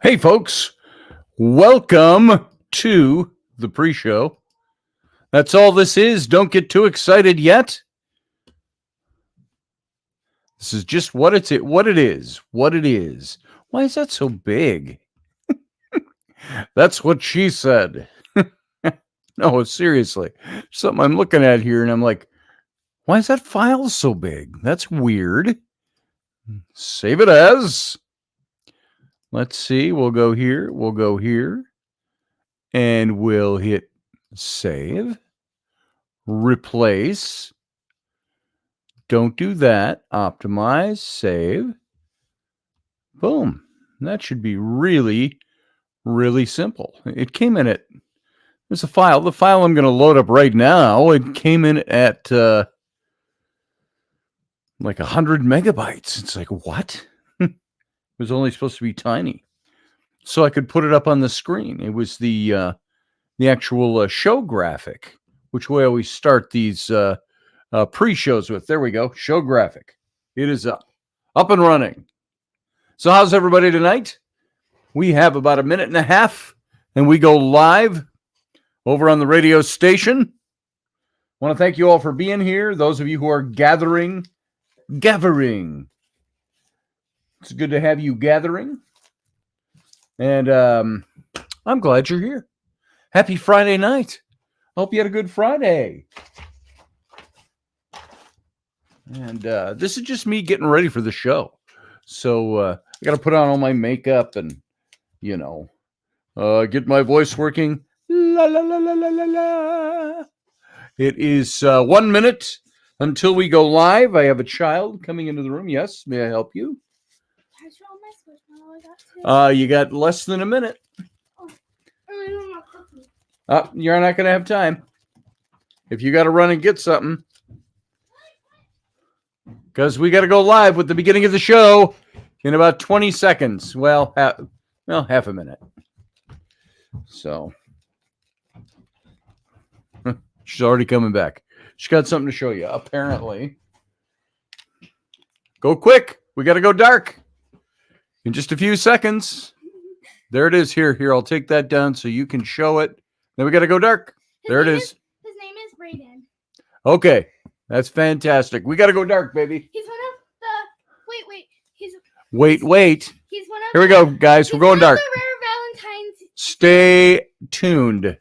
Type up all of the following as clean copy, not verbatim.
Hey, folks, welcome to the pre-show. That's all this is. Don't get too excited yet. This is just what it is. Why is that so big? That's what she said. No, seriously. Something I'm looking at here and I'm like, why is that file so big? That's weird. Save it as. Let's see. We'll go here. And we'll hit save. Replace. Don't do that. Optimize. Save. Boom. That should be really, really simple. It came in at, there's a file. The file I'm going to load up right now, it came in at like 100 megabytes. It's like, what? It was only supposed to be tiny. So I could put it up on the screen. It was the actual show graphic, which we always start these pre-shows with. There we go. Show graphic. It is up and running. So how's everybody tonight? We have about a minute and a half, and we go live over on the radio station. I want to thank you all for being here. Those of you who are gathering. It's good to have you gathering. And I'm glad you're here. Happy Friday night. I hope you had a good Friday. And this is just me getting ready for the show. So I got to put on all my makeup and, get my voice working. La, la, la, la, la, la, la. It is 1 minute until we go live. I have a child coming into the room. Yes, may I help you? You got less than a minute. You're not going to have time. If you got to run and get something. Because we got to go live with the beginning of the show in about 20 seconds. Well, half a minute. So. She's already coming back. She's got something to show you, apparently. Go quick. We got to go dark. In just a few seconds. There it is. Here, I'll take that down so you can show it. Then we got to go dark. There it is. His name is Brayden. Okay. That's fantastic. We got to go dark, baby. He's one of the... Wait. Wait. He's one of Here we go, guys. We're going dark. The rare Valentine's... Stay tuned.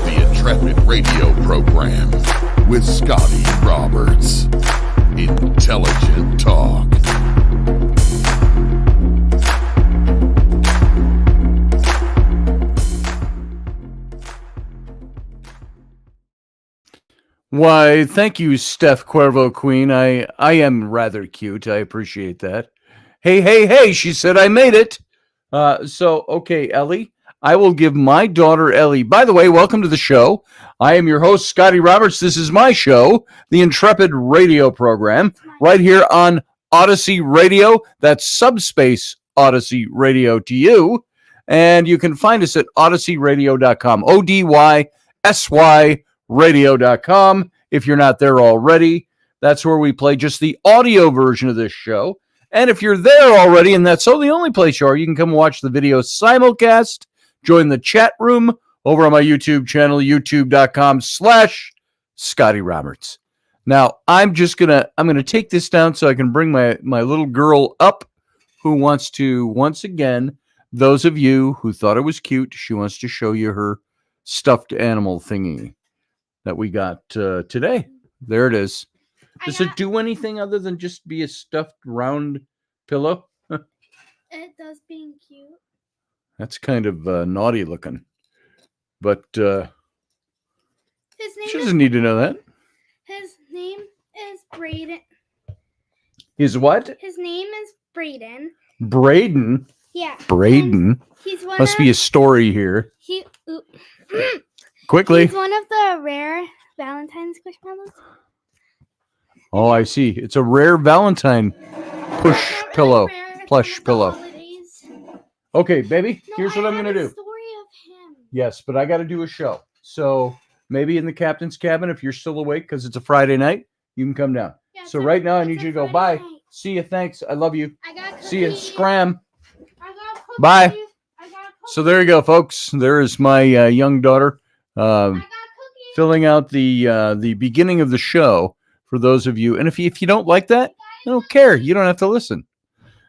The Intrepid radio program with Scotty Roberts. Intelligent talk. Why, thank you, Steph Cuervo Queen. I am rather cute. I appreciate that. Hey, she said I made it. Okay, Ellie, I will give my daughter Ellie. By the way, welcome to the show. I am your host, Scotty Roberts. This is my show, the Intrepid radio program, right here on Odyssey Radio. That's Subspace Odyssey Radio to you. And you can find us at odysseyradio.com, ODYSY radio.com. If you're not there already, that's where we play just the audio version of this show. And if you're there already, and that's the only place you are, you can come watch the video simulcast, join the chat room over on my YouTube channel, youtube.com/Scotty Roberts. Now, I'm going to take this down so I can bring my little girl up who wants to, once again, those of you who thought it was cute, she wants to show you her stuffed animal thingy that we got today. There it is. Does it do anything other than just be a stuffed round pillow? It does being cute. That's kind of naughty looking. But she doesn't need to know that. His name is Brayden. His what? His name is Brayden. Brayden? Yeah. Brayden? He's one Must be a story here. Quickly. He's one of the rare Valentine's squishmallows. Oh, I see. It's a rare Valentine push pillow. Rare. plush the pillow. holidays. Okay, baby, No, here's I what I'm have going to a do. story of him. Yes, but I got to do a show. So maybe in the captain's cabin, if you're still awake, because it's a Friday night, you can come down. Yeah, So right now, I need it's you a to go, Friday bye. night. See you, thanks. I love you. I got See you, cookies. scram. I got cookies. Bye. I got cookies. So there you go, folks. There is my young daughter I got cookies. filling out the beginning of the show for those of you. And if you don't like that, I don't care. You don't have to listen.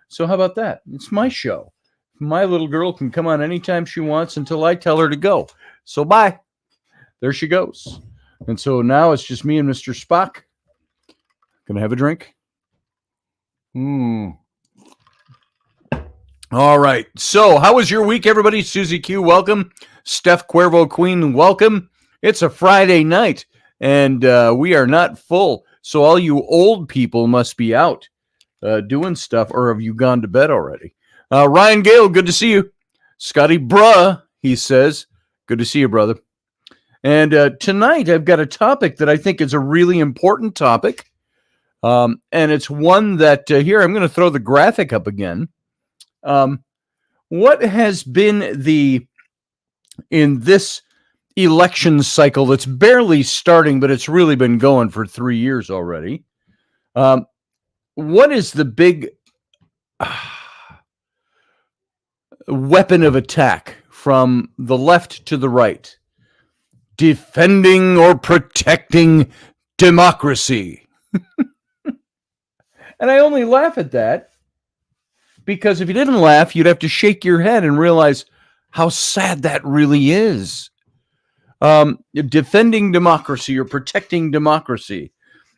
So how about that? It's my show. My little girl can come on anytime she wants until I tell her to go. So bye. There she goes. And so now it's just me and Mr. Spock. Gonna have a drink. All right. So how was your week, everybody? Susie Q, welcome. Steph Cuervo Queen, welcome. It's a Friday night, and we are not full. So all you old people must be out doing stuff, or have you gone to bed already? Ryan Gale, good to see you. Scotty, bruh, he says, good to see you, brother. And tonight I've got a topic that I think is a really important topic. And it's one that here, I'm going to throw the graphic up again. What has been in this election cycle that's barely starting, but it's really been going for 3 years already? What is the big weapon of attack from the left to the right? Defending or protecting democracy. And I only laugh at that because if you didn't laugh, you'd have to shake your head and realize how sad that really is. Defending democracy or protecting democracy.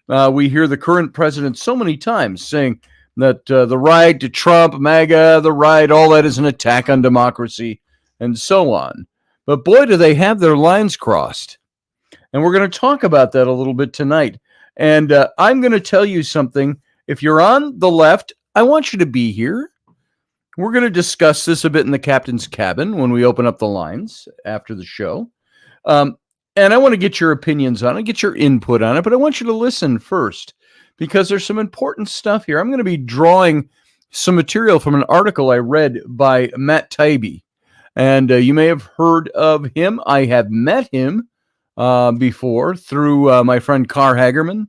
We hear the current president so many times saying that the right to Trump, MAGA, the right, all that is an attack on democracy, and so on. But boy, do they have their lines crossed. And we're going to talk about that a little bit tonight. And I'm going to tell you something. If you're on the left, I want you to be here. We're going to discuss this a bit in the captain's cabin when we open up the lines after the show. And I want to get your opinions on it, get your input on it, but I want you to listen first because there's some important stuff here. I'm going to be drawing some material from an article I read by Matt Taibbi. And you may have heard of him. I have met him before through my friend Carr Hagerman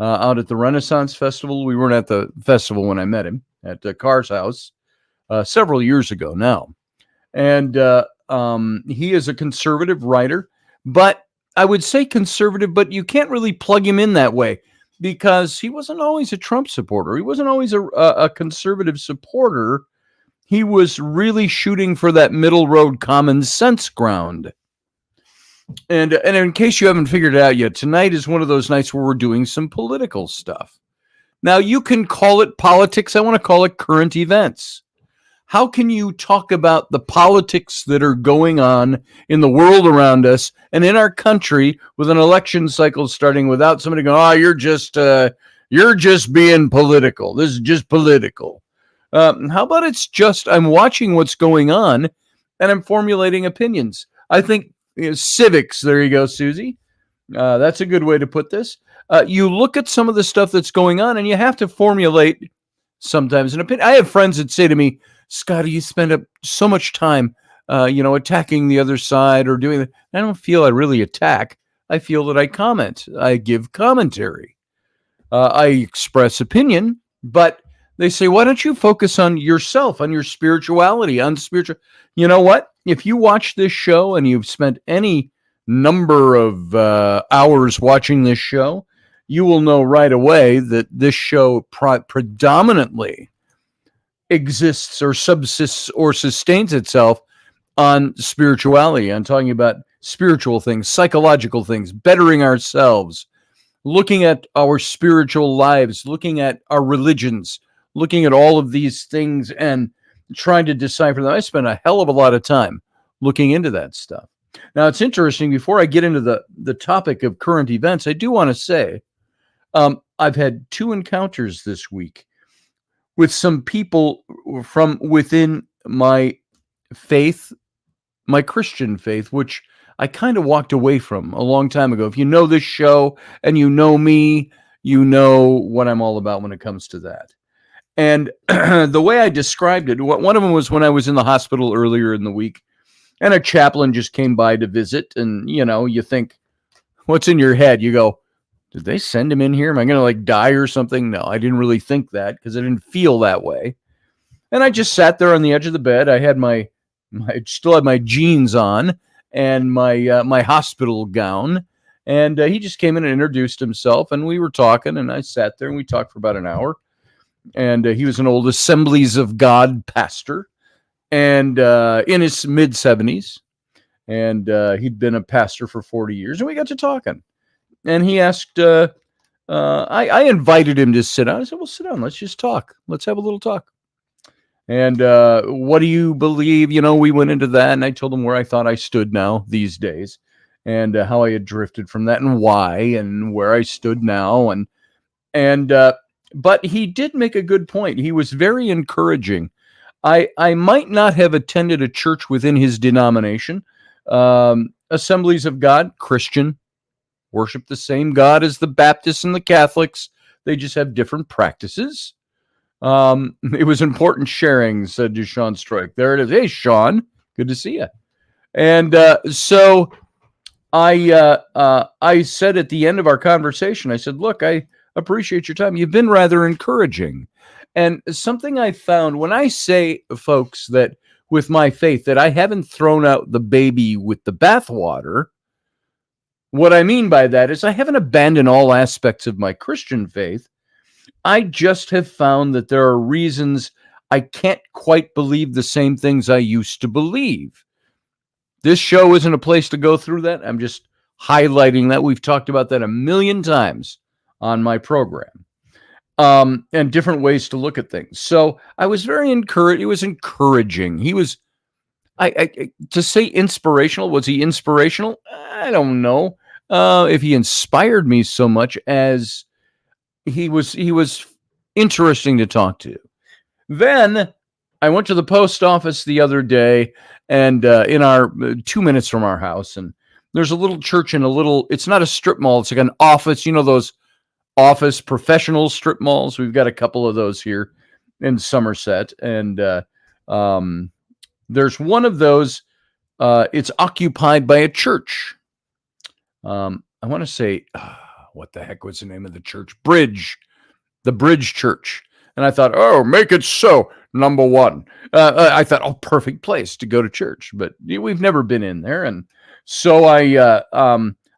out at the Renaissance Festival. We weren't at the festival when I met him at Carr's house several years ago now. And he is a conservative writer, but I would say conservative, but you can't really plug him in that way because he wasn't always a Trump supporter. He wasn't always a conservative supporter. He was really shooting for that middle road common sense ground. And in case you haven't figured it out yet, tonight is one of those nights where we're doing some political stuff. Now, you can call it politics. I want to call it current events. How can you talk about the politics that are going on in the world around us and in our country with an election cycle starting without somebody going, "Oh, you're just being political. This is just political." How about it's just I'm watching what's going on and I'm formulating opinions. I think civics. There you go, Susie. That's a good way to put this. You look at some of the stuff that's going on and you have to formulate sometimes an opinion. I have friends that say to me, "Scotty, you spend up so much time, attacking the other side or doing that." I don't feel I really attack. I feel that I comment. I give commentary. I express opinion, but they say, "Why don't you focus on yourself, on your spirituality, on spiritual?" You know what? If you watch this show and you've spent any number of hours watching this show, you will know right away that this show predominantly exists or subsists or sustains itself on spirituality. I'm talking about spiritual things, psychological things, bettering ourselves, looking at our spiritual lives, looking at our religions, looking at all of these things and trying to decipher them. I spent a hell of a lot of time looking into that stuff. Now, it's interesting, before I get into the topic of current events, I do want to say I've had 2 encounters this week with some people from within my faith, my Christian faith, which I kind of walked away from a long time ago. If you know this show and you know me, you know what I'm all about when it comes to that. And the way I described it, one of them was when I was in the hospital earlier in the week, and a chaplain just came by to visit. And, you think, what's in your head? You go, did they send him in here? Am I going to like die or something? No, I didn't really think that because I didn't feel that way. And I just sat there on the edge of the bed. I had still had my jeans on and my hospital gown. And he just came in and introduced himself, and we were talking, and I sat there and we talked for about an hour. And he was an old Assemblies of God pastor, and in his mid-70s. And he'd been a pastor for 40 years, and we got to talking. And he asked, I invited him to sit down. I said, well, sit down. Let's just talk. Let's have a little talk. And what do you believe? We went into that, and I told him where I thought I stood now these days, and how I had drifted from that, and why, and where I stood now. But he did make a good point. He was very encouraging. I might not have attended a church within his denomination. Assemblies of God, Christian, worship the same God as the Baptists and the Catholics. They just have different practices. It was important sharing, said Sean Stroik. There it is. Hey, Sean, good to see you. And so I said at the end of our conversation, I said, look, I appreciate your time. You've been rather encouraging. And something I found when I say, folks, that with my faith, that I haven't thrown out the baby with the bathwater, what I mean by that is I haven't abandoned all aspects of my Christian faith. I just have found that there are reasons I can't quite believe the same things I used to believe. This show isn't a place to go through that. I'm just highlighting that. We've talked about that a million times on my program, and different ways to look at things. So I was very encouraged. It was encouraging. He was, to say inspirational. Was he inspirational? I don't know if he inspired me so much as he was interesting to talk to. Then I went to the post office the other day, and in our 2 minutes from our house, and there's a little church in it's not a strip mall. It's like an office, those office professional strip malls. We've got a couple of those here in Somerset. And there's one of those. It's occupied by a church. I want to say, what the heck was the name of the church? The Bridge Church. And I thought, oh, make it so, number one. I thought, oh, perfect place to go to church. But we've never been in there. And so I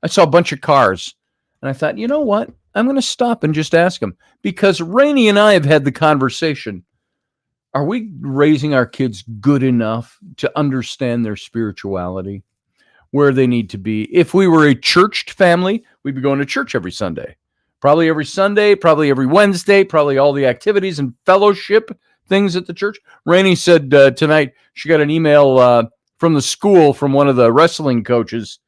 saw a bunch of cars. And I thought, you know what? I'm going to stop and just ask them. Because Rainey and I have had the conversation. Are we raising our kids good enough to understand their spirituality, where they need to be? If we were a churched family, we'd be going to church every Sunday. Probably every Sunday, probably every Wednesday, probably all the activities and fellowship things at the church. Rainey said tonight she got an email from the school from one of the wrestling coaches.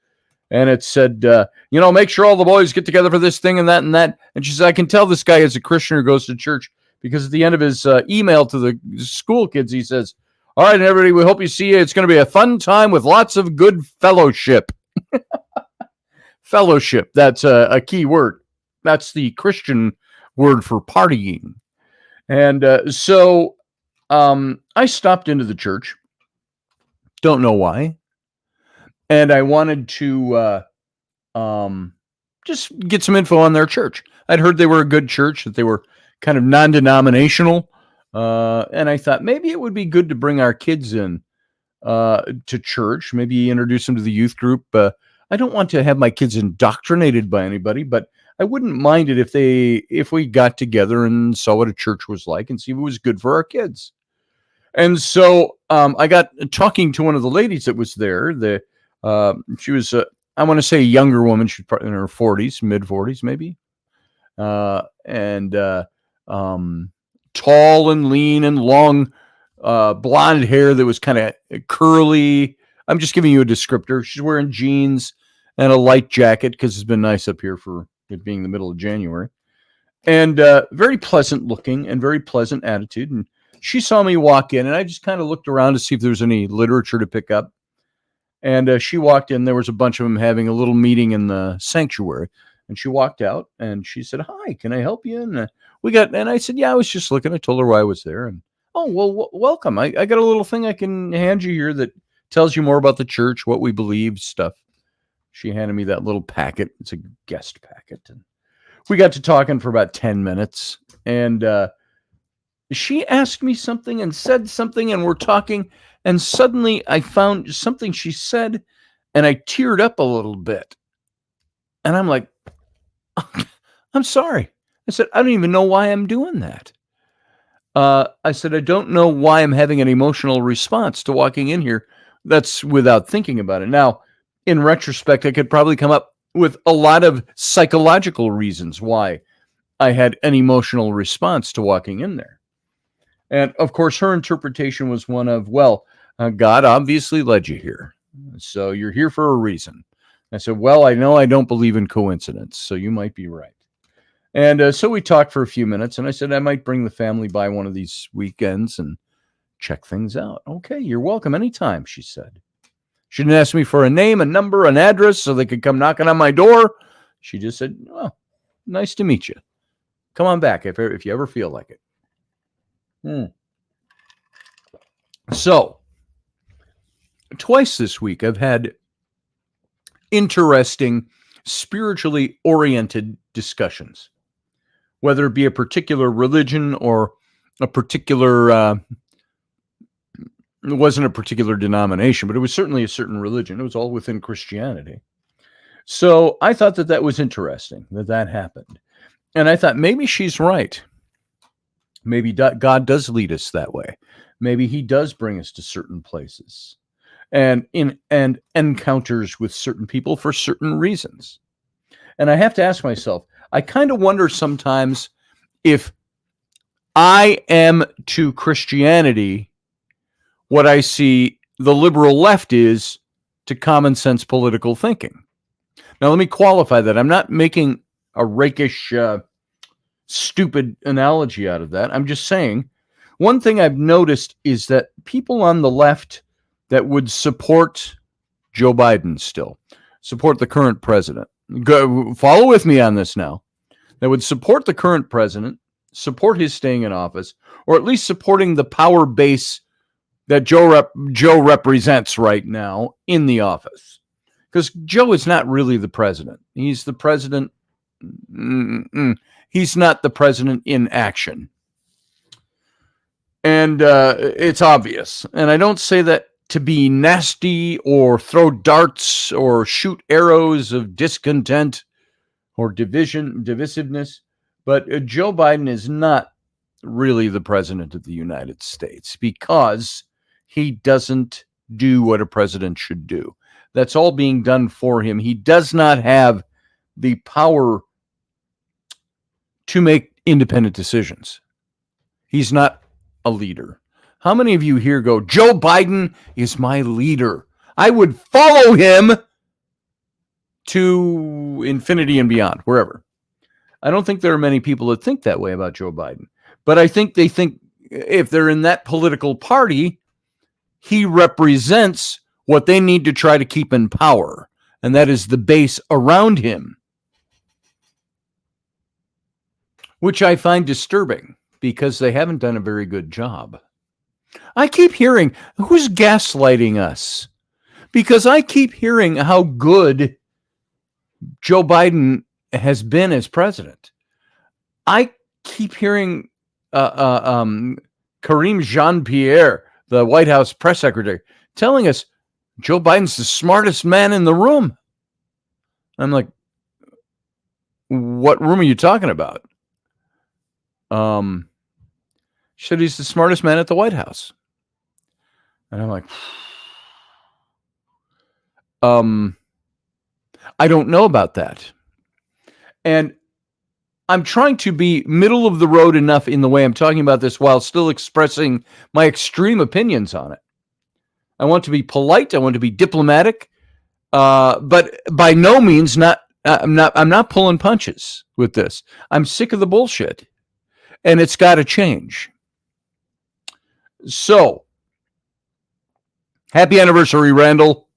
And it said, make sure all the boys get together for this thing and that and that. And she said, I can tell this guy is a Christian who goes to church, because at the end of his email to the school kids, he says, all right, everybody, we hope you see you. It's going to be a fun time with lots of good fellowship. Fellowship, that's a key word. That's the Christian word for partying. And so I stopped into the church. Don't know why. And I wanted to just get some info on their church. I'd heard they were a good church, that they were kind of non-denominational. And I thought maybe it would be good to bring our kids in to church, maybe introduce them to the youth group. I don't want to have my kids indoctrinated by anybody, but I wouldn't mind it if we got together and saw what a church was like and see if it was good for our kids. And so I got talking to one of the ladies that was there. She was, I want to say, a younger woman. She's probably in her 40s, mid 40s, maybe. And tall and lean and long, blonde hair that was kind of curly. I'm just giving you a descriptor. She's wearing jeans and a light jacket because it's been nice up here for it being the middle of January. And very pleasant looking and very pleasant attitude. And she saw me walk in, and I just kind of looked around to see if there was any literature to pick up. And she walked in. There was a bunch of them having a little meeting in the sanctuary. And she walked out and she said, "Hi, can I help you?" And I said, "Yeah, I was just looking." I told her why I was there. And, "Oh, well, welcome. I got a little thing I can hand you here that tells you more about the church, what we believe, stuff." She handed me that little packet. It's a guest packet. And we got to talking for about 10 minutes. And she asked me something and said something, and we're talking. And suddenly I found something she said, and I teared up a little bit. And I'm like, "I'm sorry." I said, "I don't even know why I'm doing that." I said, "I don't know why I'm having an emotional response to walking in here. That's without thinking about it." Now, in retrospect, I could probably come up with a lot of psychological reasons why I had an emotional response to walking in there. And of course, her interpretation was one of, well, God obviously led you here. So you're here for a reason. I said, "Well, I know I don't believe in coincidence, so you might be right." And so we talked for a few minutes, and I said, "I might bring the family by one of these weekends and check things out." "Okay, you're welcome anytime," she said. She didn't ask me for a name, a number, an address so they could come knocking on my door. She just said, "Oh, nice to meet you. Come on back if you ever feel like it." So, twice this week, I've had interesting, spiritually oriented discussions, whether it be a particular religion or a particular, it wasn't a particular denomination, but it was certainly a certain religion. It was all within Christianity. So I thought that was interesting that happened. And I thought maybe she's right. Maybe God does lead us that way. Maybe he does bring us to certain places and encounters with certain people for certain reasons. And I have to ask myself, I kind of wonder sometimes if I am to Christianity what I see the liberal left is to common sense political thinking. Now, let me qualify that. I'm not making a rakish, stupid analogy out of that. I'm just saying one thing I've noticed is that people on the left that would support Joe Biden still, support the current president, follow with me on this now, that would support the current president, support his staying in office, or at least supporting the power base that Joe represents right now in the office. Because Joe is not really the president. He's the president. He's not the president in action. And it's obvious. And I don't say that to be nasty or throw darts or shoot arrows of discontent or divisiveness. But Joe Biden is not really the president of the United States because he doesn't do what a president should do. That's all being done for him. He does not have the power to make independent decisions. He's not a leader. How many of you here go, "Joe Biden is my leader. I would follow him to infinity and beyond," wherever. I don't think there are many people that think that way about Joe Biden. But I think they think if they're in that political party, he represents what they need to try to keep in power. And that is the base around him, which I find disturbing because they haven't done a very good job. I keep hearing, who's gaslighting us? Because I keep hearing how good Joe Biden has been as president. I keep hearing Karim Jean-Pierre, the White House press secretary, telling us Joe Biden's the smartest man in the room. I'm like, what room are you talking about? She said he's the smartest man at the White House. And I'm like, I don't know about that. And I'm trying to be middle of the road enough in the way I'm talking about this while still expressing my extreme opinions on it. I want to be polite. I want to be diplomatic, but by no means I'm not pulling punches with this. I'm sick of the bullshit, and it's got to change. So, happy anniversary, Randall.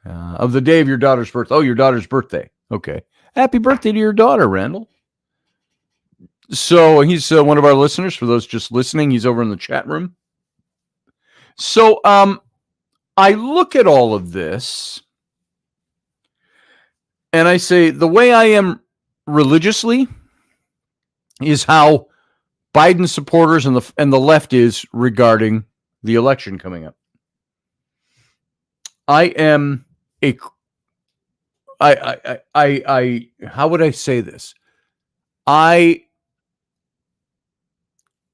Of the day of your daughter's birthday. Oh, your daughter's birthday. Okay. Happy birthday to your daughter, Randall. So he's one of our listeners. For those just listening, he's over in the chat room. So I look at all of this and I say the way I am religiously is how Biden supporters and the left is regarding the election coming up. I am how would I say this? I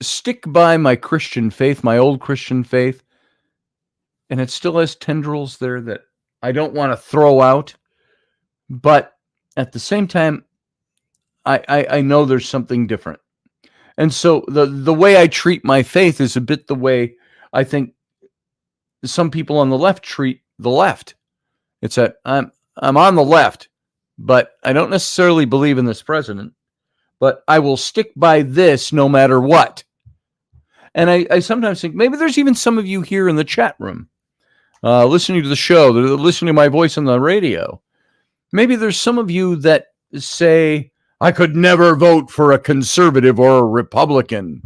stick by my Christian faith, my old Christian faith, and it still has tendrils there that I don't want to throw out. But at the same time, I know there's something different. And so the way I treat my faith is a bit the way I think some people on the left treat the left. It's that I'm on the left, but I don't necessarily believe in this president, but I will stick by this no matter what. And I sometimes think maybe there's even some of you here in the chat room listening to the show, listening to my voice on the radio. Maybe there's some of you that say, I could never vote for a conservative or a Republican.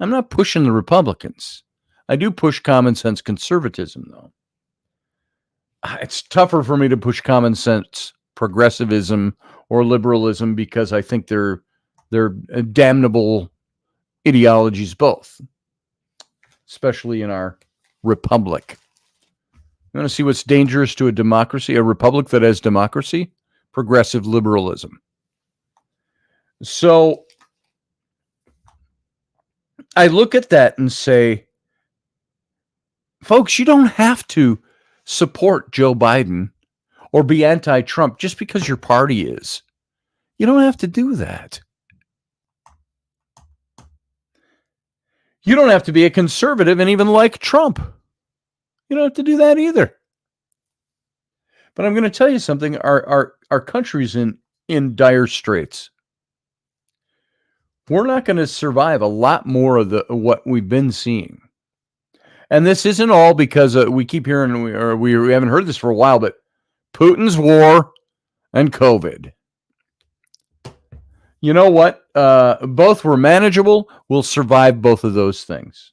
I'm not pushing the Republicans. I do push common sense conservatism, though. It's tougher for me to push common sense progressivism or liberalism because I think they're damnable ideologies both, especially in our republic. You want to see what's dangerous to a democracy, a republic that has democracy? Progressive liberalism. So I look at that and say, folks, you don't have to support Joe Biden or be anti-Trump just because your party is. You don't have to do that. You don't have to be a conservative and even like Trump. You don't have to do that either. But I'm going to tell you something. Our country's in dire straits. We're not going to survive a lot more of what we've been seeing. And this isn't all because we keep hearing, we haven't heard this for a while, but Putin's war and COVID. You know what? Both were manageable. We'll survive both of those things.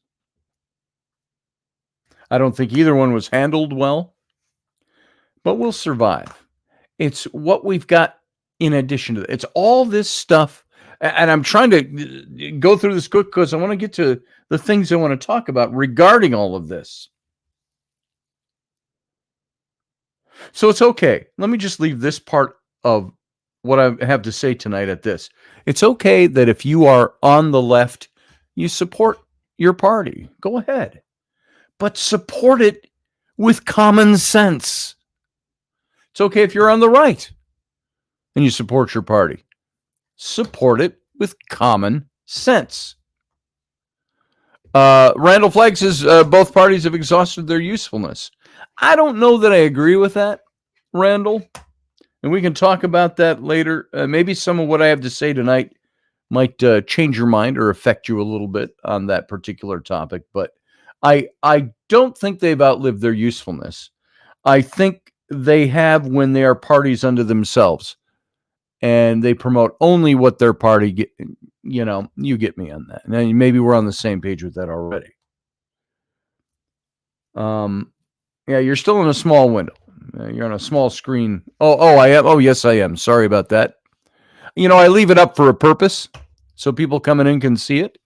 I don't think either one was handled well, but we'll survive. It's what we've got in addition to that. It's all this stuff. And I'm trying to go through this quick because I want to get to the things I want to talk about regarding all of this. So it's okay. Let me just leave this part of what I have to say tonight at this. It's okay that if you are on the left, you support your party. Go ahead. But support it with common sense. It's okay if you're on the right and you support your party. Support it with common sense. Randall Flagg says both parties have exhausted their usefulness. I don't know that I agree with that, Randall. And we can talk about that later. Maybe some of what I have to say tonight might change your mind or affect you a little bit on that particular topic. But I don't think they've outlived their usefulness. I think they have when they are parties unto themselves. And they promote only what their party get. You know, you get me on that. And maybe we're on the same page with that already. Yeah, you're still in a small window. You're on a small screen. Oh, I am. Oh, yes, I am. Sorry about that. You know, I leave it up for a purpose so people coming in can see it.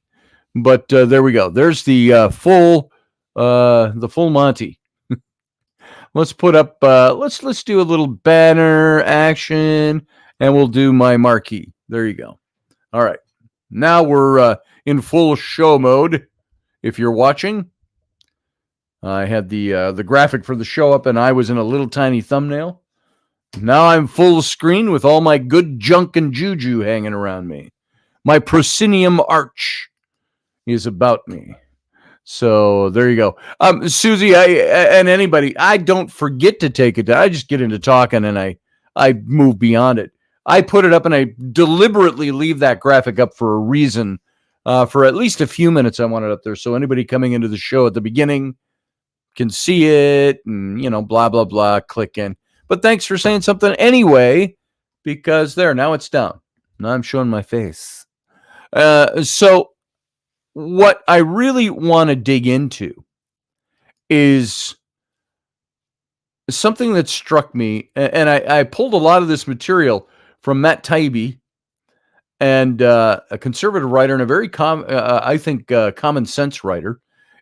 But there we go. There's the full Monty. Let's put up. Let's do a little banner action, and we'll do my marquee. There you go. All right. Now we're in full show mode. If you're watching, I had the graphic for the show up, and I was in a little tiny thumbnail. Now I'm full screen with all my good junk and juju hanging around me. My proscenium arch is about me. So there you go. Susie, and anybody, I don't forget to take it down. I just get into talking, and I move beyond it. I put it up, and I deliberately leave that graphic up for a reason. For at least a few minutes, I want it up there. So anybody coming into the show at the beginning can see it and, blah, blah, blah, click in. But thanks for saying something anyway, because now it's down. Now I'm showing my face. So what I really want to dig into is something that struck me, and I pulled a lot of this material from Matt Taibbi, and a conservative writer and a very, common sense writer.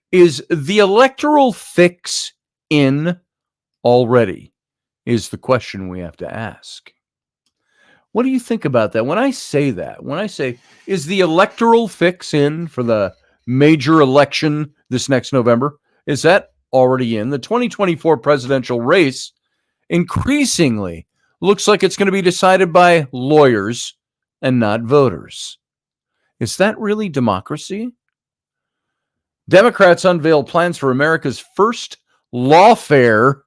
Is the electoral fix in already? Is the question we have to ask. What do you think about that? When I say, is the electoral fix in for the major election this next November? Is that already in? The 2024 presidential race increasingly looks like it's going to be decided by lawyers and not voters. Is that really democracy? Democrats unveil plans for America's first lawfare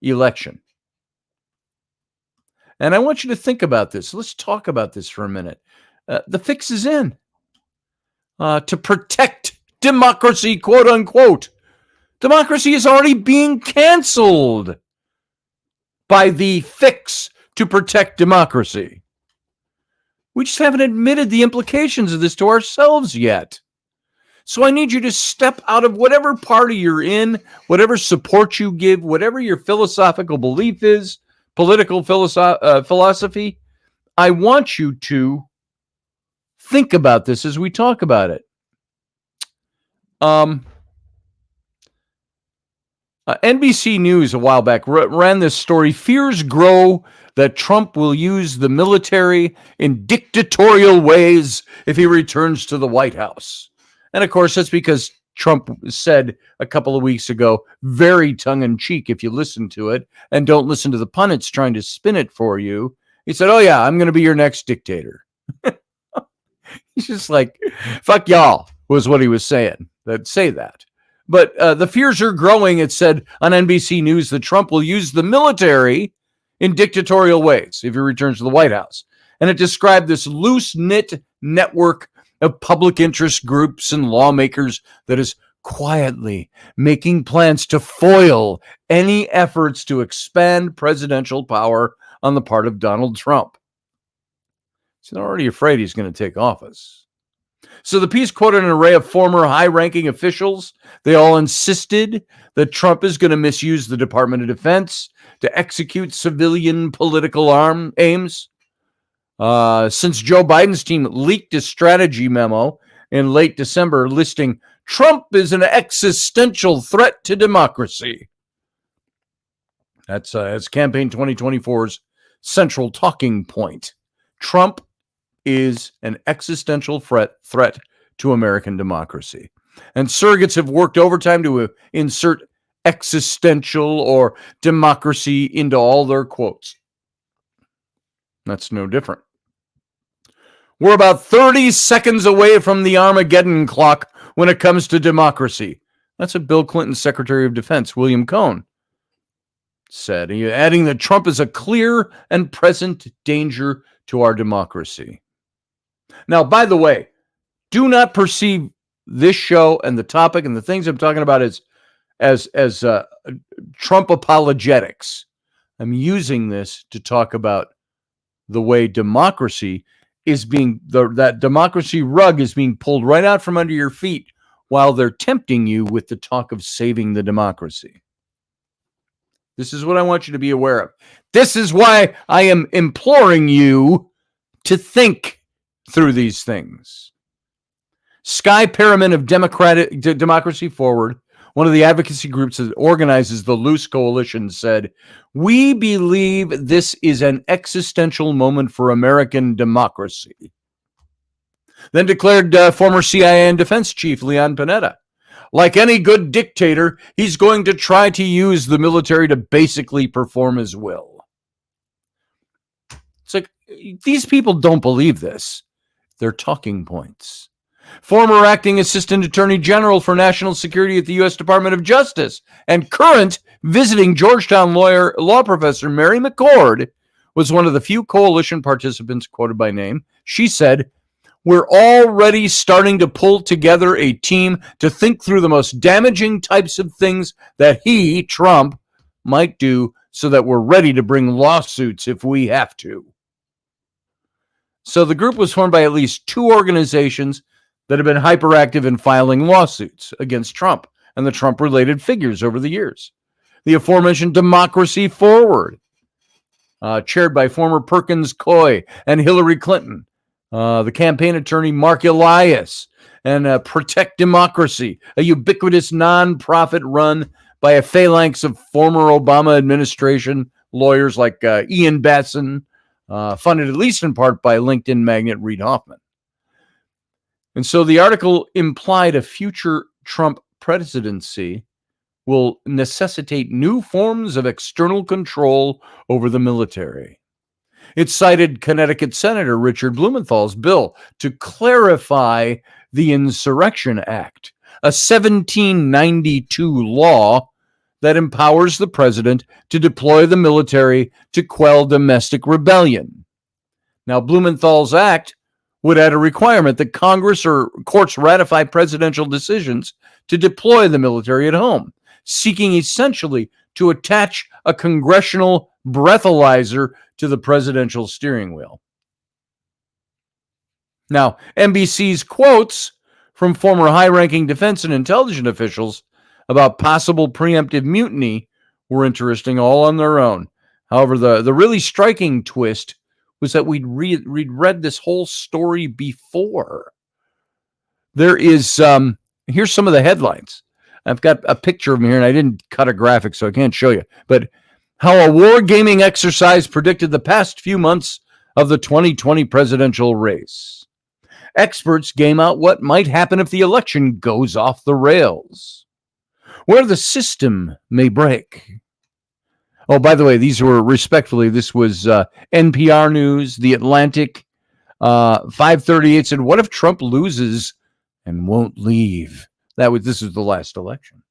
election. And I want you to think about this. Let's talk about this for a minute. The fix is in to protect democracy, quote unquote. Democracy is already being canceled by the fix to protect democracy. We just haven't admitted the implications of this to ourselves yet. So I need you to step out of whatever party you're in, whatever support you give, whatever your philosophical belief is, political philosophy. I want you to think about this as we talk about it. NBC News a while back ran this story. Fears grow that Trump will use the military in dictatorial ways if he returns to the White House. And of course, that's because Trump said a couple of weeks ago, very tongue-in-cheek if you listen to it, and don't listen to the pundits trying to spin it for you. He said, oh yeah, I'm going to be your next dictator. He's just like, fuck y'all, was what he was saying. Say that. But the fears are growing, it said on NBC News, that Trump will use the military in dictatorial ways if he returns to the White House. And it described this loose-knit network of public interest groups and lawmakers that is quietly making plans to foil any efforts to expand presidential power on the part of Donald Trump. So they're already afraid he's going to take office. So the piece quoted an array of former high-ranking officials. They all insisted that Trump is going to misuse the Department of Defense to execute civilian political aims. Since Joe Biden's team leaked a strategy memo in late December listing Trump as an existential threat to democracy. That's Campaign 2024's central talking point. Trump is an existential threat to American democracy. And surrogates have worked overtime to insert existential or democracy into all their quotes. That's no different. We're about 30 seconds away from the Armageddon clock when it comes to democracy. That's what Bill Clinton's Secretary of Defense, William Cohn, said, adding that Trump is a clear and present danger to our democracy. Now, by the way, do not perceive this show and the topic and the things I'm talking about as Trump apologetics. I'm using this to talk about the way democracy is that democracy rug is being pulled right out from under your feet while they're tempting you with the talk of saving the democracy. This is what I want you to be aware of. This is why I am imploring you to think through these things. Sky Perriman of Democracy Forward, one of the advocacy groups that organizes the Loose Coalition, said, "We believe this is an existential moment for American democracy." Then declared former CIA and defense chief Leon Panetta, like any good dictator, he's going to try to use the military to basically perform his will. It's like, these people don't believe this. They're talking points. Former acting assistant attorney general for national security at the U.S. Department of Justice and current visiting Georgetown law professor Mary McCord was one of the few coalition participants quoted by name. She said, we're already starting to pull together a team to think through the most damaging types of things that he, Trump, might do so that we're ready to bring lawsuits if we have to. So the group was formed by at least 2 organizations that have been hyperactive in filing lawsuits against Trump and the Trump-related figures over the years. The aforementioned Democracy Forward, chaired by former Perkins Coie and Hillary Clinton, the campaign attorney Mark Elias, and Protect Democracy, a ubiquitous nonprofit run by a phalanx of former Obama administration lawyers like Ian Batson, funded at least in part by LinkedIn magnate Reid Hoffman. And so the article implied a future Trump presidency will necessitate new forms of external control over the military. It cited Connecticut Senator Richard Blumenthal's bill to clarify the Insurrection Act, a 1792 law that empowers the president to deploy the military to quell domestic rebellion. Now, Blumenthal's act would add a requirement that Congress or courts ratify presidential decisions to deploy the military at home, seeking essentially to attach a congressional breathalyzer to the presidential steering wheel. Now, NBC's quotes from former high-ranking defense and intelligence officials about possible preemptive mutiny were interesting all on their own. However, the really striking twist was that we'd read this whole story before. There is, here's some of the headlines. I've got a picture of them here, and I didn't cut a graphic, so I can't show you. But how a wargaming exercise predicted the past few months of the 2020 presidential race. Experts game out what might happen if the election goes off the rails. Where the system may break. Oh, by the way, these were respectfully, this was NPR News, The Atlantic, 538 said, what if Trump loses and won't leave? This is the last election.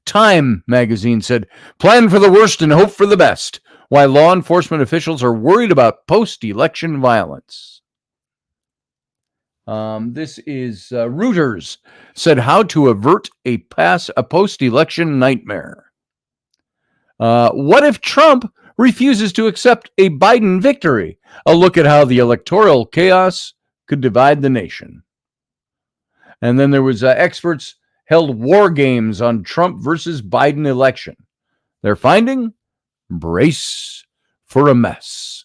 Time magazine said, plan for the worst and hope for the best, why law enforcement officials are worried about post-election violence. This is Reuters said, how to avert a post-election nightmare. What if Trump refuses to accept a Biden victory? A look at how the electoral chaos could divide the nation. And then there was experts held war games on Trump versus Biden election. Their finding? Brace for a mess.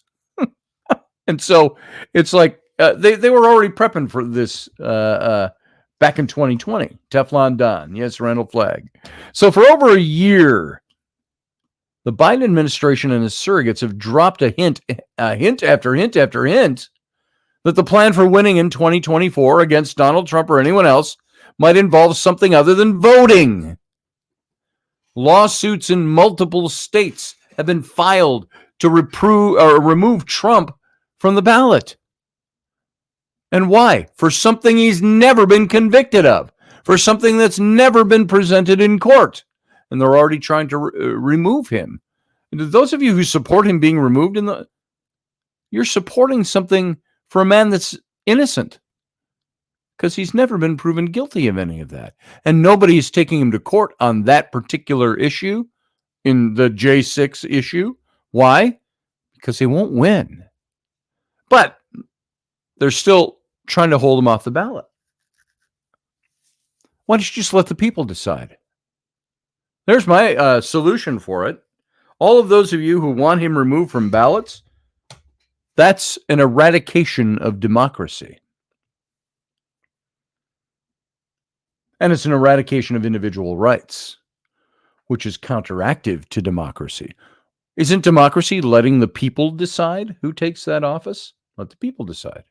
And so it's like they were already prepping for this back in 2020. Teflon Don. Yes, Randall Flagg. So for over a year, the Biden administration and his surrogates have dropped a hint after hint after hint that the plan for winning in 2024 against Donald Trump or anyone else might involve something other than voting. Lawsuits in multiple states have been filed to remove Trump from the ballot. And why? For something he's never been convicted of, for something that's never been presented in court. And they're already trying to remove him. And to those of you who support him being removed, you're supporting something for a man that's innocent, because he's never been proven guilty of any of that. And nobody is taking him to court on that particular issue, in the J6 issue. Why? Because he won't win. But they're still trying to hold him off the ballot. Why don't you just let the people decide? There's my solution for it. All of those of you who want him removed from ballots, that's an eradication of democracy. And it's an eradication of individual rights, which is counteractive to democracy. Isn't democracy letting the people decide who takes that office? Let the people decide.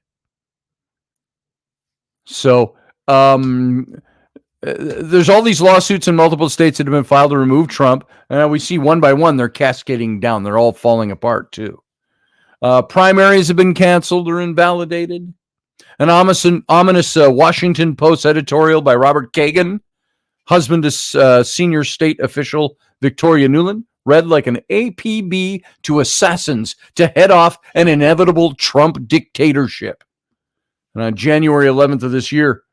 So, there's all these lawsuits in multiple states that have been filed to remove Trump. And we see one by one, they're cascading down. They're all falling apart, too. Primaries have been canceled or invalidated. An ominous Washington Post editorial by Robert Kagan, husband to senior state official Victoria Nuland, read like an APB to assassins to head off an inevitable Trump dictatorship. And on January 11th of this year,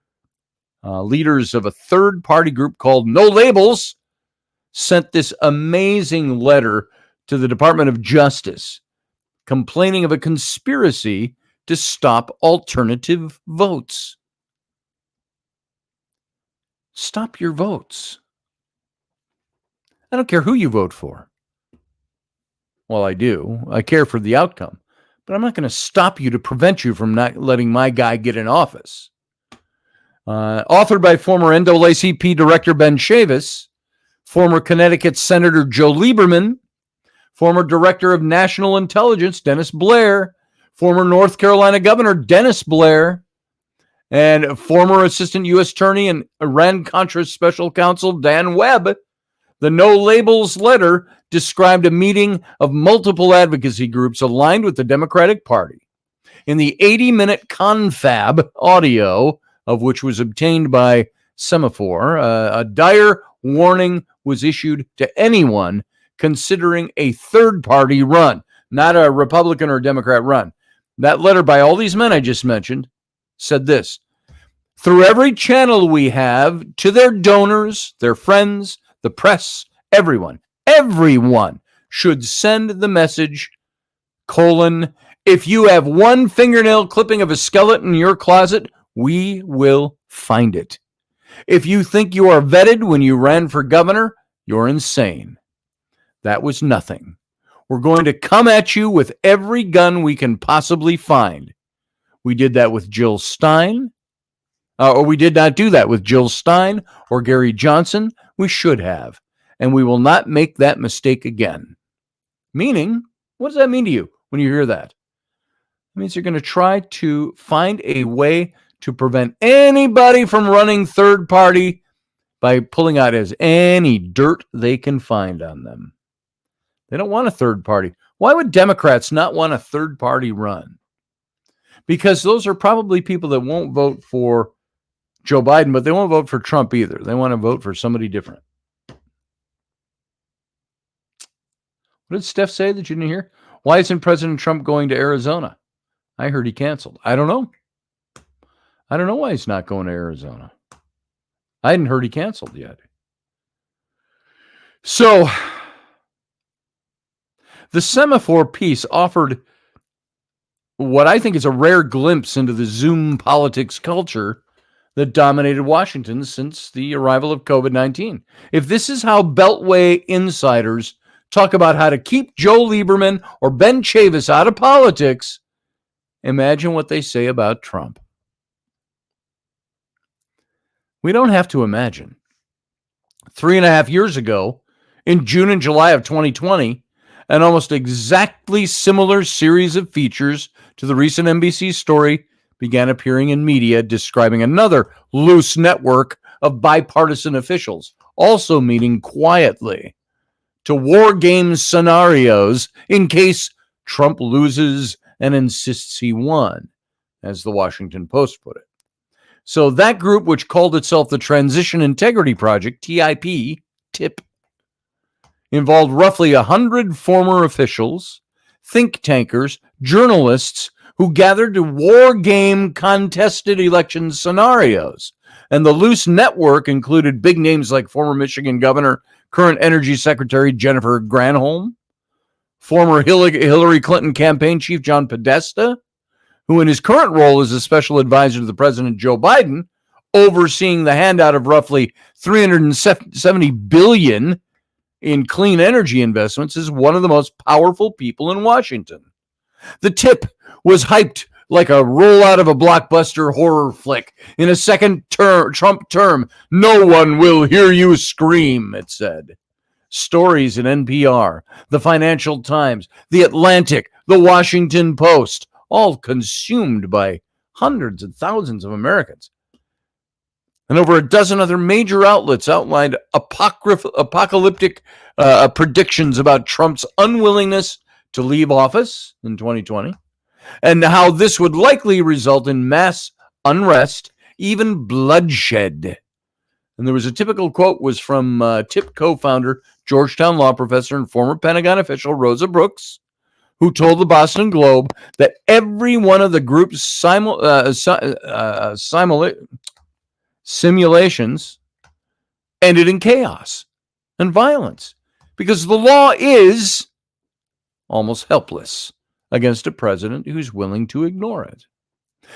leaders of a third-party group called No Labels sent this amazing letter to the Department of Justice complaining of a conspiracy to stop alternative votes. Stop your votes. I don't care who you vote for. Well, I do. I care for the outcome. But I'm not going to stop you to prevent you from not letting my guy get in office. Authored by former NAACP Director Ben Chavis, former Connecticut Senator Joe Lieberman, former Director of National Intelligence Dennis Blair, former North Carolina Governor Dennis Blair, and former Assistant U.S. Attorney and Iran-Contra Special Counsel Dan Webb. The No Labels letter described a meeting of multiple advocacy groups aligned with the Democratic Party. In the 80-minute confab audio, of which was obtained by Semaphore, a dire warning was issued to anyone considering a third-party run, not a Republican or Democrat run. That letter by all these men I just mentioned said this: through every channel we have to their donors, their friends, the press, everyone should send the message, if you have one fingernail clipping of a skeleton in your closet, we will find it. If you think you are vetted when you ran for governor, you're insane. That was nothing. We're going to come at you with every gun we can possibly find. We did that with Jill Stein, or we did not do that with Jill Stein or Gary Johnson. We should have. And we will not make that mistake again. Meaning, what does that mean to you when you hear that? It means you're going to try to find a way to prevent anybody from running third party by pulling out as any dirt they can find on them. They don't want a third party. Why would Democrats not want a third party run? Because those are probably people that won't vote for Joe Biden, but they won't vote for Trump either. They want to vote for somebody different. What did Steph say that you didn't hear? Why isn't President Trump going to Arizona? I heard he canceled. I don't know. I don't know why he's not going to Arizona. I hadn't heard he canceled yet. So, the Semaphore piece offered what I think is a rare glimpse into the Zoom politics culture that dominated Washington since the arrival of COVID-19. If this is how Beltway insiders talk about how to keep Joe Lieberman or Ben Chavis out of politics, imagine what they say about Trump. We don't have to imagine. 3.5 years ago, in June and July of 2020, an almost exactly similar series of features to the recent NBC story began appearing in media describing another loose network of bipartisan officials, also meeting quietly to war game scenarios in case Trump loses and insists he won, as the Washington Post put it. So that group, which called itself the Transition Integrity Project, TIP, involved roughly 100 former officials, think tankers, journalists who gathered to war game contested election scenarios. And the loose network included big names like former Michigan Governor, current Energy Secretary Jennifer Granholm, former Hillary Clinton campaign chief John Podesta, who in his current role as a special advisor to the President Joe Biden, overseeing the handout of roughly $370 billion in clean energy investments, is one of the most powerful people in Washington. The tip was hyped like a rollout of a blockbuster horror flick. In a second Trump term, no one will hear you scream, it said. Stories in NPR, the Financial Times, the Atlantic, the Washington Post, all consumed by hundreds and thousands of Americans. And over a dozen other major outlets outlined apocalyptic predictions about Trump's unwillingness to leave office in 2020, and how this would likely result in mass unrest, even bloodshed. And there was a typical quote was from TIP co-founder, Georgetown law professor, and former Pentagon official Rosa Brooks, who told the Boston Globe that every one of the group's simulations ended in chaos and violence because the law is almost helpless against a president who's willing to ignore it.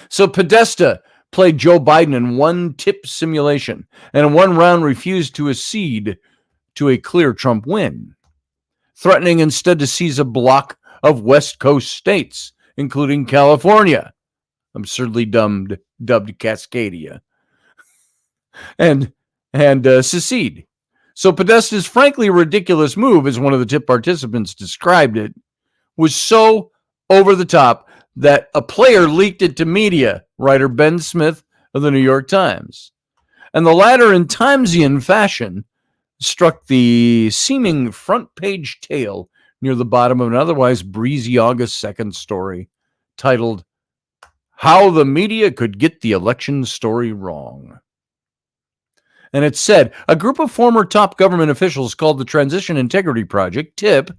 So Podesta played Joe Biden in one tip simulation and in one round refused to accede to a clear Trump win, threatening instead to seize a block of West Coast states, including California, absurdly dubbed Cascadia, and secede. So Podesta's frankly ridiculous move, as one of the tip participants described it, was so over the top that a player leaked it to media, writer Ben Smith of the New York Times. And the latter, in Timesian fashion, struck the seeming front page tale near the bottom of an otherwise breezy August 2nd story titled, How the Media Could Get the Election Story Wrong. And it said, a group of former top government officials called the Transition Integrity Project, TIP,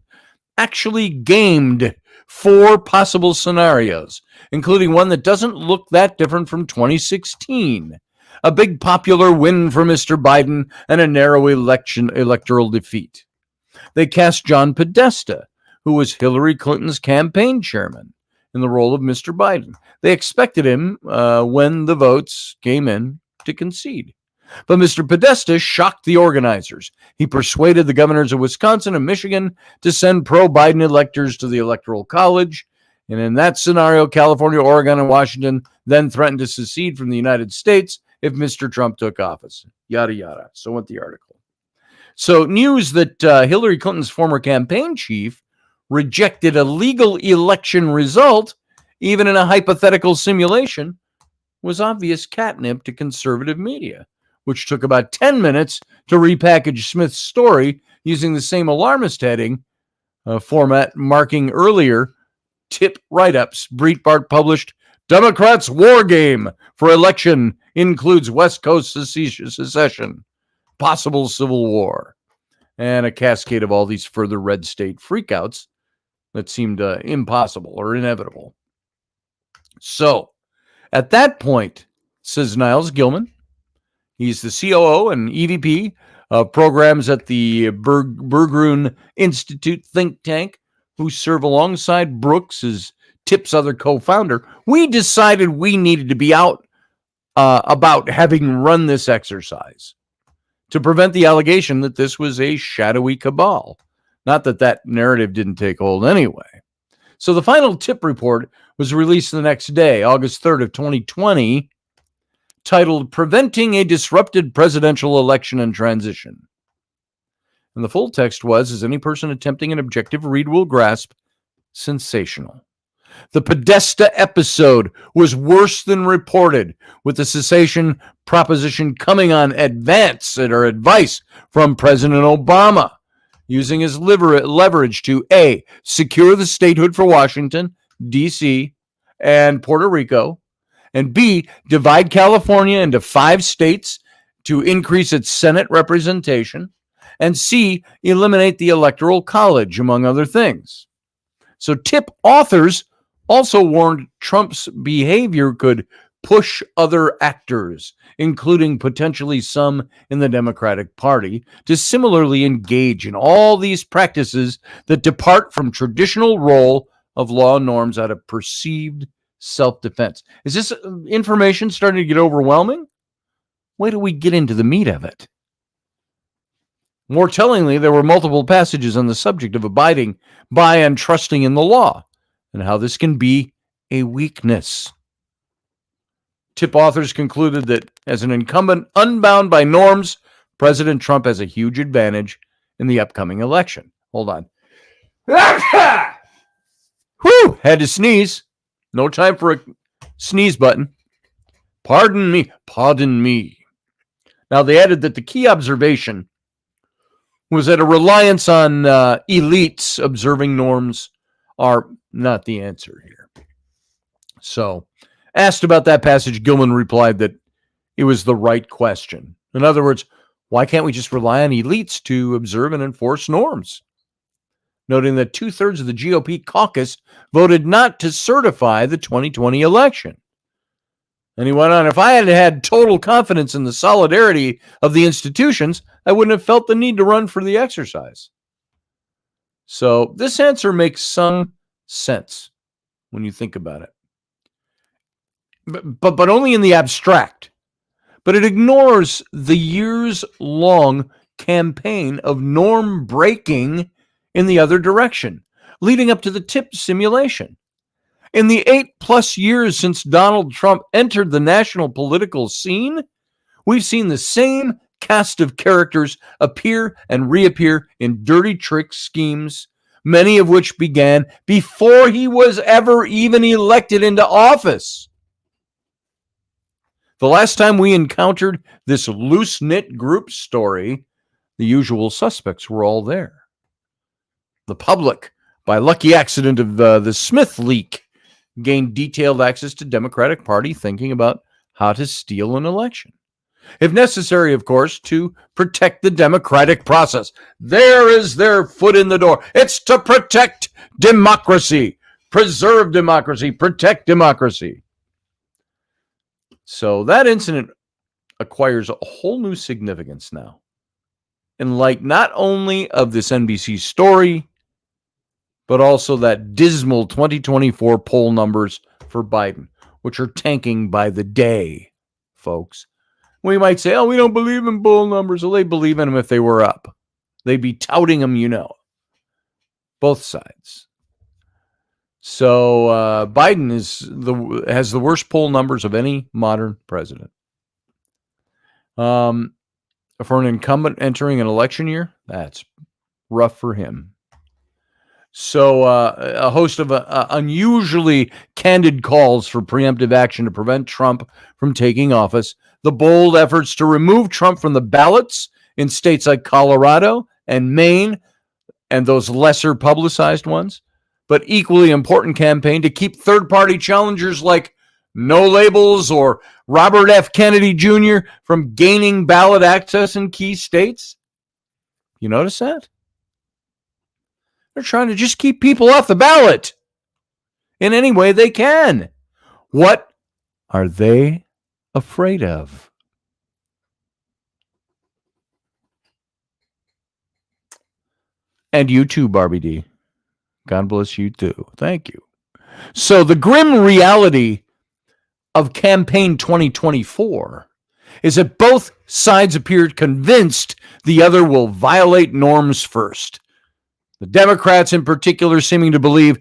actually gamed 4 possible scenarios, including one that doesn't look that different from 2016. A big popular win for Mr. Biden and a narrow electoral defeat. They cast John Podesta, who was Hillary Clinton's campaign chairman, in the role of Mr. Biden. They expected him, when the votes came in, to concede. But Mr. Podesta shocked the organizers. He persuaded the governors of Wisconsin and Michigan to send pro-Biden electors to the Electoral College. And in that scenario, California, Oregon, and Washington then threatened to secede from the United States if Mr. Trump took office. Yada, yada. So went the article. So news that Hillary Clinton's former campaign chief rejected a legal election result, even in a hypothetical simulation, was obvious catnip to conservative media, which took about 10 minutes to repackage Smith's story using the same alarmist heading format marking earlier tip write-ups. Breitbart published, Democrats' war game for election includes West Coast secession, possible civil war, and a cascade of all these further red state freakouts that seemed impossible or inevitable. So, at that point, says Niles Gilman, he's the COO and EVP of programs at the Berggruen Institute think tank, who serve alongside Brooks as TIP's other co-founder. We decided we needed to be out about having run this exercise to prevent the allegation that this was a shadowy cabal. Not that that narrative didn't take hold anyway. So the final TIP report was released the next day, August 3rd of 2020, titled Preventing a Disrupted Presidential Election and Transition. And the full text was, as any person attempting an objective read will grasp, sensational. The Podesta episode was worse than reported, with the cessation proposition coming on advance or advice from President Obama, using his leverage to A, secure the statehood for Washington, D.C., and Puerto Rico, and B, divide California into 5 states to increase its Senate representation, and C, eliminate the Electoral College, among other things. So TIP authors also warned Trump's behavior could push other actors, including potentially some in the Democratic Party, to similarly engage in all these practices that depart from traditional role of law norms out of perceived self-defense. Is this information starting to get overwhelming? Wait till we get into the meat of it. More tellingly, there were multiple passages on the subject of abiding by and trusting in the law, and how this can be a weakness. TIP authors concluded that as an incumbent unbound by norms, President Trump has a huge advantage in the upcoming election. Hold on. Whew, had to sneeze. No time for a sneeze button. Pardon me. Now, they added that the key observation was that a reliance on elites observing norms are not the answer here. So, asked about that passage, Gilman replied that it was the right question. In other words, why can't we just rely on elites to observe and enforce norms? noting that 2/3 of the GOP caucus voted not to certify the 2020 election. And he went on, if I had had total confidence in the solidarity of the institutions, I wouldn't have felt the need to run for the exercise. So this answer makes some sense when you think about it. But only in the abstract. But it ignores the years-long campaign of norm breaking in the other direction, leading up to the tip simulation. In the 8+ years since Donald Trump entered the national political scene, we've seen the same cast of characters appear and reappear in dirty trick schemes, many of which began before he was ever even elected into office. The last time we encountered this loose-knit group story, the usual suspects were all there. The public, by lucky accident of the Smith leak, gained detailed access to Democratic Party thinking about how to steal an election. If necessary, of course, to protect the democratic process. There is their foot in the door. It's to protect democracy, preserve democracy, protect democracy. So that incident acquires a whole new significance now, in light not only of this NBC story, but also that dismal 2024 poll numbers for Biden, which are tanking by the day, folks. We might say, oh, we don't believe in poll numbers. Well, they believe in them if they were up. They'd be touting them, both sides. So Biden has the worst poll numbers of any modern president. For an incumbent entering an election year, that's rough for him. So a host of unusually candid calls for preemptive action to prevent Trump from taking office, the bold efforts to remove Trump from the ballots in states like Colorado and Maine, and those lesser publicized ones, but equally important campaign to keep third-party challengers like No Labels or Robert F. Kennedy Jr. from gaining ballot access in key states. You notice that? They're trying to just keep people off the ballot in any way they can. What are they afraid of? And you too, Barbie D. God bless you too. Thank you. So the grim reality of campaign 2024 is that both sides appear convinced the other will violate norms first. The Democrats in particular seeming to believe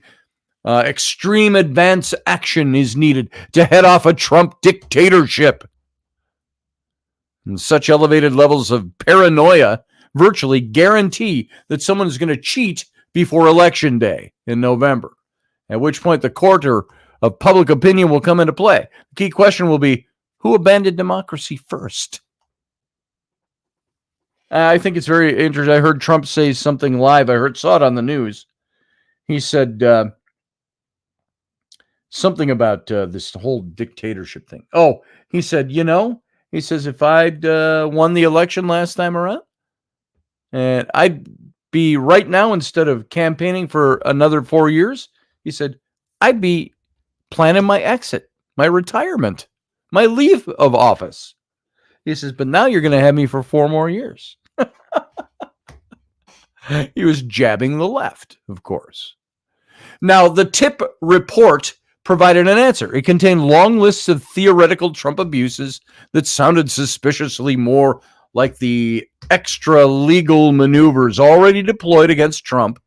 extreme advance action is needed to head off a Trump dictatorship. And such elevated levels of paranoia virtually guarantee that someone is going to cheat before Election Day in November, at which point the quarter of public opinion will come into play. The key question will be, who abandoned democracy first? I think it's very interesting. I heard Trump say something live. Saw it on the news. He said something about this whole dictatorship thing. Oh, he said, he says, if I'd won the election last time around, and I'd be right now, instead of campaigning for another 4 years, he said, I'd be planning my exit, my retirement, my leave of office. He says, but now you're going to have me for 4 more years. He was jabbing the left, of course. Now, the TIP report provided an answer. It contained long lists of theoretical Trump abuses that sounded suspiciously more like the extra legal maneuvers already deployed against Trump,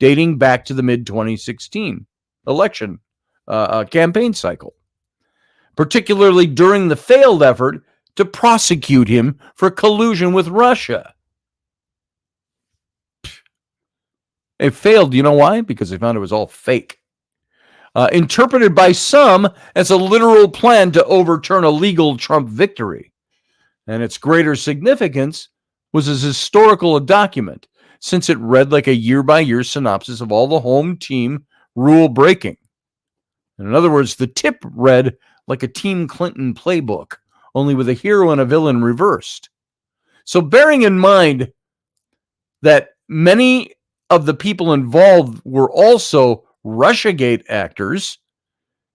dating back to the mid-2016 election campaign cycle, particularly during the failed effort to prosecute him for collusion with Russia. It failed, you know why? Because they found it was all fake. Interpreted by some as a literal plan to overturn a legal Trump victory. And its greater significance was as historical a document, since it read like a year-by-year synopsis of all the home team rule breaking. In other words, the tip read like a Team Clinton playbook, only with a hero and a villain reversed. So bearing in mind that many of the people involved were also Russiagate actors,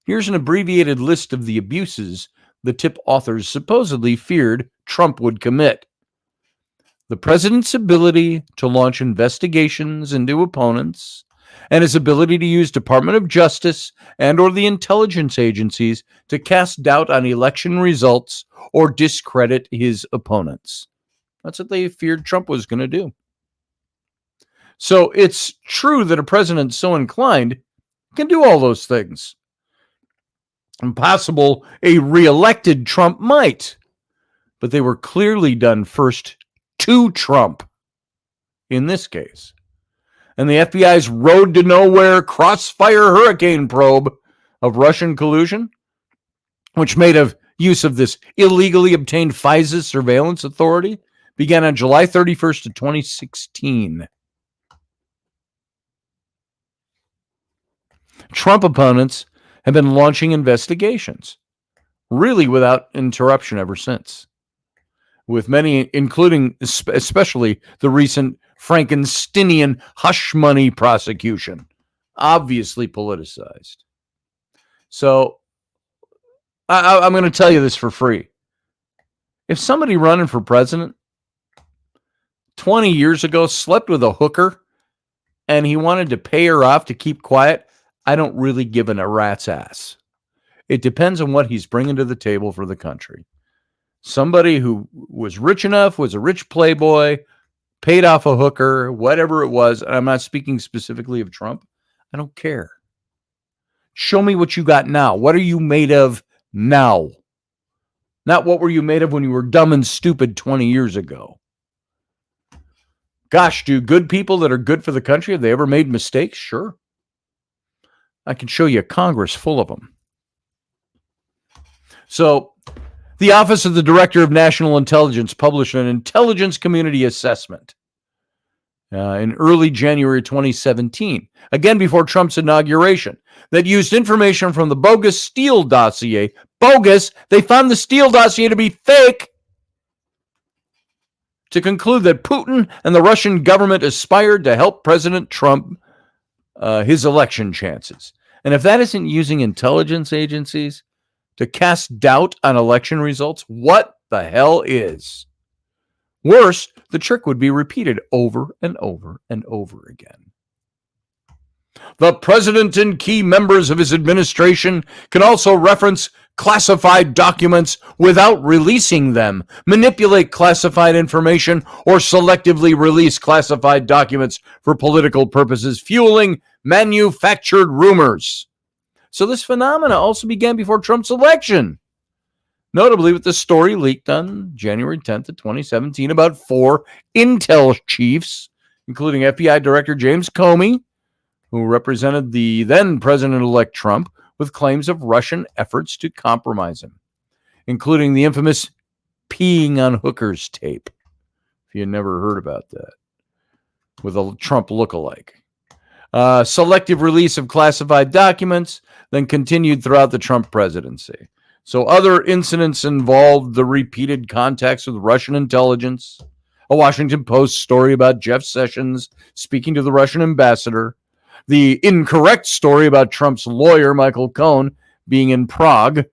here's an abbreviated list of the abuses the tip authors supposedly feared Trump would commit. The president's ability to launch investigations into opponents, and his ability to use Department of Justice and or the intelligence agencies to cast doubt on election results or discredit his opponents. That's what they feared Trump was going to do. So it's true that a president so inclined can do all those things. Impossible a re-elected Trump might, but they were clearly done first to Trump in this case. And the FBI's road to nowhere crossfire hurricane probe of Russian collusion, which made use of this illegally obtained FISA surveillance authority, began on July 31st of 2016. Trump opponents have been launching investigations, really without interruption ever since, with many, including especially the recent Frankensteinian hush money prosecution, obviously politicized. So I'm going to tell you this for free. If somebody running for president 20 years ago slept with a hooker and he wanted to pay her off to keep quiet, I don't really give a rat's ass. It depends on what he's bringing to the table for the country. Somebody who was rich enough, was a rich playboy, paid off a hooker, whatever it was, and I'm not speaking specifically of Trump, I don't care. Show me what you got now. What are you made of now? Not what were you made of when you were dumb and stupid 20 years ago. Gosh, do good people that are good for the country, have they ever made mistakes? Sure. I can show you a Congress full of them. So, the Office of the Director of National Intelligence published an intelligence community assessment in early January 2017, again before Trump's inauguration, that used information from the bogus Steele dossier. Bogus! They found the Steele dossier to be fake, to conclude that Putin and the Russian government aspired to help President Trump his election chances. And if that isn't using intelligence agencies to cast doubt on election results, what the hell is? Worse, the trick would be repeated over and over and over again. The president and key members of his administration can also reference classified documents without releasing them, manipulate classified information, or selectively release classified documents for political purposes, fueling manufactured rumors. So this phenomena also began before Trump's election, notably with the story leaked on January 10th of 2017 about 4 intel chiefs, including FBI Director James Comey, who represented the then President-elect Trump with claims of Russian efforts to compromise him, including the infamous peeing on hookers tape, if you never heard about that, with a Trump lookalike. Selective release of classified documents, then continued throughout the Trump presidency. So other incidents involved the repeated contacts with Russian intelligence, a Washington Post story about Jeff Sessions speaking to the Russian ambassador, the incorrect story about Trump's lawyer, Michael Cohen, being in Prague,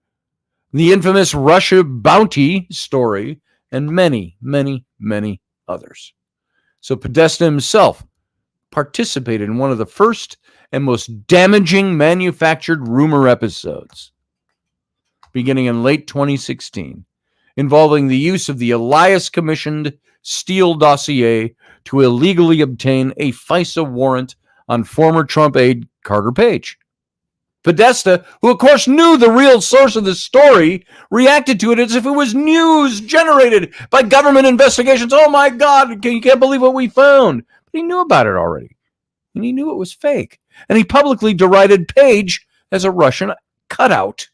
the infamous Russia bounty story, and many, many, many others. So Podesta himself participated in one of the first and most damaging manufactured rumor episodes, beginning in late 2016, involving the use of the Elias-commissioned Steele dossier to illegally obtain a FISA warrant on former Trump aide Carter Page. Podesta, who of course knew the real source of the story, reacted to it as if it was news generated by government investigations. Oh my God, you can't believe what we found. But he knew about it already, and he knew it was fake. And he publicly derided Page as a Russian cutout,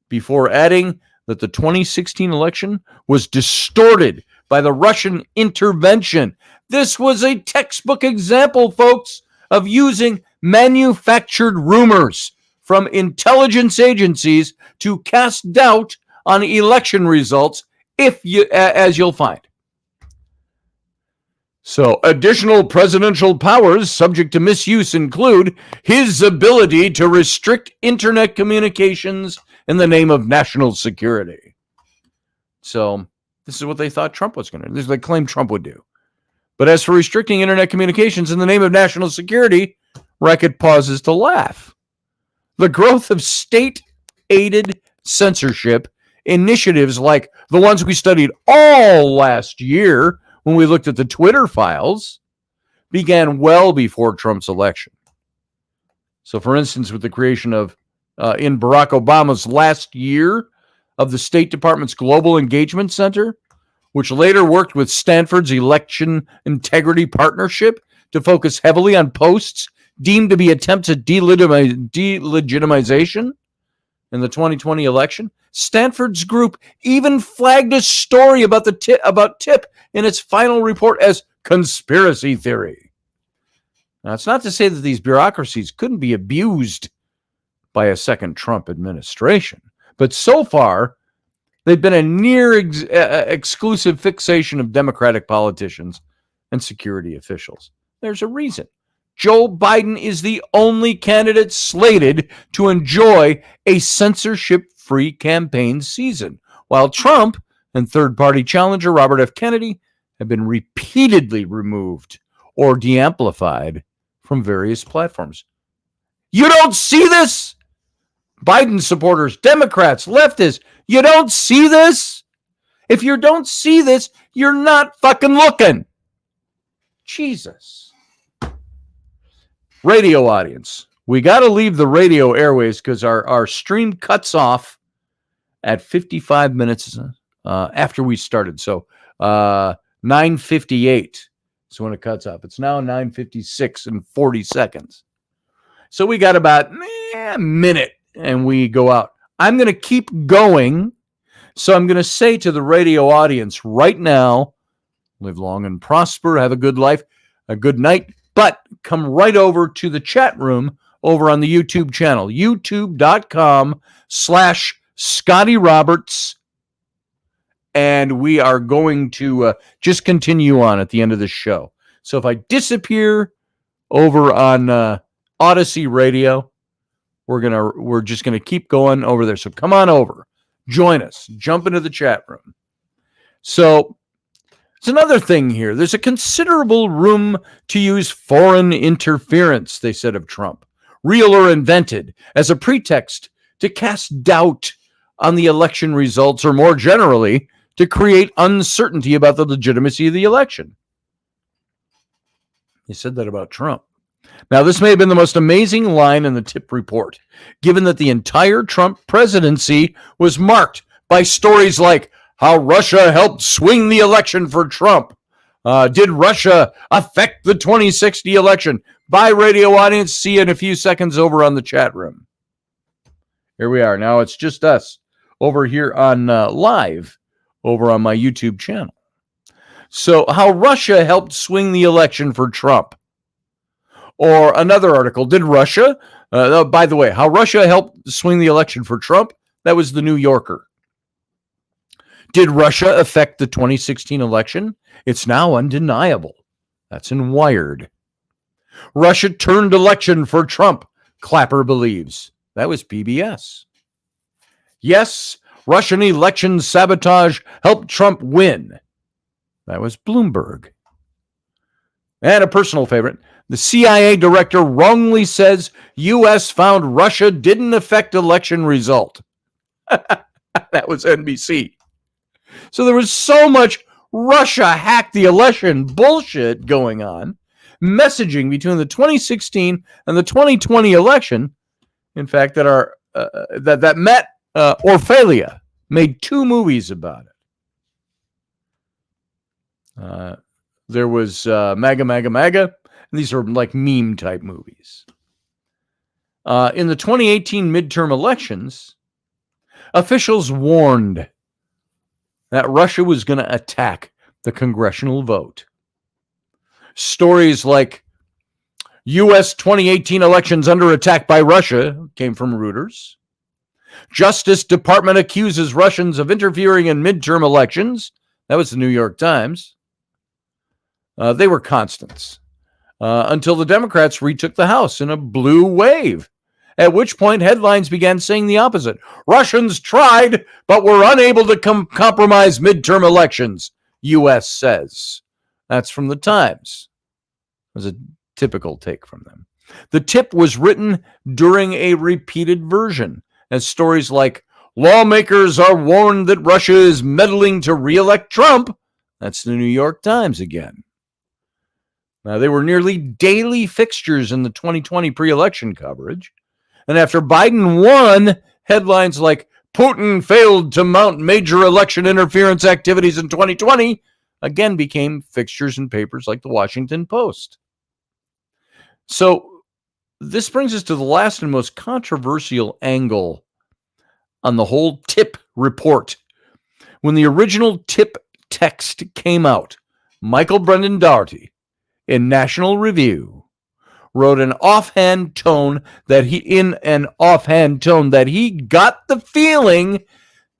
before adding that the 2016 election was distorted by the Russian intervention. This was a textbook example, folks, of using manufactured rumors from intelligence agencies to cast doubt on election results, as you'll find. So, additional presidential powers subject to misuse include his ability to restrict internet communications in the name of national security. So, this is what they thought Trump was going to do. This is what they claimed Trump would do. But as for restricting internet communications in the name of national security, Racket pauses to laugh. The growth of state-aided censorship initiatives like the ones we studied all last year when we looked at the Twitter files began well before Trump's election. So, for instance, with the creation of, in Barack Obama's last year, of the State Department's Global Engagement Center, which later worked with Stanford's Election Integrity Partnership to focus heavily on posts deemed to be attempts at delegitimization in the 2020 election. Stanford's group even flagged a story about Tip in its final report as conspiracy theory. Now, it's not to say that these bureaucracies couldn't be abused by a second Trump administration, but so far, they've been a near exclusive fixation of Democratic politicians and security officials. There's a reason. Joe Biden is the only candidate slated to enjoy a censorship-free campaign season, while Trump and third-party challenger Robert F. Kennedy have been repeatedly removed or de-amplified from various platforms. You don't see this? Biden supporters, Democrats, leftists, you don't see this? If you don't see this, you're not fucking looking. Jesus. Radio audience. We got to leave the radio airways because our stream cuts off at 55 minutes after we started. So 9:58 is when it cuts off. It's now 9:56 and 40 seconds. So we got about a minute and we go out. I'm going to keep going. So I'm going to say to the radio audience right now, live long and prosper, have a good life, a good night, but come right over to the chat room over on the YouTube channel, youtube.com/Scotty Roberts. And we are going to just continue on at the end of the show. So if I disappear over on Odyssey Radio, we're just gonna keep going over there. So come on over, join us, jump into the chat room. So it's another thing here. There's a considerable room to use foreign interference, they said of Trump, real or invented, as a pretext to cast doubt on the election results, or more generally, to create uncertainty about the legitimacy of the election. He said that about Trump. Now, this may have been the most amazing line in the Tip report, given that the entire Trump presidency was marked by stories like how Russia helped swing the election for Trump. Did Russia affect the 2060 election? Bye, radio audience. See you in a few seconds over on the chat room. Here we are. Now it's just us over here on live over on my YouTube channel. So how Russia helped swing the election for Trump. Or another article, did Russia, by the way, how Russia helped swing the election for Trump? That was the New Yorker. Did Russia affect the 2016 election? It's now undeniable. That's in Wired. Russia turned election for Trump, Clapper believes. That was PBS. Yes, Russian election sabotage helped Trump win. That was Bloomberg. And a personal favorite, the CIA director wrongly says U.S. found Russia didn't affect election result. That was NBC. So there was so much Russia hacked the election bullshit going on, messaging between the 2016 and the 2020 election. In fact, that Matt Orfalea made 2 movies about it. There was MAGA, MAGA, MAGA. These are like meme type movies. In the 2018 midterm elections, officials warned that Russia was going to attack the congressional vote. Stories like U.S. 2018 elections under attack by Russia came from Reuters. Justice Department accuses Russians of interfering in midterm elections. That was the New York Times. They were constants until the Democrats retook the House in a blue wave, at which point headlines began saying the opposite. Russians tried, but were unable to compromise midterm elections, U.S. says. That's from the Times. It was a typical take from them. The tip was written during a repeated version, as stories like, lawmakers are warned that Russia is meddling to re-elect Trump. That's the New York Times again. Now, they were nearly daily fixtures in the 2020 pre-election coverage. And after Biden won, headlines like, Putin failed to mount major election interference activities in 2020, again became fixtures in papers like the Washington Post. So this brings us to the last and most controversial angle on the whole tip report. When the original tip text came out, Michael Brendan Dougherty in National Review wrote in an offhand tone that he got the feeling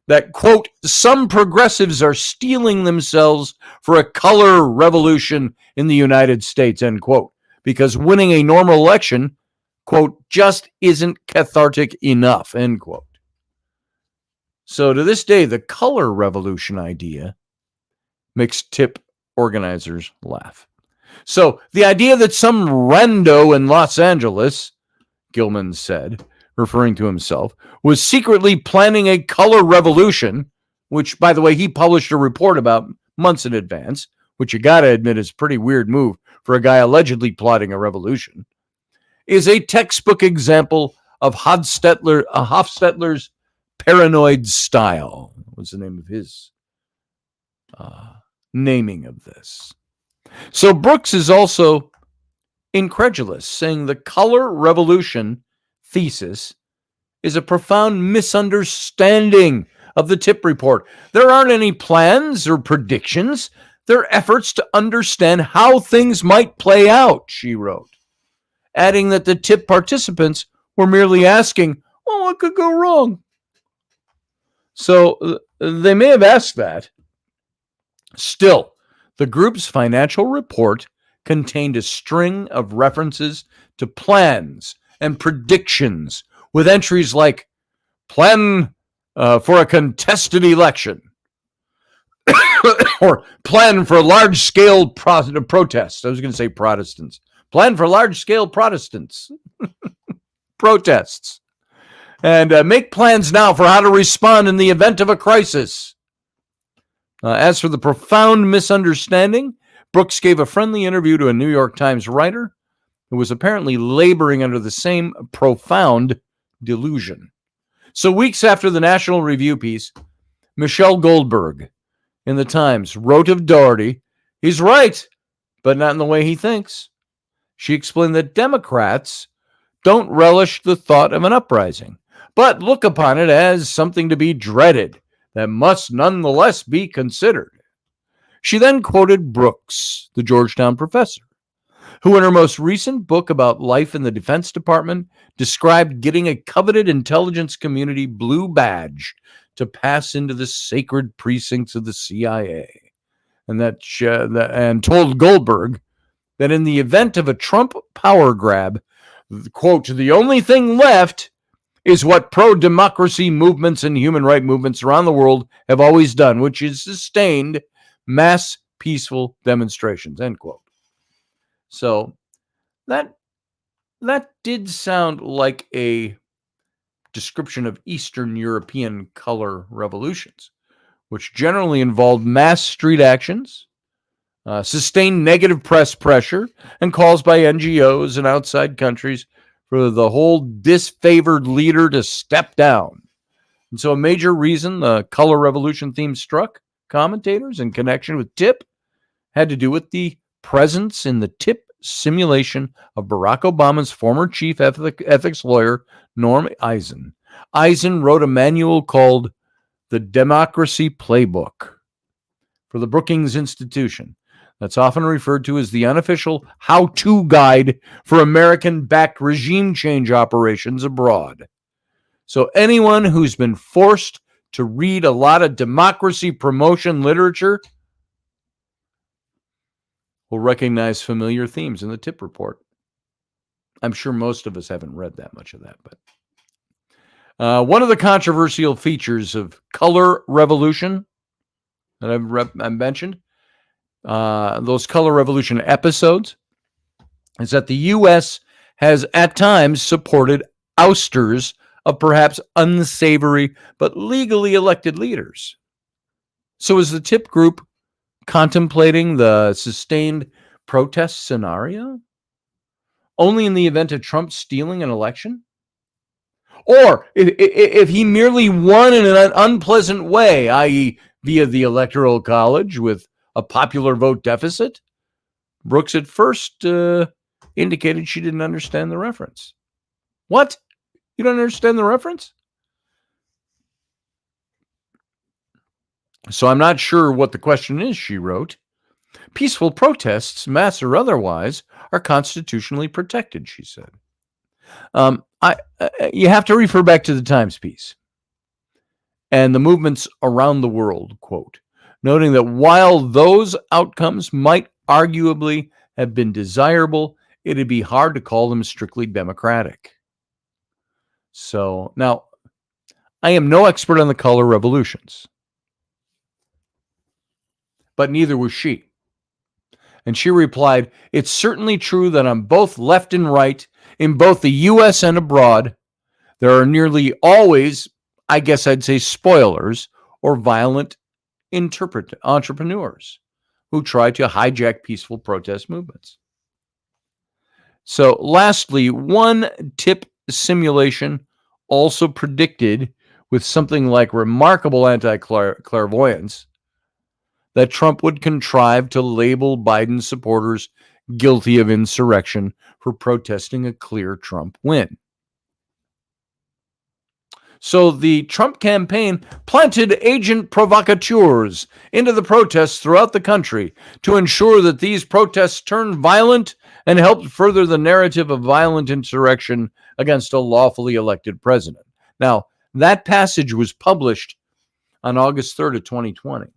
that, quote, some progressives are steeling themselves for a color revolution in the United States, end quote, because winning a normal election, quote, just isn't cathartic enough, end quote. So to this day, the color revolution idea makes tip organizers laugh. So the idea that some rando in Los Angeles, Gilman said, referring to himself, was secretly planning a color revolution, which, by the way, he published a report about months in advance, which you got to admit is a pretty weird move for a guy allegedly plotting a revolution, is a textbook example of Hofstetler's paranoid style. What's the name of his naming of this? So Brooks is also incredulous, saying the color revolution thesis is a profound misunderstanding of the tip report. There aren't any plans or predictions. They're efforts to understand how things might play out, she wrote, adding that the tip participants were merely asking, well, what could go wrong? So they may have asked that. Still, the group's financial report contained a string of references to plans and predictions with entries like plan for a contested election or plan for large-scale protests. I was going to say Protestants. Plan for large-scale Protestants. Protests. And make plans now for how to respond in the event of a crisis. As for the profound misunderstanding, Brooks gave a friendly interview to a New York Times writer who was apparently laboring under the same profound delusion. So weeks after the National Review piece, Michelle Goldberg in the Times wrote of Dougherty, he's right, but not in the way he thinks. She explained that Democrats don't relish the thought of an uprising, but look upon it as something to be dreaded that must nonetheless be considered. She then quoted Brooks, the Georgetown professor, who in her most recent book about life in the Defense Department described getting a coveted intelligence community blue badge to pass into the sacred precincts of the CIA, and told Goldberg that in the event of a Trump power grab, quote, the only thing left is what pro-democracy movements and human rights movements around the world have always done, which is sustained mass peaceful demonstrations, end quote. So that did sound like a description of Eastern European color revolutions, which generally involved mass street actions, sustained negative press pressure, and calls by NGOs and outside countries for the whole disfavored leader to step down. And so a major reason the color revolution theme struck commentators in connection with TIP had to do with the presence in the TIP simulation of Barack Obama's former chief ethics lawyer, Norm Eisen. Eisen wrote a manual called The Democracy Playbook for the Brookings Institution. That's often referred to as the unofficial how-to guide for American-backed regime change operations abroad. So anyone who's been forced to read a lot of democracy promotion literature, will recognize familiar themes in the tip report. I'm sure most of us haven't read that much of that, but one of the controversial features of Color Revolution that I've mentioned, those Color Revolution episodes, is that the U.S. has at times supported ousters of perhaps unsavory but legally elected leaders. So is the tip group contemplating the sustained protest scenario only in the event of Trump stealing an election? Or if he merely won in an unpleasant way, i.e. via the Electoral College with a popular vote deficit? Brooks at first indicated she didn't understand the reference. What? You don't understand the reference? So I'm not sure what the question is, she wrote. Peaceful protests, mass or otherwise, are constitutionally protected, she said. You have to refer back to the Times piece and the movements around the world, quote, noting that while those outcomes might arguably have been desirable, it'd be hard to call them strictly democratic. So now, I am no expert on the color revolutions, but neither was she. And she replied, it's certainly true that on both left and right, in both the U.S. and abroad, there are nearly always, I guess I'd say, spoilers or violent entrepreneurs who try to hijack peaceful protest movements. So lastly, one tip simulation also predicted with something like remarkable anti-clairvoyance that Trump would contrive to label Biden supporters guilty of insurrection for protesting a clear Trump win. So the Trump campaign planted agent provocateurs into the protests throughout the country to ensure that these protests turned violent and helped further the narrative of violent insurrection against a lawfully elected president. Now, that passage was published on August 3rd of 2020,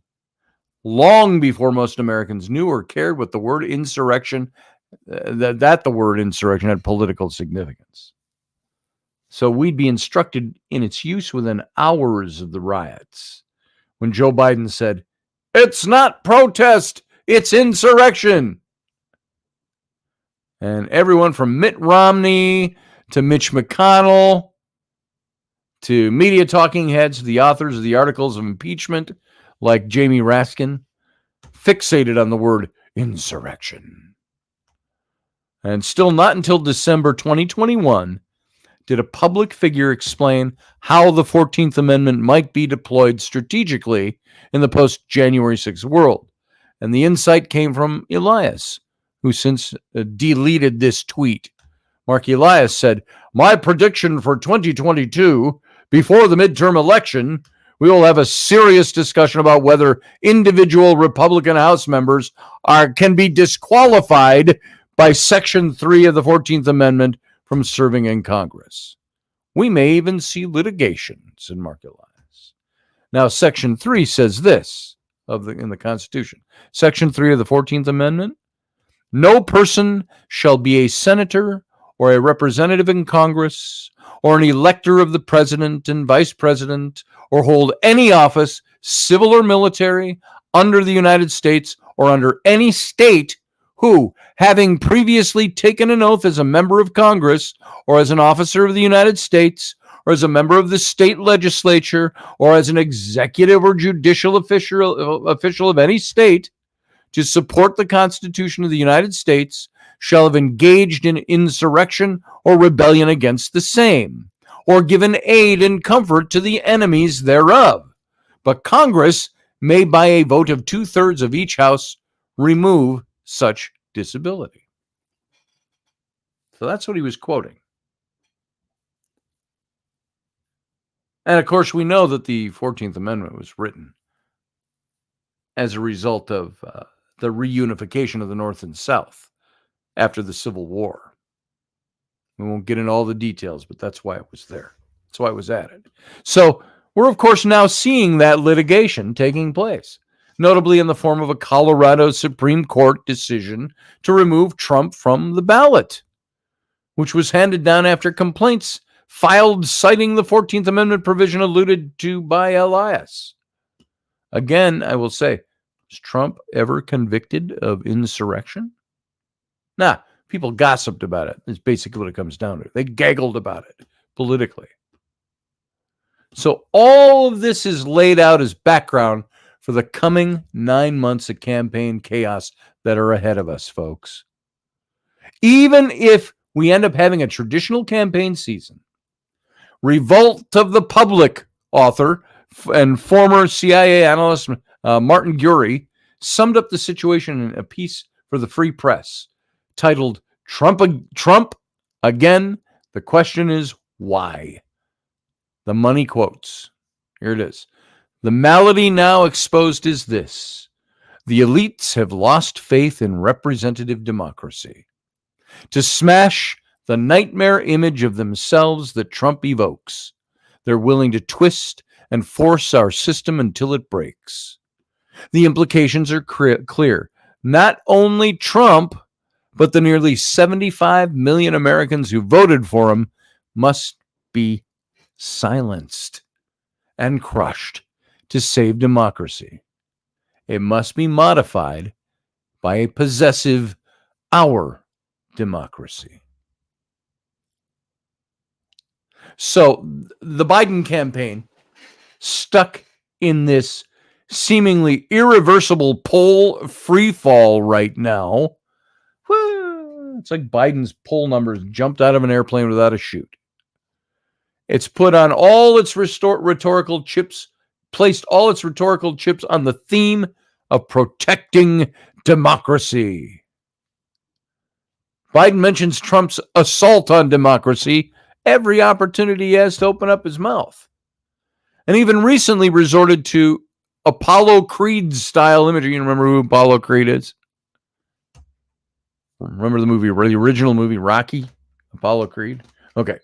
long before most Americans knew or cared what the word insurrection, that the word insurrection had political significance. So we'd be instructed in its use within hours of the riots when Joe Biden said, it's not protest, it's insurrection. And everyone from Mitt Romney to Mitch McConnell to media talking heads, the authors of the articles of impeachment, like Jamie Raskin, fixated on the word insurrection. And still not until December 2021 did a public figure explain how the 14th Amendment might be deployed strategically in the post-January 6th world. And the insight came from Elias, who since deleted this tweet. Mark Elias said, my prediction for 2022, before the midterm election, we will have a serious discussion about whether individual Republican House members can be disqualified by Section 3 of the 14th Amendment from serving in Congress. We may even see litigation, said Mark Elias. Now, Section 3 says this in the Constitution. Section 3 of the 14th Amendment, no person shall be a senator or a representative in Congress or an elector of the president and vice president or hold any office, civil or military, under the United States or under any state who, having previously taken an oath as a member of Congress or as an officer of the United States or as a member of the state legislature or as an executive or judicial official of any state to support the Constitution of the United States shall have engaged in insurrection or rebellion against the same, or given aid and comfort to the enemies thereof. But Congress may, by a vote of 2/3 of each house, remove such disability. So that's what he was quoting. And of course, we know that the 14th Amendment was written as a result of the reunification of the North and South after the Civil War. We won't get into all the details, but that's why it was there. That's why it was added. So we're, of course, now seeing that litigation taking place. notably in the form of a Colorado Supreme Court decision to remove Trump from the ballot, which was handed down after complaints filed citing the 14th Amendment provision alluded to by Elias. Again, I will say, was Trump ever convicted of insurrection? Nah, people gossiped about it. That's basically what it comes down to. They gaggled about it politically. So all of this is laid out as background for the coming 9 months of campaign chaos that are ahead of us, folks. Even if we end up having a traditional campaign season, Revolt of the Public author and former CIA analyst Martin Gurry summed up the situation in a piece for the Free Press titled Trump Again. The question is why? The money quotes. Here it is. The malady now exposed is this: the elites have lost faith in representative democracy. To smash the nightmare image of themselves that Trump evokes, they're willing to twist and force our system until it breaks. The implications are clear. Not only Trump, but the nearly 75 million Americans who voted for him must be silenced and crushed to save democracy. It must be modified by a possessive our democracy. So the Biden campaign, stuck in this seemingly irreversible poll free fall right now. It's like Biden's poll numbers jumped out of an airplane without a chute. It's put on all its rhetorical chips, placed all its rhetorical chips on the theme of protecting democracy. Biden mentions Trump's assault on democracy every opportunity he has to open up his mouth, and even recently resorted to Apollo Creed style imagery. You remember who Apollo Creed is? Remember the movie, the original movie, Rocky? Apollo Creed? Okay.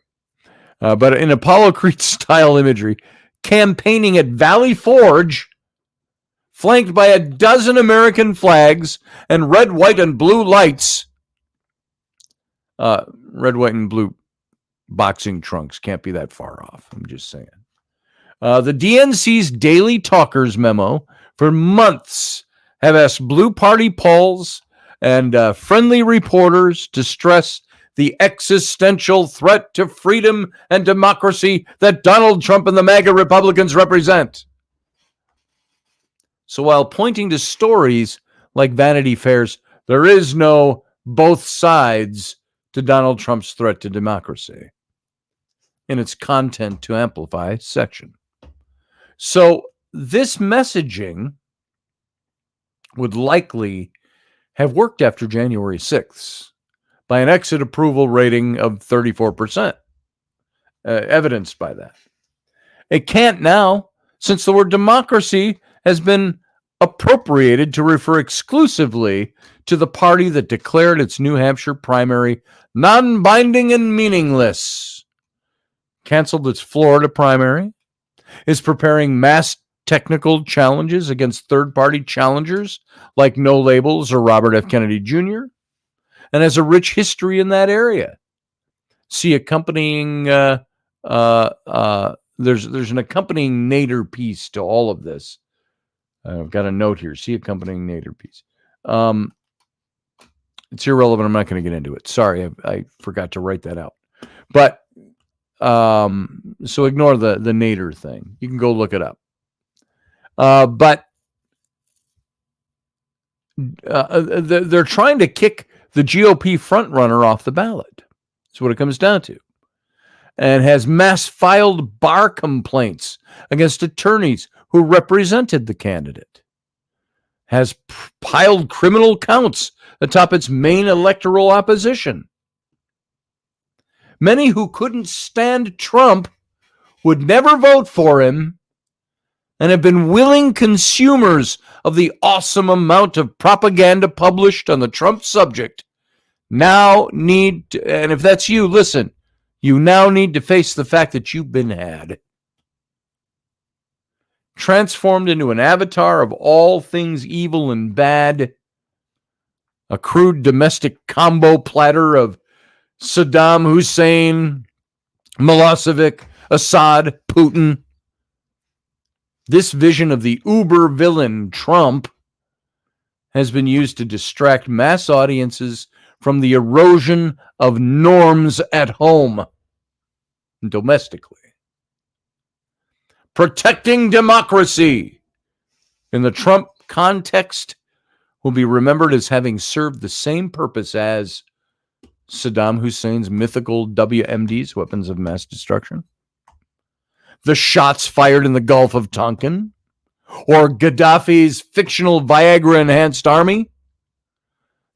But in Apollo Creed style imagery, campaigning at Valley Forge, flanked by a dozen American flags and red, white, and blue lights. Red, white, and blue boxing trunks can't be that far off. I'm just saying. The DNC's Daily Talkers memo for months have asked Blue Party polls and friendly reporters to stress the existential threat to freedom and democracy that Donald Trump and the MAGA Republicans represent. So while pointing to stories like Vanity Fair's, there is no both sides to Donald Trump's threat to democracy in its content to amplify section. So this messaging would likely have worked after January 6th by an exit approval rating of 34%, evidenced by that. It can't now, since the word democracy has been appropriated to refer exclusively to the party that declared its New Hampshire primary non-binding and meaningless, canceled its Florida primary, is preparing mass technical challenges against third-party challengers like No Labels or Robert F. Kennedy Jr., and has a rich history in that area. See accompanying, there's an accompanying Nader piece to all of this. I've got a note here. See accompanying Nader piece. It's irrelevant. I'm not going to get into it. Sorry, I forgot to write that out. But so ignore the Nader thing. You can go look it up. But they're trying to kick the GOP frontrunner off the ballot. That's what it comes down to. And has mass filed bar complaints against attorneys who represented the candidate. Has piled criminal counts atop its main electoral opposition. Many who couldn't stand Trump would never vote for him and have been willing consumers of the awesome amount of propaganda published on the Trump subject now need to, and if that's you, listen, you now need to face the fact that you've been had. transformed into an avatar of all things evil and bad, a crude domestic combo platter of Saddam Hussein, Milosevic, Assad, Putin. This vision of the uber villain Trump has been used to distract mass audiences from the erosion of norms at home and domestically. Protecting democracy in the Trump context will be remembered as having served the same purpose as Saddam Hussein's mythical WMDs, weapons of mass destruction, the shots fired in the Gulf of Tonkin, or Gaddafi's fictional Viagra-enhanced army.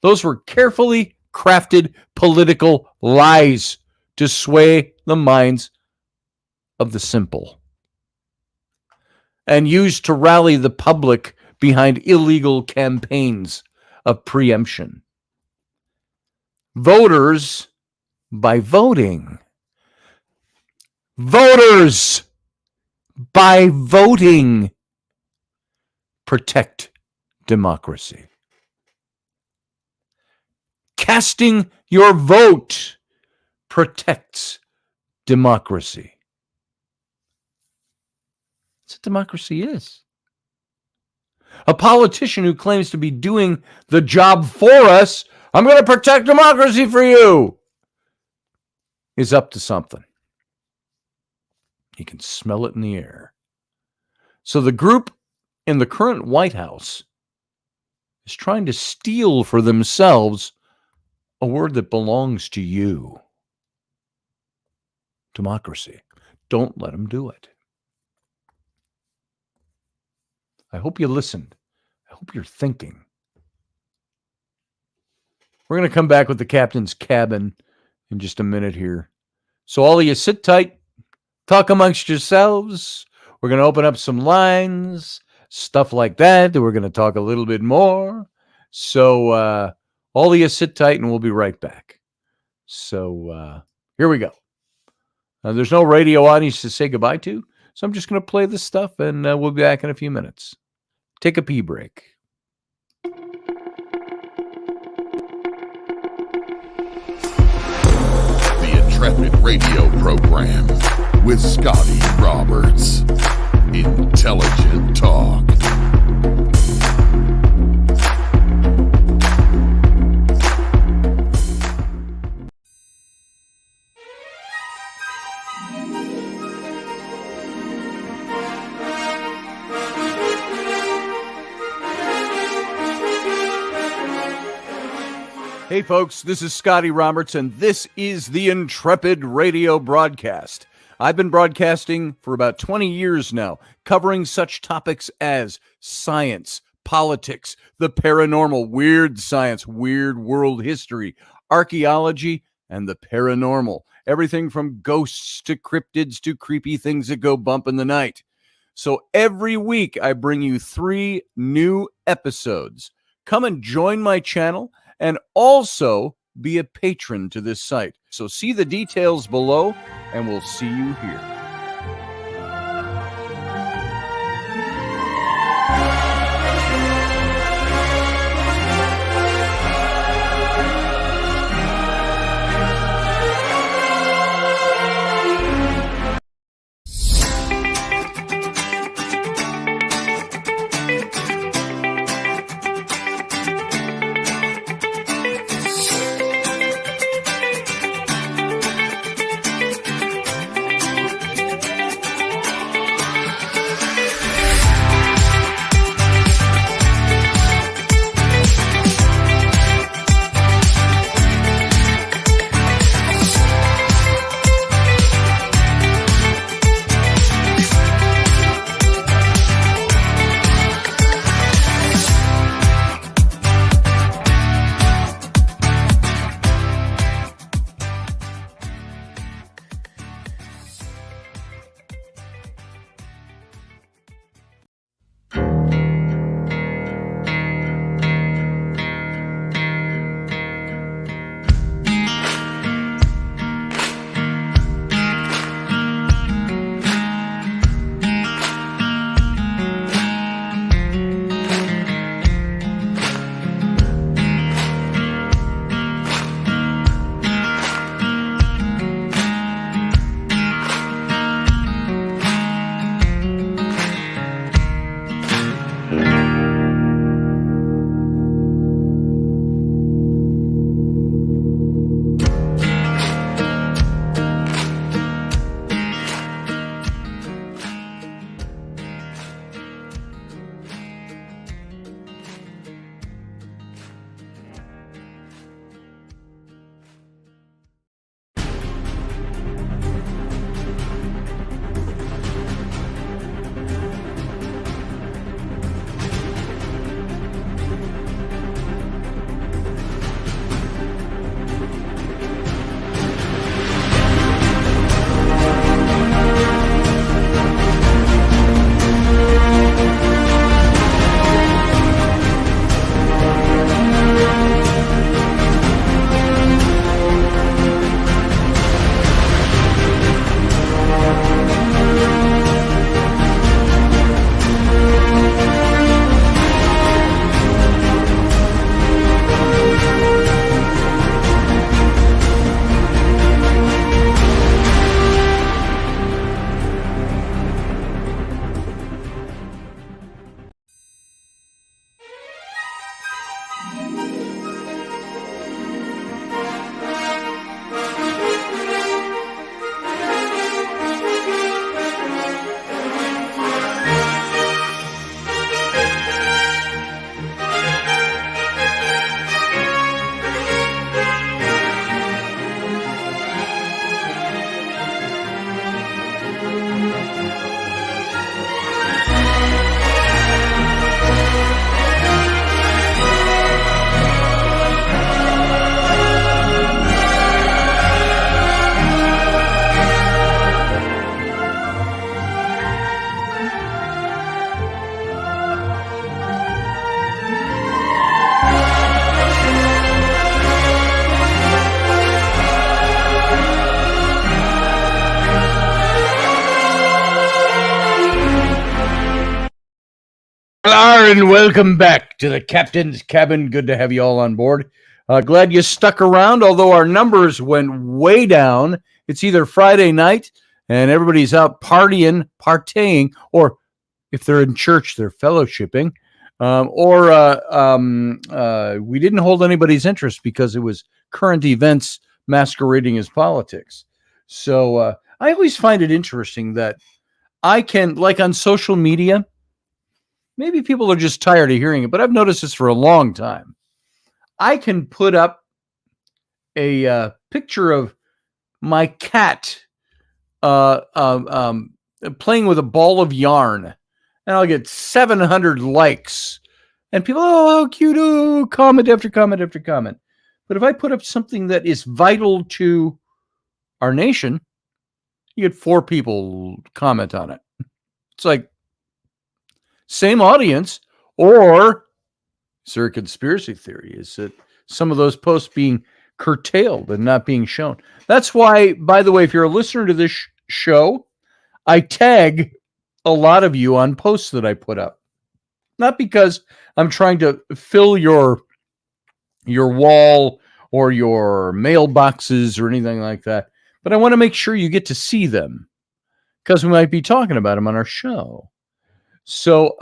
Those were carefully crafted political lies to sway the minds of the simple and used to rally the public behind illegal campaigns of preemption. Voters by voting. Voters by voting protect democracy. Casting your vote protects democracy. That's what democracy is. A politician who claims to be doing the job for us, I'm going to protect democracy for you, is up to something. You can smell it in the air. So the group in the current White House is trying to steal for themselves a word that belongs to you. Democracy. Don't let them do it. I hope you listened. I hope you're thinking. We're going to come back with the captain's cabin in just a minute here. So all of you sit tight, talk amongst yourselves. We're going to open up some lines, stuff like that. We're going to talk a little bit more. So all of you sit tight and we'll be right back. So here we go. There's no radio audience to say goodbye to. So I'm just going to play this stuff and we'll be back in a few minutes. Take a pee break. The Intrepid radio program with Scotty Roberts. Intelligent talk. Hey folks, this is Scotty Roberts, and this is the Intrepid radio broadcast. I've been broadcasting for about 20 years now, covering such topics as science, politics, the paranormal, weird science, weird world history, archaeology, and the paranormal. Everything from ghosts to cryptids to creepy things that go bump in the night. So every week I bring you 3 new episodes. Come and join my channel and also be a patron to this site. So see the details below, and we'll see you here. are, and welcome back to the captain's cabin. Good to have you all on board. Glad you stuck around, although our numbers went way down. It's either Friday night and everybody's out partying, or if they're in church, they're fellowshipping, or we didn't hold anybody's interest because it was current events masquerading as politics. So I always find it interesting that I can, like on social media, maybe people are just tired of hearing it, but I've noticed this for a long time. I can put up a picture of my cat playing with a ball of yarn, and I'll get 700 likes. And people, oh, how cute, oh, comment after comment after comment. But if I put up something that is vital to our nation, you get 4 people comment on it. It's like, same audience, or is there a conspiracy theory? Is that some of those posts being curtailed and not being shown? That's why, by the way, if you're a listener to this show, I tag a lot of you on posts that I put up. Not because I'm trying to fill your wall or your mailboxes or anything like that, but I want to make sure you get to see them because we might be talking about them on our show. So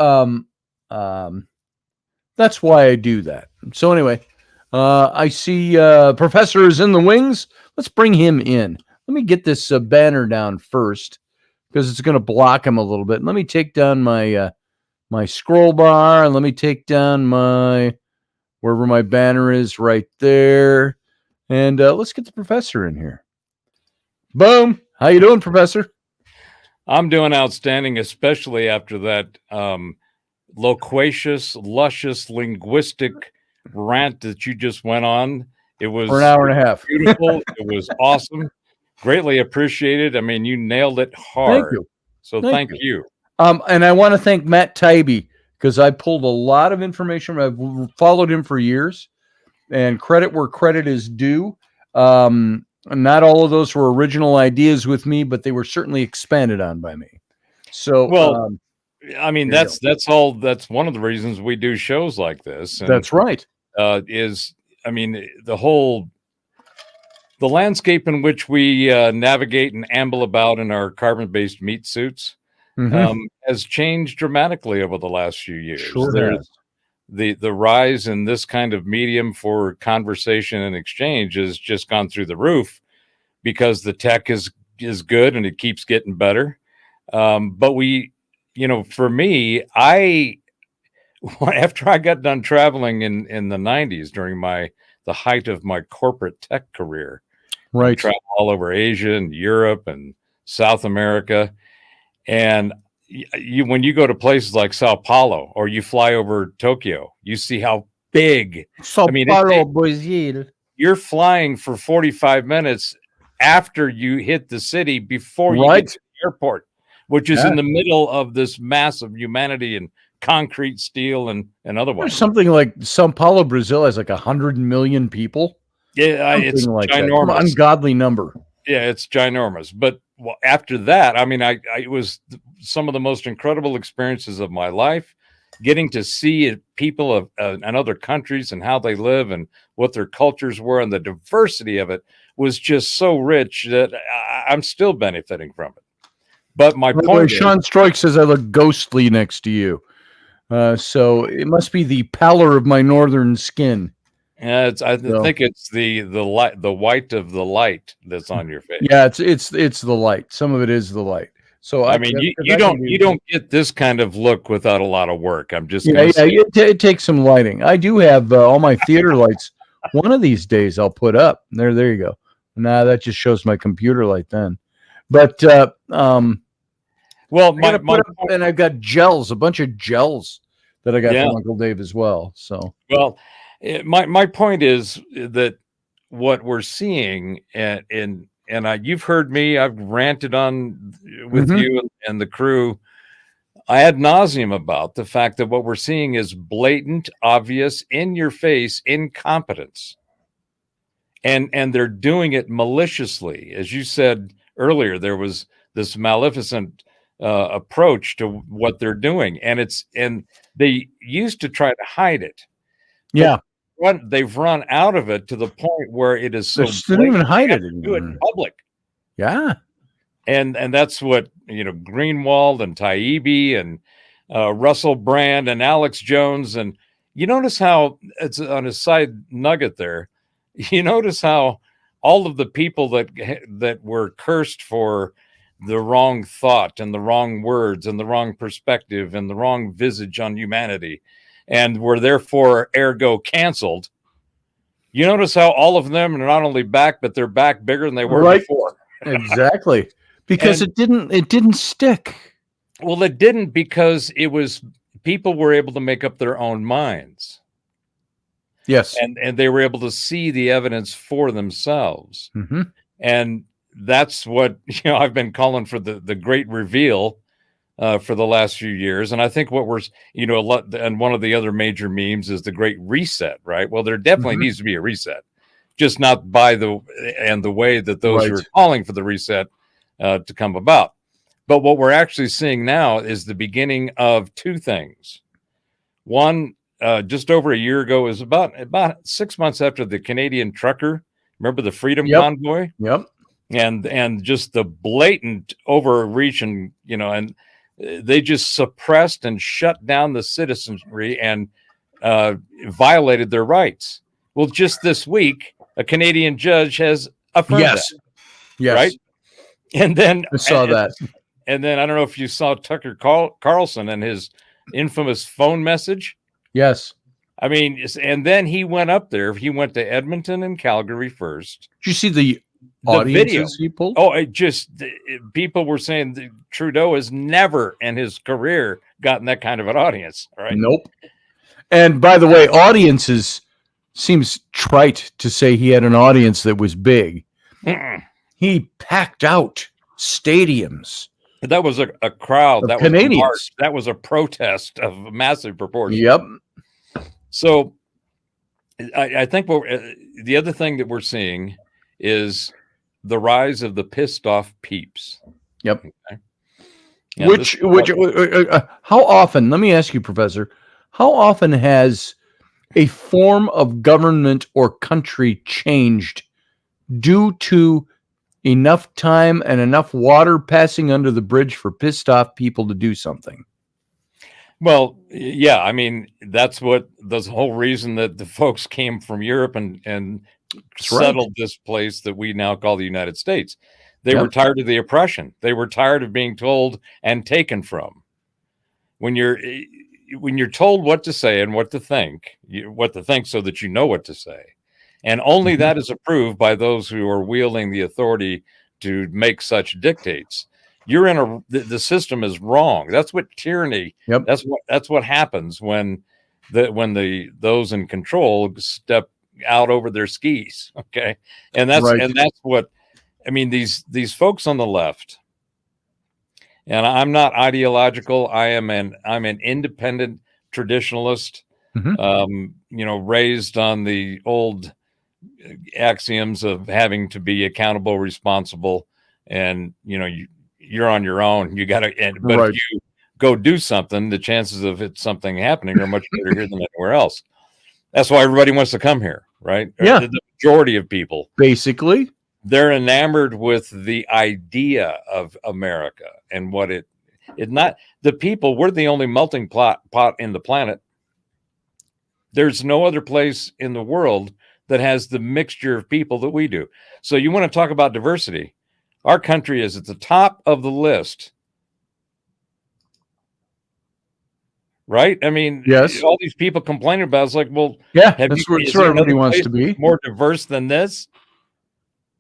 that's why I do that. So anyway, I see Professor is in the wings. Let's bring him in. Let me get this banner down first because it's going to block him a little bit. Let me take down my my scroll bar, and let me take down my wherever my banner is right there. And let's get the professor in here. Boom. How you doing, Professor? I'm doing outstanding, especially after that loquacious, luscious, linguistic rant that you just went on. It was for an hour and a half. Beautiful. It was awesome. Greatly appreciated. I mean, you nailed it hard. Thank you. So thank you. And I want to thank Matt Tybee because I pulled a lot of information. I've followed him for years, and credit where credit is due. Not all of those were original ideas with me, but they were certainly expanded on by me. So, well, I mean, that's one of the reasons we do shows like this. And, that's right. I mean, the landscape in which we navigate and amble about in our carbon-based meat suits has changed dramatically over the last few years. Sure has. The rise in this kind of medium for conversation and exchange has just gone through the roof because the tech is good and it keeps getting better. But for me, after I got done traveling in the 90s during the height of my corporate tech career, right, travel all over Asia and Europe and South America, and when you go to places like Sao Paulo or you fly over Tokyo, you see how big. Paulo, Brazil. You're flying for 45 minutes after you hit the city before you get to the airport, which is in the middle of this mass of humanity and concrete, steel, and otherwise. Something like Sao Paulo, Brazil has like 100 million people. Yeah, it's like ginormous. That. Ungodly number. Yeah, it's ginormous. But after that, I mean, it was some of the most incredible experiences of my life, getting to see people of and other countries and how they live and what their cultures were, and the diversity of it was just so rich that I'm still benefiting from it. But my point is, Sean Stroik says I look ghostly next to you. So it must be the pallor of my northern skin. Yeah, I think it's the light, the white of the light that's on your face. Yeah, it's the light. Some of it is the light. So I mean, you don't get this kind of look without a lot of work. I'm just it takes some lighting. I do have all my theater lights. One of these days I'll put up there. There you go. Nah, that just shows my computer light then. But well, and I've got gels, a bunch of gels that I got from Uncle Dave as well. So my point is that what we're seeing, you've heard me, I've ranted on with you and the crew ad nauseum about the fact that what we're seeing is blatant, obvious, in your face incompetence. And they're doing it maliciously. As you said earlier, there was this maleficent approach to what they're doing, and they used to try to hide it. Yeah. They've run out of it to the point where it is so They don't even blatant, hide they it have to do it in anymore. public. Yeah. And that's what, Greenwald and Taibbi and Russell Brand and Alex Jones. And you notice how, it's on a side nugget there, you notice how all of the people that were cursed for the wrong thought and the wrong words and the wrong perspective and the wrong visage on humanity, and were therefore ergo canceled. You notice how all of them are not only back, but they're back bigger than they were Right. before. Exactly. Because And- it didn't stick. Well, it didn't, because people were able to make up their own minds, Yes. and they were able to see the evidence for themselves. Mm-hmm. And that's what, I've been calling for the great reveal for the last few years. And I think what we're, a lot, and one of the other major memes is the great reset, right? Well, there definitely Mhm. needs to be a reset, just not by the way that those who are Right. calling for the reset to come about. But what we're actually seeing now is the beginning of two things. One, just over a year ago, is about 6 months after the Canadian trucker. Remember the Freedom Yep. Convoy? Yep. And just the blatant overreach, and they just suppressed and shut down the citizenry and violated their rights. Well, just this week, a Canadian judge has affirmed Yes. that, Yes. right? And then I saw that. And then I don't know if you saw Tucker Carlson and his infamous phone message. Yes. I mean, and then he went up there. He went to Edmonton and Calgary first. Did you see the The video. audiences he pulled? Oh, people were saying that Trudeau has never in his career gotten that kind of an audience. Right? Nope. And by the way, audiences seems trite to say he had an audience that was big. Mm-mm. He packed out stadiums. That was a crowd. Of That was a Canadians. march. That was a protest of massive proportions. Yep. So I think the other thing that we're seeing is the rise of the pissed off peeps. Yep. Okay? And How often, let me ask you, Professor, how often has a form of government or country changed due to enough time and enough water passing under the bridge for pissed off people to do something? Well, yeah, I mean, that's what the whole reason that the folks came from Europe and That's right. settled this place that we now call the United States. They Yep. were tired of the oppression. They were tired of being told and taken from. When you're told what to say and what to think so that you know what to say. And only Mhm. that is approved by those who are wielding the authority to make such dictates. You're the system is wrong. That's what tyranny. Yep. That's what happens when those in control step out over their skis. Okay. And that's Right. what I mean, these folks on the left. And I'm not ideological. I'm an independent traditionalist, Mhm. Raised on the old axioms of having to be accountable, responsible, and you're on your own. You got to, but Right. if you go do something, the chances of something happening are much better here than anywhere else. That's why everybody wants to come here, right? Yeah. The majority of people. Basically. They're enamored with the idea of America and what it not the people. We're the only melting pot in the planet. There's no other place in the world that has the mixture of people that we do. So you want to talk about diversity? Our country is at the top of the list, right? I mean, Yes. all these people complaining about it's like, well, Yeah. Have That's you- where, is that's where there everybody another wants place to be. more diverse than this?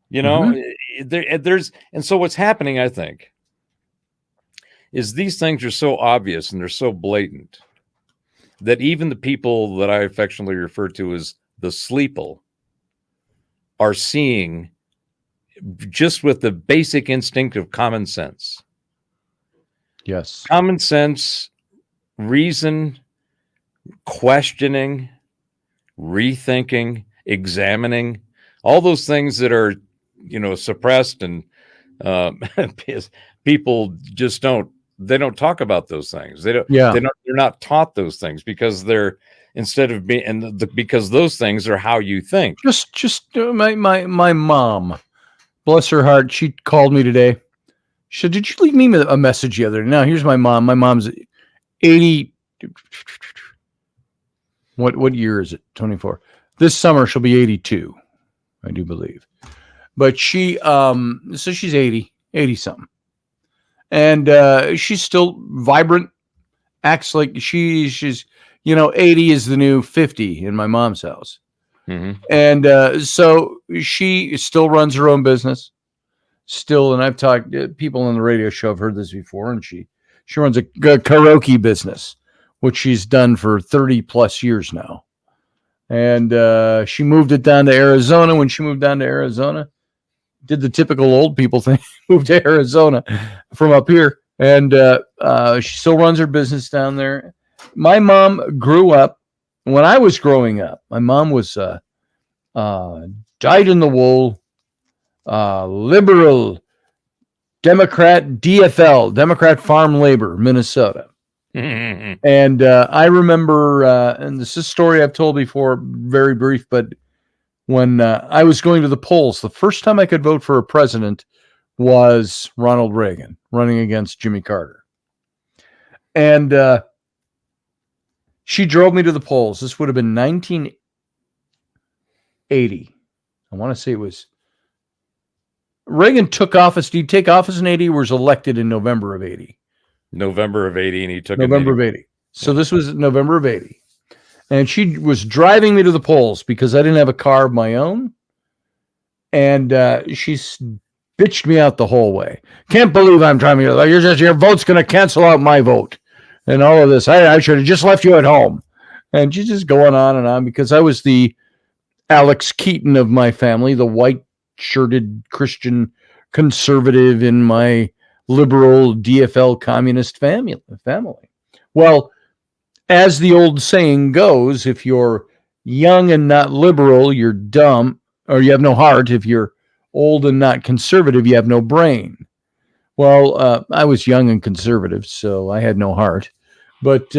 There's and so what's happening, I think, is these things are so obvious and they're so blatant that even the people that I affectionately refer to as the sleeple are seeing just with the basic instinct of common sense. Yes. Common sense, reason, questioning, rethinking, examining, all those things that are, suppressed and people just don't they don't talk about those things. They're not taught those things because they're instead of being because those things are how you think. My mom, bless her heart, she called me today. She said, "Did you leave me a message the other day?" Now here's my mom. My mom's 80. What year is it? 24. This summer she'll be 82, I do believe. But she so she's 80 something. And she's still vibrant, acts like she's 80 is the new 50 in my mom's house. Mm-hmm. And so she still runs her own business. Still, and I've talked to people on the radio show, I've heard this before, and she runs a karaoke business, which she's done for 30 plus years now. And she moved it down to Arizona. When she moved down to Arizona, did the typical old people thing, moved to Arizona from up here. And she still runs her business down there. My mom grew up, when I was growing up, my mom was dyed in the wool, liberal Democrat, DFL, Democrat Farm Labor, Minnesota. And I remember, and this is a story I've told before, very brief, but when I was going to the polls, the first time I could vote for a president was Ronald Reagan running against Jimmy Carter. And she drove me to the polls. This would have been 1980. I want to say it was Reagan took office. Did he take office in 80 or was elected in November of 80? November of 80, and he took November of 80. So this was November of 80. And she was driving me to the polls because I didn't have a car of my own. And she bitched me out the whole way. Can't believe I'm driving you. Your vote's going to cancel out my vote. And all of this. I should have just left you at home. And she's just going on and on because I was the Alex Keaton of my family, the white-shirted Christian conservative in my liberal DFL communist family. Well, as the old saying goes, if you're young and not liberal, you're dumb, or you have no heart. If you're old and not conservative, you have no brain. Well, I was young and conservative, so I had no heart. But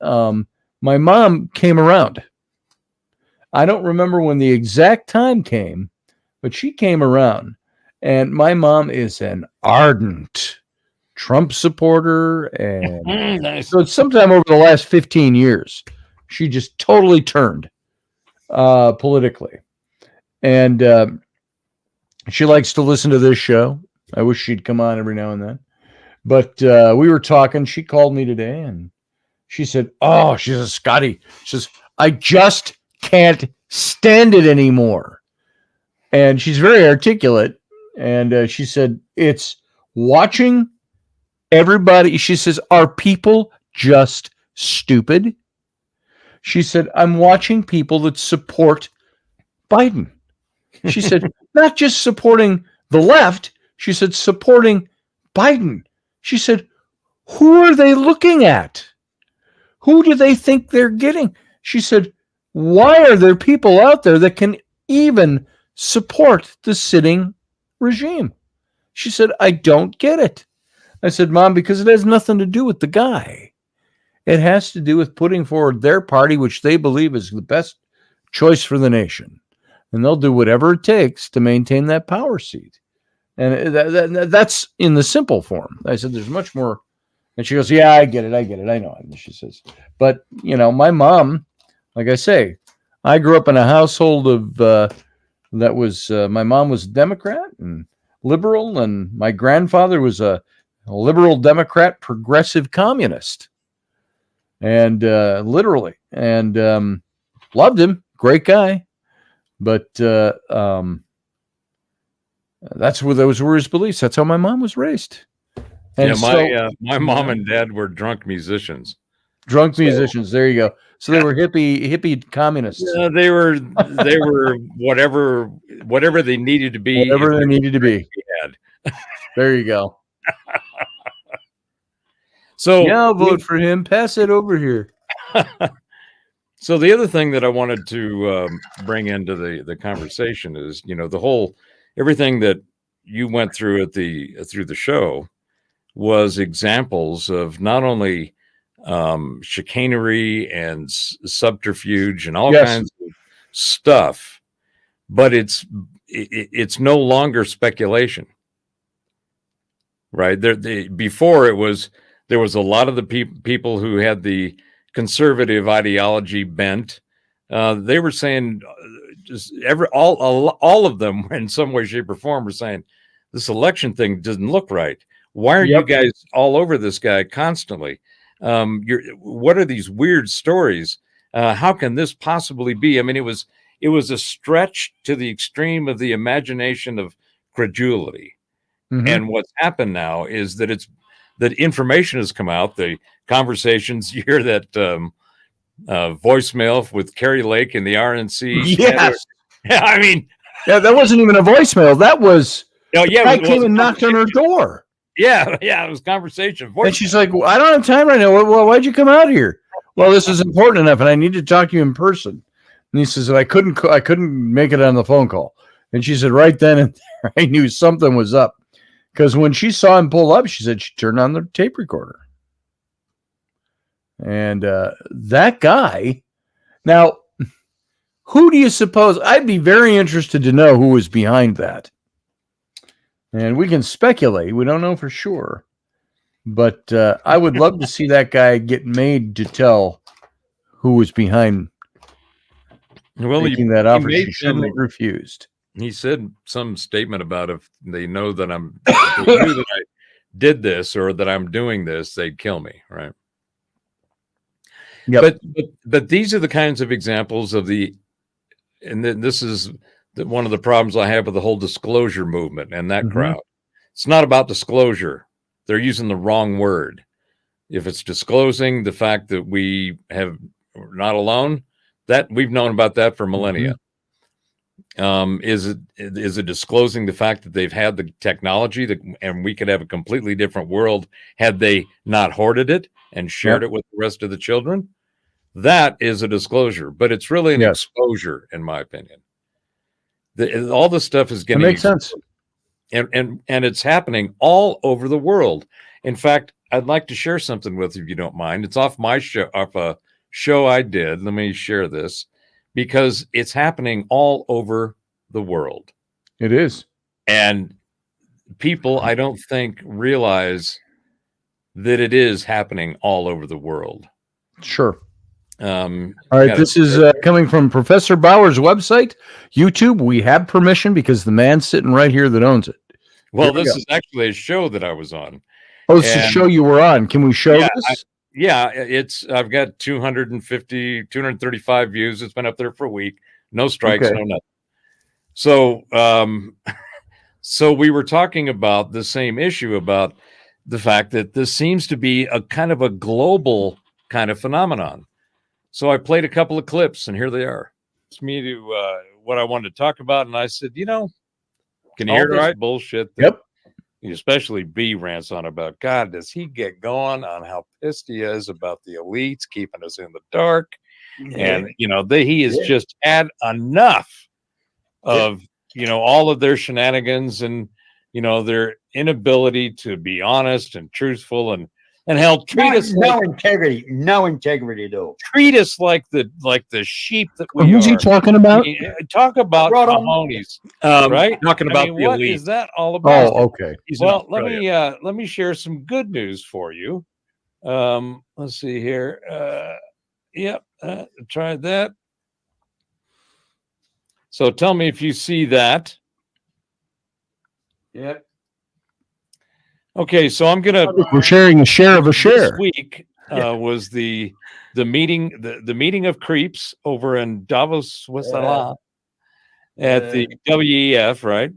my mom came around. I don't remember when the exact time came, but she came around. And my mom is an ardent Trump supporter. And Nice. so sometime over the last 15 years, she just totally turned politically. And she likes to listen to this show. I wish she'd come on every now and then. But we were talking. She called me today, and she said, she says, Scotty, she says, I just can't stand it anymore. And she's very articulate. And she said, it's watching everybody. She says, are people just stupid? She said, I'm watching people that support Biden. She said, not just supporting the left. She said, supporting Biden. She said, who are they looking at? Who do they think they're getting? She said, why are there people out there that can even support the sitting regime? She said, I don't get it. I said, Mom, because it has nothing to do with the guy. It has to do with putting forward their party, which they believe is the best choice for the nation. And they'll do whatever it takes to maintain that power seat. And that's in the simple form. I said, there's much more. And she goes, yeah, I get it. I know. She says, but, my mom, like I say, I grew up in a household of that was my mom was Democrat and liberal, and my grandfather was a liberal Democrat, progressive communist. And literally, and loved him. Great guy. But that's where those were his beliefs. That's how my mom was raised. And my mom and dad were drunk musicians. Musicians. There you go. So they were hippie communists. Yeah, they were whatever they needed to be. Whatever they needed to be. There you go. So I'll vote for him. Pass it over here. So the other thing that I wanted to bring into the conversation is, the whole everything that you went through through the show was examples of not only chicanery and subterfuge and all Yes. kinds of stuff, but it's no longer speculation, right? Before there was a lot of the people who had the conservative ideology bent. They were saying just all of them in some way, shape, or form were saying this election thing doesn't look right. Why are you guys all over this guy constantly? What are these weird stories? How can this possibly be? I mean, it was a stretch to the extreme of the imagination of credulity. Mhm. And what's happened now is that that information has come out. The conversations, you hear that voicemail with Carrie Lake and the RNC. Yes. Yeah, I mean, Yeah, that wasn't even a voicemail. That was oh yeah, I came and knocked on her door. Yeah, it was conversation. And she's like, well, I don't have time right now. Well, why'd you come out here? Well, this is important enough, and I need to talk to you in person. And he says, I couldn't make it on the phone call. And she said, right then and there, I knew something was up. Because when she saw him pull up, she said she turned on the tape recorder. And that guy, now, who do you suppose? I'd be very interested to know who was behind that. And we can speculate. We don't know for sure. But I would love to see that guy get made to tell who was behind making that offer. She shouldn't have refused. He said some statement about if they know that if they knew that I did this or that I'm doing this, they'd kill me, right? Yep. But these are the kinds of examples of this is one of the problems I have with the whole disclosure movement and that crowd. It's not about disclosure. They're using the wrong word. If it's disclosing the fact that we're not alone, that we've known about that for millennia. Is it disclosing the fact that they've had the technology and we could have a completely different world had they not hoarded it and shared it with the rest of the children? That is a disclosure, but it's really an exposure, in my opinion. All this stuff is getting makes sense, and it's happening all over the world. In fact, I'd like to share something with you if you don't mind. It's off my show, off a show I did. Let me share this because it's happening all over the world. It is, and people, I don't think, realize that it is happening all over the world. Sure. All right, this is coming from Professor Bauer's website, YouTube. We have permission because the man's sitting right here that owns it. Well, this is actually a show that I was on. Oh, it's a show you were on. Can we show this? I've got 235 views. It's been up there for a week. No strikes, no nothing. So, so we were talking about the same issue about the fact that this seems to be a kind of a global kind of phenomenon. So I played a couple of clips, and here they are. It's me to what I wanted to talk about, and I said, can you hear this bullshit? Yep. Especially B rants on about, God, does he get going on how pissed he is about the elites keeping us in the dark? And, he has just had enough of, all of their shenanigans and, their inability to be honest and truthful and hell, treat us no integrity though. Treat us like the sheep that we Who's are. he talking about? Talk about Mahoney's, right? Talking about the what elite. is that all about? Oh, okay. Well, let me share some good news for you. Let's see here. Tried that. So tell me if you see that. Yep. Okay, so I'm gonna. We're sharing a share of a share. This week was the meeting of creeps over in Davos, Switzerland, at the WEF, right?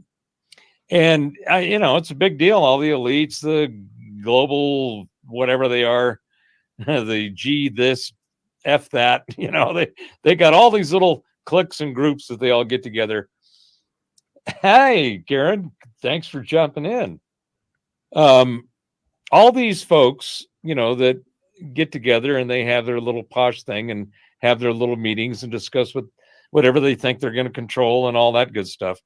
And it's a big deal. All the elites, the global whatever they are, the G this, F that, they got all these little cliques and groups that they all get together. Hey, Karen, thanks for jumping in. All these folks, that get together and they have their little posh thing and have their little meetings and discuss whatever they think they're going to control and all that good stuff.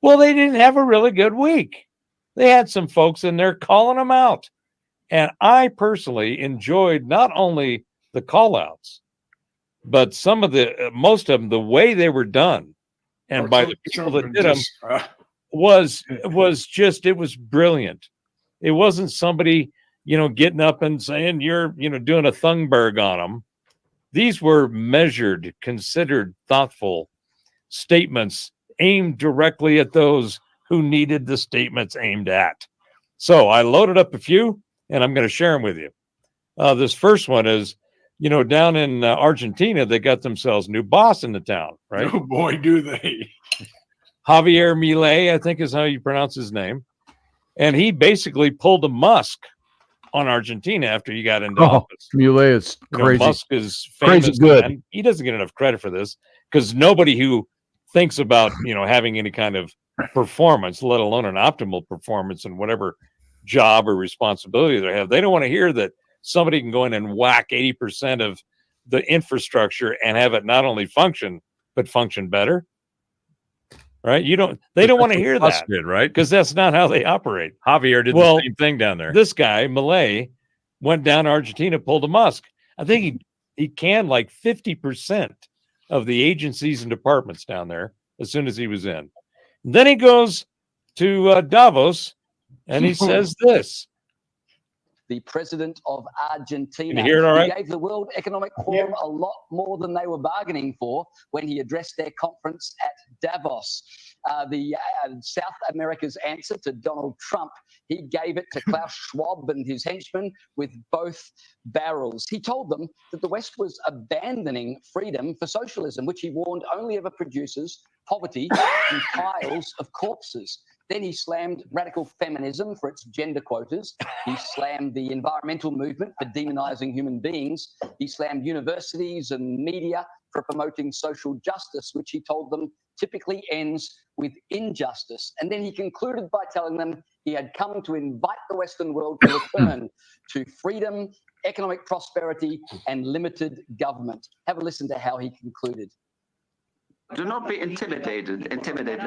Well, they didn't have a really good week. They had some folks in there calling them out. And I personally enjoyed not only the call outs, but some of the most of them, the way they were done, and by the people that did them was just, it was brilliant. It wasn't somebody, getting up and saying you're, doing a Thunberg on them. These were measured, considered, thoughtful statements aimed directly at those who needed the statements aimed at. So I loaded up a few, and I'm going to share them with you. This first one is, down in Argentina, they got themselves a new boss in the town, right? Oh boy, do they. Javier Milei, I think is how you pronounce his name. And he basically pulled a Musk on Argentina after he got into office. Milei is crazy. Musk is famous. Crazy good. And he doesn't get enough credit for this because nobody who thinks about, having any kind of performance, let alone an optimal performance in whatever job or responsibility they have, they don't want to hear that somebody can go in and whack 80% of the infrastructure and have it not only function, but function better. Right? They don't want to hear that, right? Because that's not how they operate. Javier did the same thing down there. This guy, Milei, went down to Argentina, pulled a Musk. I think he canned like 50% of the agencies and departments down there as soon as he was in. And then he goes to Davos and he says this. The president of Argentina. Can you hear it all right? He gave the World Economic Forum a lot more than they were bargaining for when he addressed their conference at Davos. South America's answer to Donald Trump, he gave it to Klaus Schwab and his henchmen with both barrels. He told them that the West was abandoning freedom for socialism, which he warned only ever produces poverty and piles of corpses. Then he slammed radical feminism for its gender quotas. He slammed the environmental movement for demonizing human beings. He slammed universities and media for promoting social justice, which he told them typically ends with injustice. And then he concluded by telling them he had come to invite the Western world to return to freedom, economic prosperity, and limited government. Have a listen to how he concluded. Do not be intimidated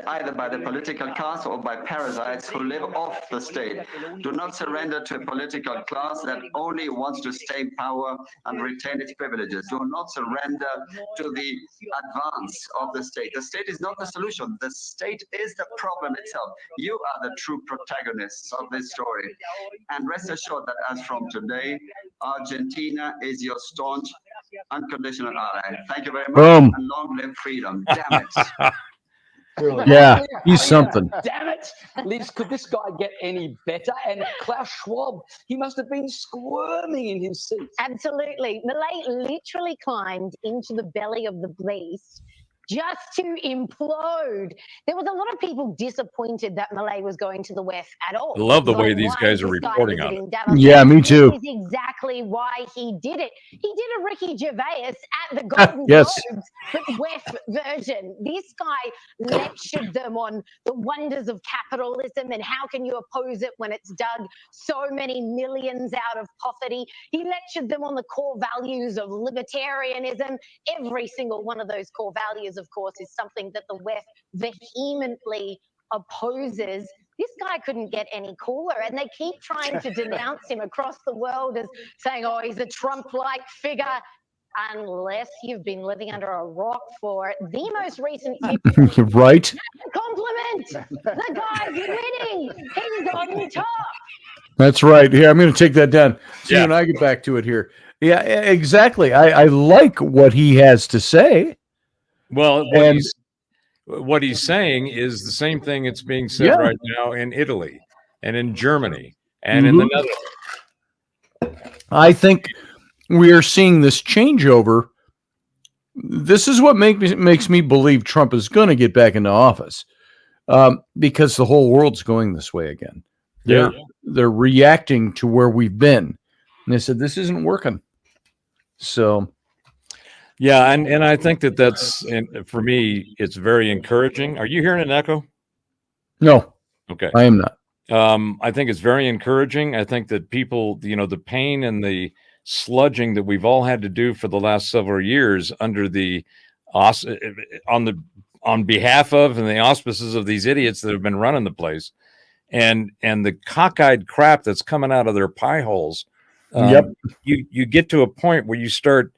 either by the political class or by parasites who live off the state. Do not surrender to a political class that only wants to stay in power and retain its privileges. Do not surrender to the advance of the state. The state is not the solution. The state is the problem itself. You are the true protagonists of this story. And rest assured that as from today, Argentina is your staunch, unconditional ally. Thank you very much. Boom. And long live freedom. Damn it. Yeah, he's something. Damn it. Liz, could this guy get any better? And Klaus Schwab, he must have been squirming in his seat. Absolutely. Milei literally climbed into the belly of the beast just to implode. There was a lot of people disappointed that Milei was going to the West at all. I love the way Like, these why guys is are this guy reporting on visiting it. Davos? Yeah, me too. This is exactly why he did it. He did a Ricky Gervais at the Golden Yes. Globes, but West version. This guy lectured them on the wonders of capitalism and how can you oppose it when it's dug so many millions out of poverty. He lectured them on the core values of libertarianism. Every single one of those core values, of course, is something that the West vehemently opposes. This guy couldn't get any cooler, and they keep trying to denounce him across the world as saying, oh, he's a Trump-like figure, unless you've been living under a rock for the most recent few Right? compliment. The guy's winning. He's on top. That's right. Here, I'm going to take that down. So Yeah. you and I get back to it here. Yeah, exactly. I like what he has to say. Well, And- what he's saying is the same thing that's being said Yeah. right now in Italy and in Germany and in the Netherlands. I think we are seeing this changeover. This is what makes me believe Trump is going to get back into office, because the whole world's going this way again. They're reacting to where we've been, and they said this isn't working. So, Yeah, and I think that's, and for me, it's very encouraging. Are you hearing an echo? no, Okay. I am not. I think it's very encouraging. I think that people, the pain and the sludging that we've all had to do for the last several years under the on behalf of and the auspices of these idiots that have been running the place, and the cockeyed crap that's coming out of their pie holes. Yep. You get to a point where you start.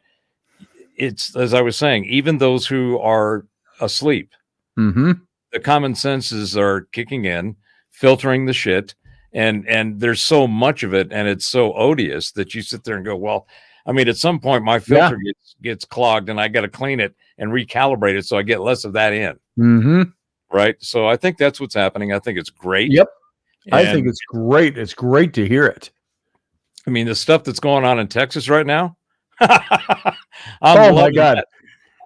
It's, as I was saying, even those who are asleep, Mm-hmm. the common senses are kicking in, filtering the shit, and there's so much of it, and it's so odious that you sit there and go, well, I mean, at some point my filter gets clogged, and I got to clean it and recalibrate it so I get less of that in. Mm-hmm. Right. So I think that's what's happening. I think it's great. Yep. I And, think it's great. It's great to hear it. I mean, the stuff that's going on in Texas right now. Oh my God!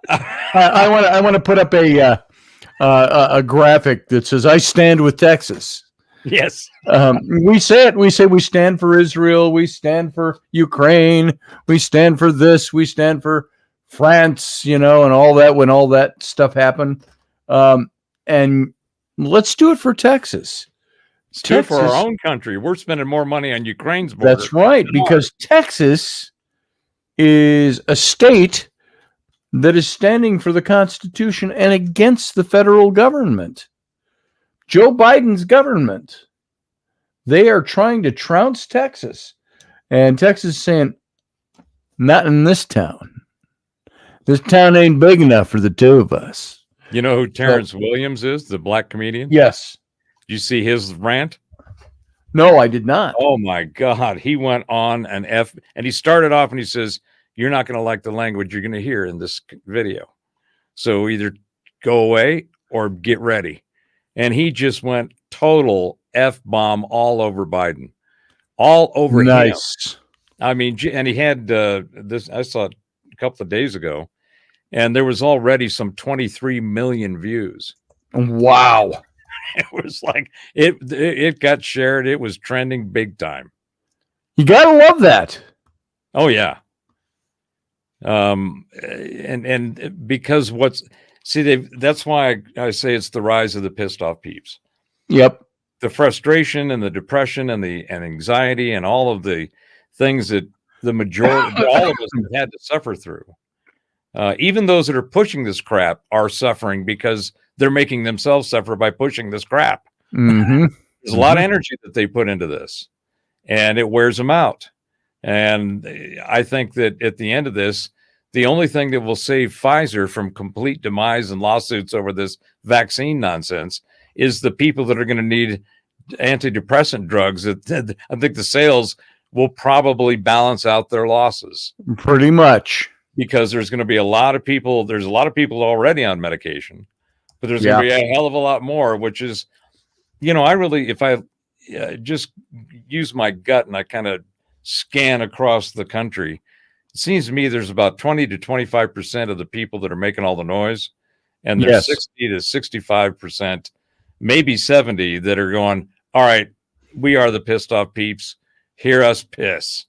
I want to put up a graphic that says "I stand with Texas." Yes. We say it. We say we stand for Israel. We stand for Ukraine. We stand for this. We stand for France. You know, and all that when all that stuff happened. And let's do it for Texas. Let's do it for our own country. We're spending more money on Ukraine's border. That's right, because Texas is a state that is standing for the Constitution and against the federal government. Joe Biden's government. They are trying to trounce Texas. And Texas is saying, not in this town. This town ain't big enough for the two of us. You know who Terrence Williams is, the black comedian? Yes. Did you see his rant? No, I did not. Oh my God. He went on and he started off and he says, you're not going to like the language you're going to hear in this video. So either go away or get ready. And he just went total F-bomb all over Biden, all over him. I mean, and he had this, I saw it a couple of days ago, and there was already some 23 million views. Wow. It was like it got shared. It was trending big time. You gotta love that. Oh yeah. And because that's why I say it's the rise of the pissed off peeps. Yep. The frustration and the depression and the anxiety and all of the things that the majority, all of us have had to suffer through. Even those that are pushing this crap are suffering because they're making themselves suffer by pushing this crap. Mm-hmm. There's a lot of energy that they put into this, and it wears them out. And I think that at the end of this, the only thing that will save Pfizer from complete demise and lawsuits over this vaccine nonsense is the people that are going to need antidepressant drugs. That I think the sales will probably balance out their losses. Pretty much. Because there's going to be a lot of people. There's a lot of people already on medication, but there's going to be a hell of a lot more, which is, I really, if I just use my gut and I kind of scan across the country, it seems to me there's about 20 to 25% of the people that are making all the noise, and there's 60 to 65%, maybe 70 that are going, all right, we are the pissed off peeps. Hear us piss.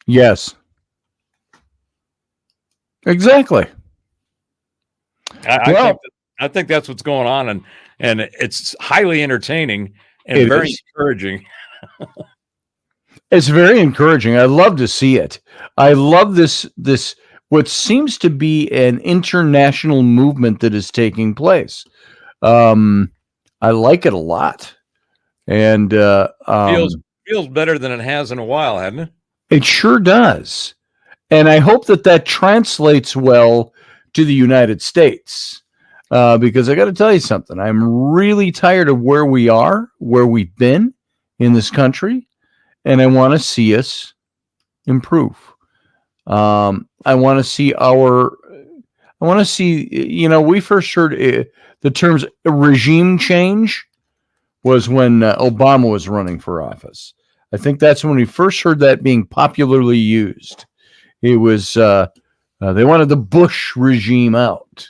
Yes. Exactly. I think that's what's going on, and it's highly entertaining and very encouraging. It's very encouraging. I love to see it. I love this what seems to be an international movement that is taking place. I like it a lot, and feels better than it has in a while, hasn't it? It sure does. And I hope that translates well to the United States, because I got to tell you something. I'm really tired of where we are, where we've been in this country, and I want to see us improve. I want to see we first heard the terms regime change was when Obama was running for office. I think that's when we first heard that being popularly used. It was they wanted the Bush regime out,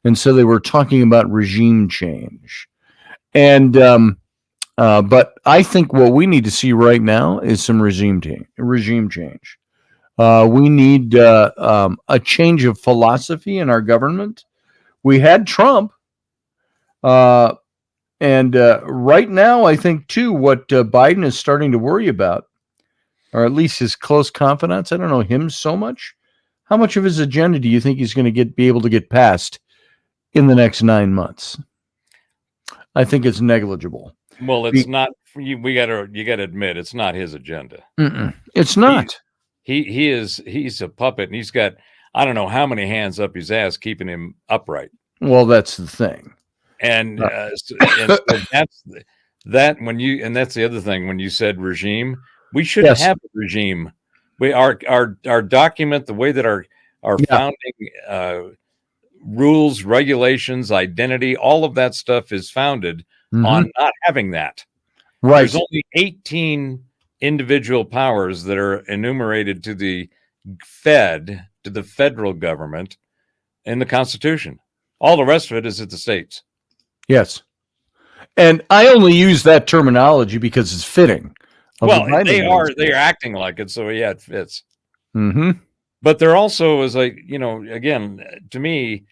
and so they were talking about regime change. And but I think what we need to see right now is some regime change. We need a change of philosophy in our government. We had Trump, and right now, I think too, what Biden is starting to worry about, or at least his close confidants. I don't know him so much. How much of his agenda do you think he's going to be able to get past in the next 9 months? I think it's negligible. Well, it's not you got to admit it's not his agenda. It's not. He's a puppet, and he's got I don't know how many hands up his ass keeping him upright. Well, that's the thing. And so that's that's the other thing when you said regime, we should have a regime. Our document, the way that our founding rules, regulations, identity, all of that stuff is founded on not having that. Right. There's only 18 individual powers that are enumerated to the federal government in the Constitution. All the rest of it is at the states. Yes. And I only use that terminology because it's fitting. Well, they're acting like it, so yeah, it fits. Mm-hmm. But there also is again, to me,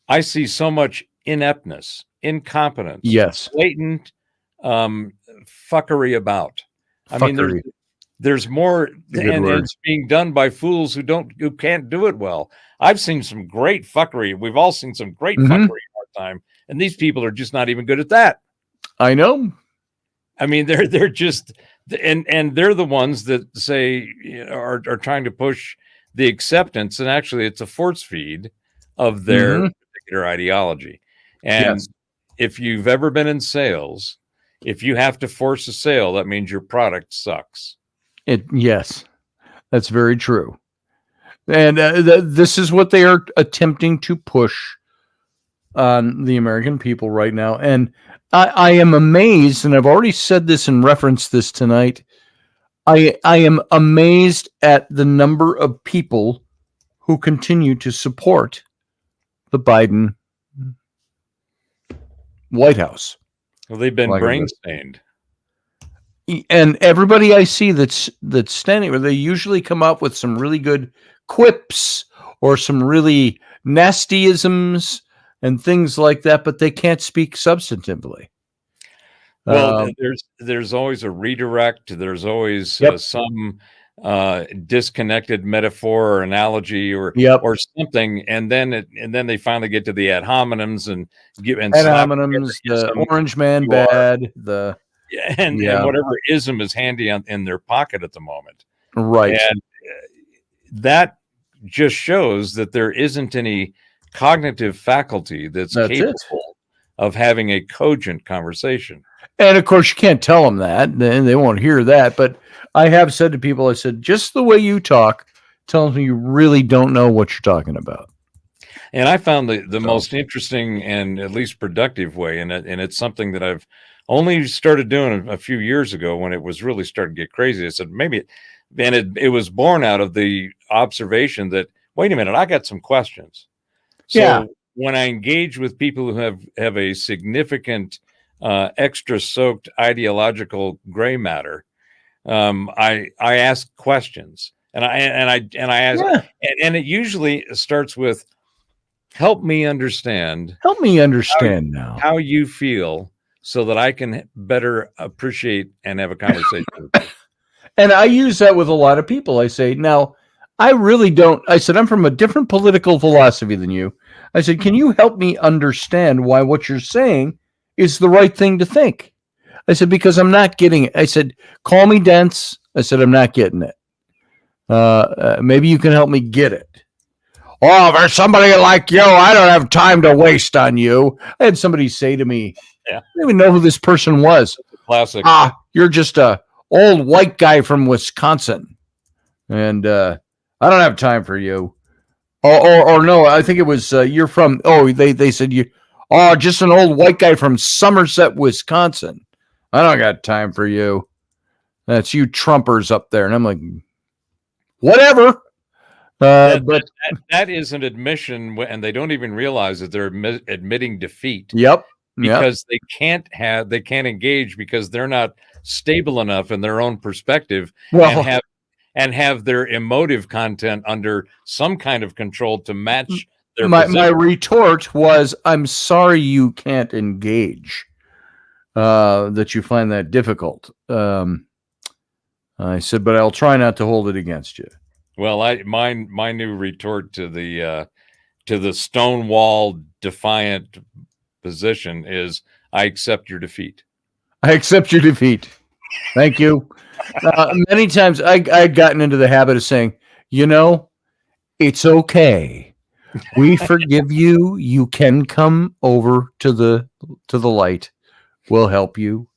I see so much ineptness, incompetence, yes, blatant fuckery about. I mean, there's more, and it's being done by fools who can't do it well. I've seen some great fuckery. We've all seen some great fuckery in our time, and these people are just not even good at that. I know. I mean, they're just, and they're the ones that say are trying to push the acceptance, and actually, it's a force feed of their particular ideology. And if you've ever been in sales, if you have to force a sale, that means your product sucks. Yes, that's very true. And this is what they are attempting to push on the American people right now. And I am amazed, and I've already said this and referenced this tonight. I am amazed at the number of people who continue to support the Biden White House. Well, they've been brain stained. And everybody I see that's standing there, they usually come up with some really good quips or some really nastyisms and things like that, but they can't speak substantively. Well, there's always a redirect. There's always some disconnected metaphor or analogy or something, and then they finally get to the ad hominems and ad hominems, the orange man bad, and whatever ism is handy in their pocket at the moment. Right. And that just shows that there isn't any cognitive faculty that's capable of having a cogent conversation. And of course, you can't tell them that, then they won't hear that. But I have said to people, I said, just the way you talk tells me you really don't know what you're talking about. And I found the most interesting and at least productive way, and it's something that I've only started doing a few years ago when it was really starting to get crazy. I said, it was born out of the observation that, wait a minute, I got some questions. So when I engage with people who have a significant extra soaked ideological gray matter, I ask questions, and I ask, and it usually starts with, help me understand now how you feel, so that I can better appreciate and have a conversation with you. And I use that with a lot of people. I say, now, I really don't. I said, I'm from a different political philosophy than you. I said, can you help me understand why what you're saying is the right thing to think? I said, because I'm not getting it. I said, call me dense. I said, I'm not getting it. Maybe you can help me get it. Oh, there's somebody like you. I don't have time to waste on you. I had somebody say to me, I don't even know who this person was. Classic. You're just a old white guy from Wisconsin. And I don't have time for you. Or no, I think it was you're from, they said just an old white guy from Somerset, Wisconsin. I don't got time for you. That's you Trumpers up there. And I'm like, whatever. But that is an admission, and they don't even realize that they're admitting defeat. Yep. Because they can't engage because they're not stable enough in their own perspective and have their emotive content under some kind of control to match their my retort was, I'm sorry you can't engage, that you find that difficult. I said, but I'll try not to hold it against you. Well, my new retort to the Stonewall defiant position is, I accept your defeat. I accept your defeat. Thank you. Many times I'd gotten into the habit of saying, it's okay. We forgive you. You can come over to the light. We'll help you.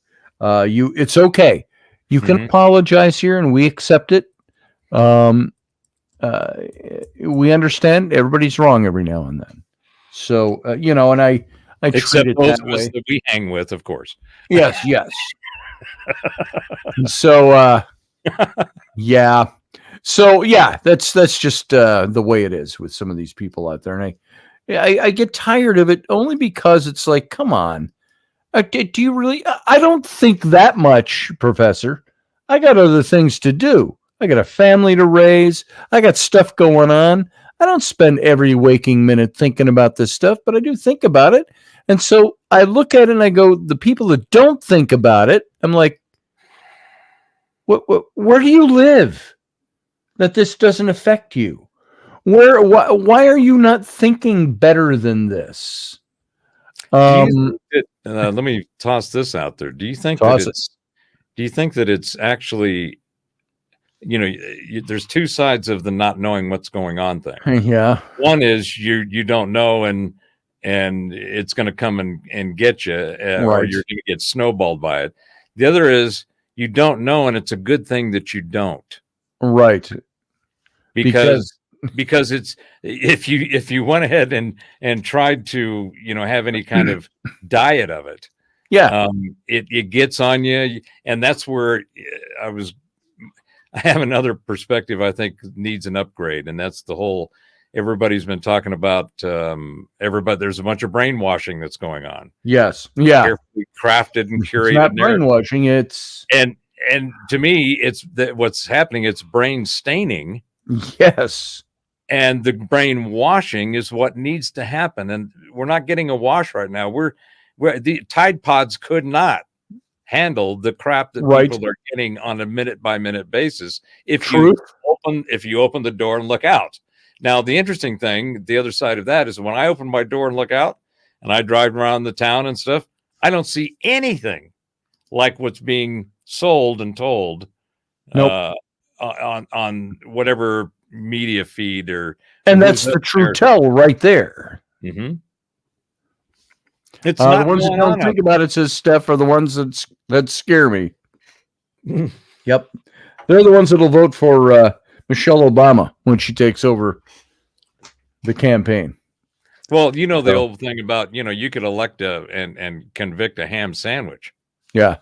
It's okay. You can apologize here, and we accept it. We understand everybody's wrong every now and then. So and I Except treat it those that of us way. that we hang with, of course. Yes. So yeah. So yeah, that's just the way it is with some of these people out there, and I get tired of it only because it's like, come on, do you really? I don't think that much, Professor. I got other things to do. I got a family to raise. I got stuff going on. I don't spend every waking minute thinking about this stuff, but I do think about it. And so I look at it and I go, the people that don't think about it, I'm like, where do you live that this doesn't affect you? Why are you not thinking better than this? Let me toss this out there. Do you think that it's actually, there's two sides of the not knowing what's going on thing. Yeah. One is you don't know and it's going to come and get you, or you're going to get snowballed by it. The other is you don't know, and it's a good thing that you don't. Right. Because it's if you went ahead and tried to have any kind of diet of it, it gets on you, and that's where I have another perspective I think needs an upgrade, and that's the whole. Everybody's been talking about there's a bunch of brainwashing that's going on. Yes. Yeah. Carefully crafted and curated. It's not brainwashing. It's and to me, it's that what's happening. It's brain staining. Yes. And the brainwashing is what needs to happen. And we're not getting a wash right now. The Tide Pods could not handle the crap that people are getting on a minute by minute basis. If you open the door and look out. Now, the interesting thing, the other side of that is when I open my door and look out and I drive around the town and stuff, I don't see anything like what's being sold and told on whatever media feed and that's the true tell right there. Mm-hmm. It's not the ones that don't think about it, says Steph, are the ones that scare me. Yep. They're the ones that'll vote for Michelle Obama when she takes over the campaign. Well, the old thing about, you could elect and convict a ham sandwich. Yeah.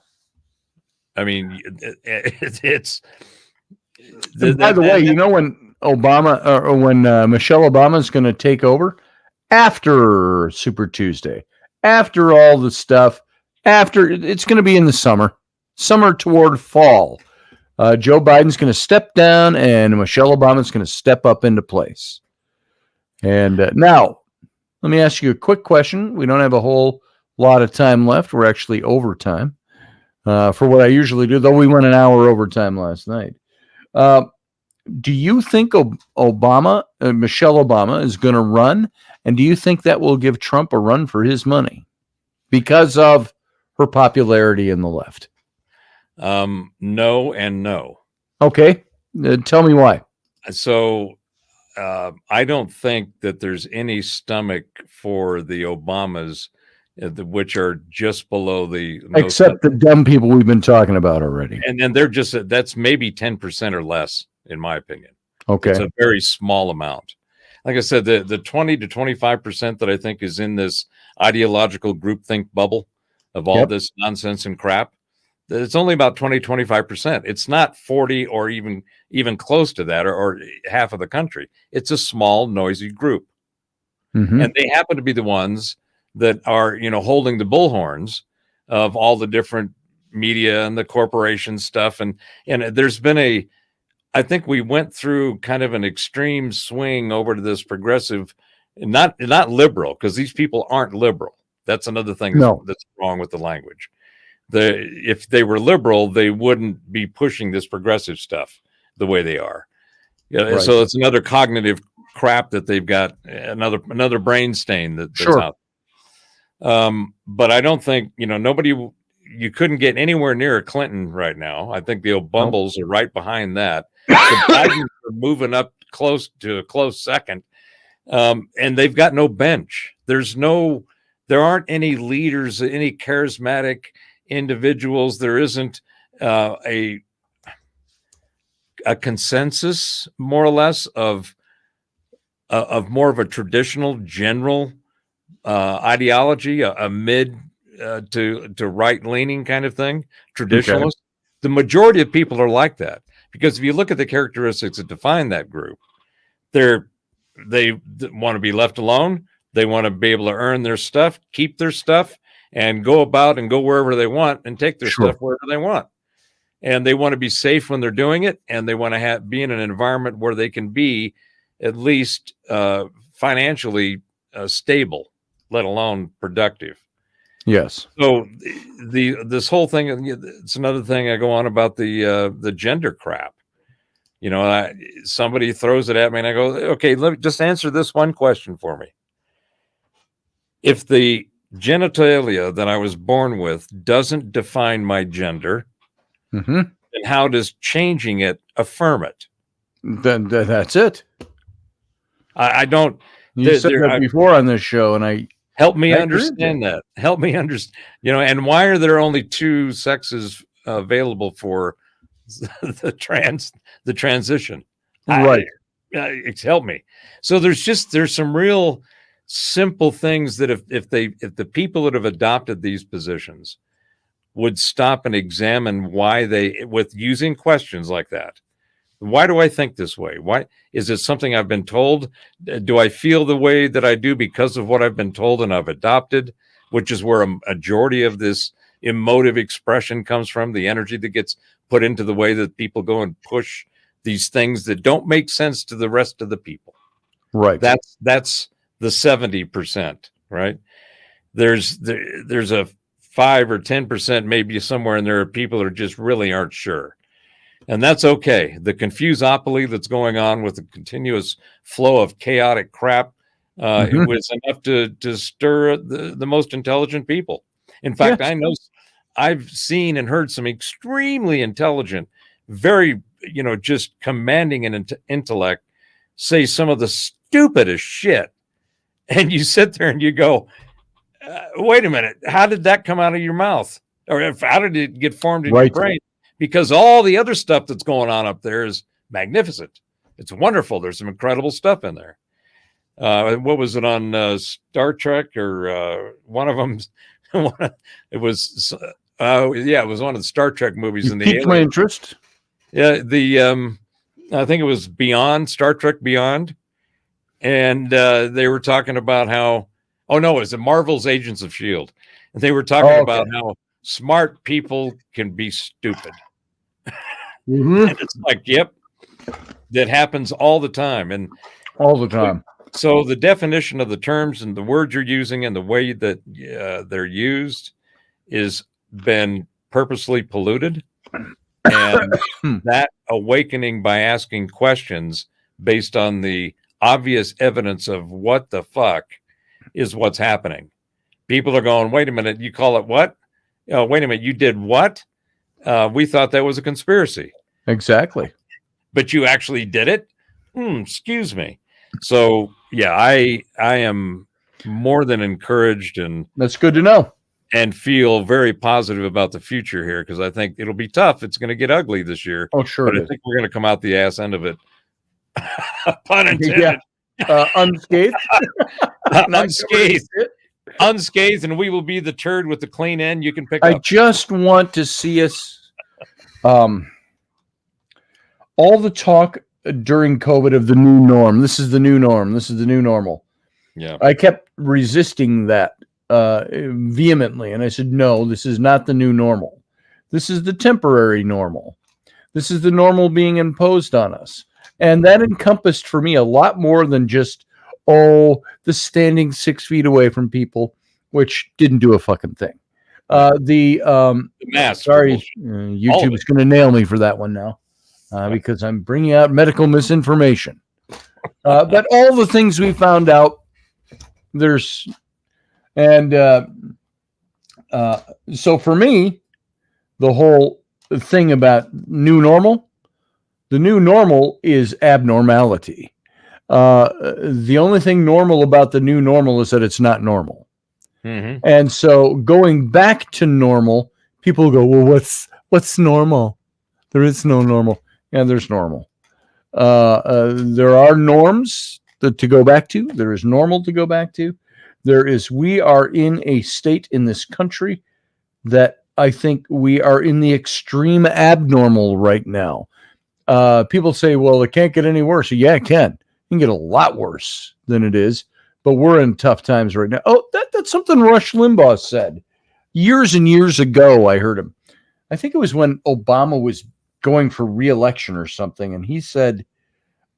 I mean, it's by the way, when Obama or when Michelle Obama is going to take over after Super Tuesday, after all the stuff, after it's going to be in the summer toward fall. Joe Biden's going to step down and Michelle Obama's going to step up into place. And now, let me ask you a quick question. We don't have a whole lot of time left. We're actually overtime for what I usually do, though we went an hour overtime last night. Do you think Michelle Obama is going to run? And do you think that will give Trump a run for his money because of her popularity in the left? No and no. Okay. Tell me why. So I don't think that there's any stomach for the Obamas, which are just below except the dumb people we've been talking about already. And then they're that's maybe 10% or less, in my opinion. Okay. It's a very small amount. Like I said, the 20 to 25% that I think is in this ideological groupthink bubble of all this nonsense and crap, it's only about 20, 25%. It's not 40 or even close to that or half of the country. It's a small, noisy group. Mm-hmm. And they happen to be the ones that are, holding the bullhorns of all the different media and the corporation stuff. And there's been I think we went through kind of an extreme swing over to this progressive, not liberal, because these people aren't liberal. That's another thing that's wrong with the language. If they were liberal, they wouldn't be pushing this progressive stuff the way they are. Right. So it's another cognitive crap that they've got, another brain stain that's out. But I don't think, nobody, you couldn't get anywhere near a Clinton right now. I think the Obumbles are right behind that. The Bidens are moving up close to a close second, and they've got no bench. There aren't any leaders, any charismatic individuals. There isn't a consensus, more or less, of more of a traditional general ideology, a mid to right leaning kind of thing, traditionalist. Okay. The majority of people are like that, because if you look at the characteristics that define that group, they want to be left alone. They want to be able to earn their stuff, keep their stuff, and go about and go wherever they want and take their stuff wherever they want. And they want to be safe when they're doing it, and they want to be in an environment where they can be at least financially stable, let alone productive. Yes. So this whole thing, it's another thing I go on about the gender crap. You know, somebody throws it at me and I go, okay, let me just answer this one question for me. If the genitalia that I was born with doesn't define my gender, then how does changing it affirm it? Then that's it. I don't. You said that before on this show, and help me understand that. Help me understand. You know, and why are there only two sexes available for the transition? Right. Help me. So there's some real simple things that if the people that have adopted these positions would stop and examine why with using questions like that. Why do I think this way? Why is it something I've been told? Do I feel the way that I do because of what I've been told and I've adopted, which is where a majority of this emotive expression comes from, the energy that gets put into the way that people go and push these things that don't make sense to the rest of the people. Right. That's the 70%, right? There's a 5 or 10% maybe somewhere in there of people that just really aren't sure. And that's okay. The confusopoly that's going on with the continuous flow of chaotic crap it was enough to stir the most intelligent people. In fact, I know I've seen and heard some extremely intelligent, very, just commanding in intellect say some of the stupidest shit. And you sit there and you go, wait a minute, how did that come out of your mouth? Or how did it get formed in your brain? Because all the other stuff that's going on up there is magnificent. It's wonderful. There's some incredible stuff in there. What was it on Star Trek or one of them? It was, it was one of the Star Trek movies. In the piqued my interest. Yeah, I think it was Beyond, Star Trek Beyond. And they were talking about how, it was the Marvel's Agents of S.H.I.E.L.D. And they were talking about how smart people can be stupid. And it's like, yep, that happens all the time. And all the time. So the definition of the terms and the words you're using and the way that they're used is been purposely polluted. And that awakening by asking questions based on the obvious evidence of what the fuck is what's happening. People are going, wait a minute, you call it what? Wait a minute, you did what? We thought that was a conspiracy. Exactly. But you actually did it? Excuse me. So, yeah, I am more than encouraged, and that's good to know, and feel very positive about the future here, because I think it'll be tough. It's going to get ugly this year. Oh, sure. But I think we're going to come out the ass end of it. Pun intended. Yeah. Unscathed. Unscathed, and we will be the turd with the clean end you can pick up. I just want to see us all the talk during COVID of the new norm. This is the new norm. This is the new normal. Yeah. I kept resisting that vehemently, and I said, no, this is not the new normal. This is the temporary normal. This is the normal being imposed on us. And that encompassed for me a lot more than just, the standing 6 feet away from people, which didn't do a fucking thing. The mask. Sorry, YouTube is going to nail me for that one now, because I'm bringing out medical misinformation. But all the things we found out, so for me, the whole thing about new normal. The new normal is abnormality. The only thing normal about the new normal is that it's not normal. Mhm. And so going back to normal, people go, well, what's normal? There is no normal. Yeah, there's normal. There are norms to go back to. There is normal to go back to. We are in a state in this country that I think we are in the extreme abnormal right now. People say, well, it can't get any worse. Yeah, it can. It can get a lot worse than it is, but we're in tough times right now. Oh, that's something Rush Limbaugh said years and years ago. I heard him. I think it was when Obama was going for re-election or something, and he said,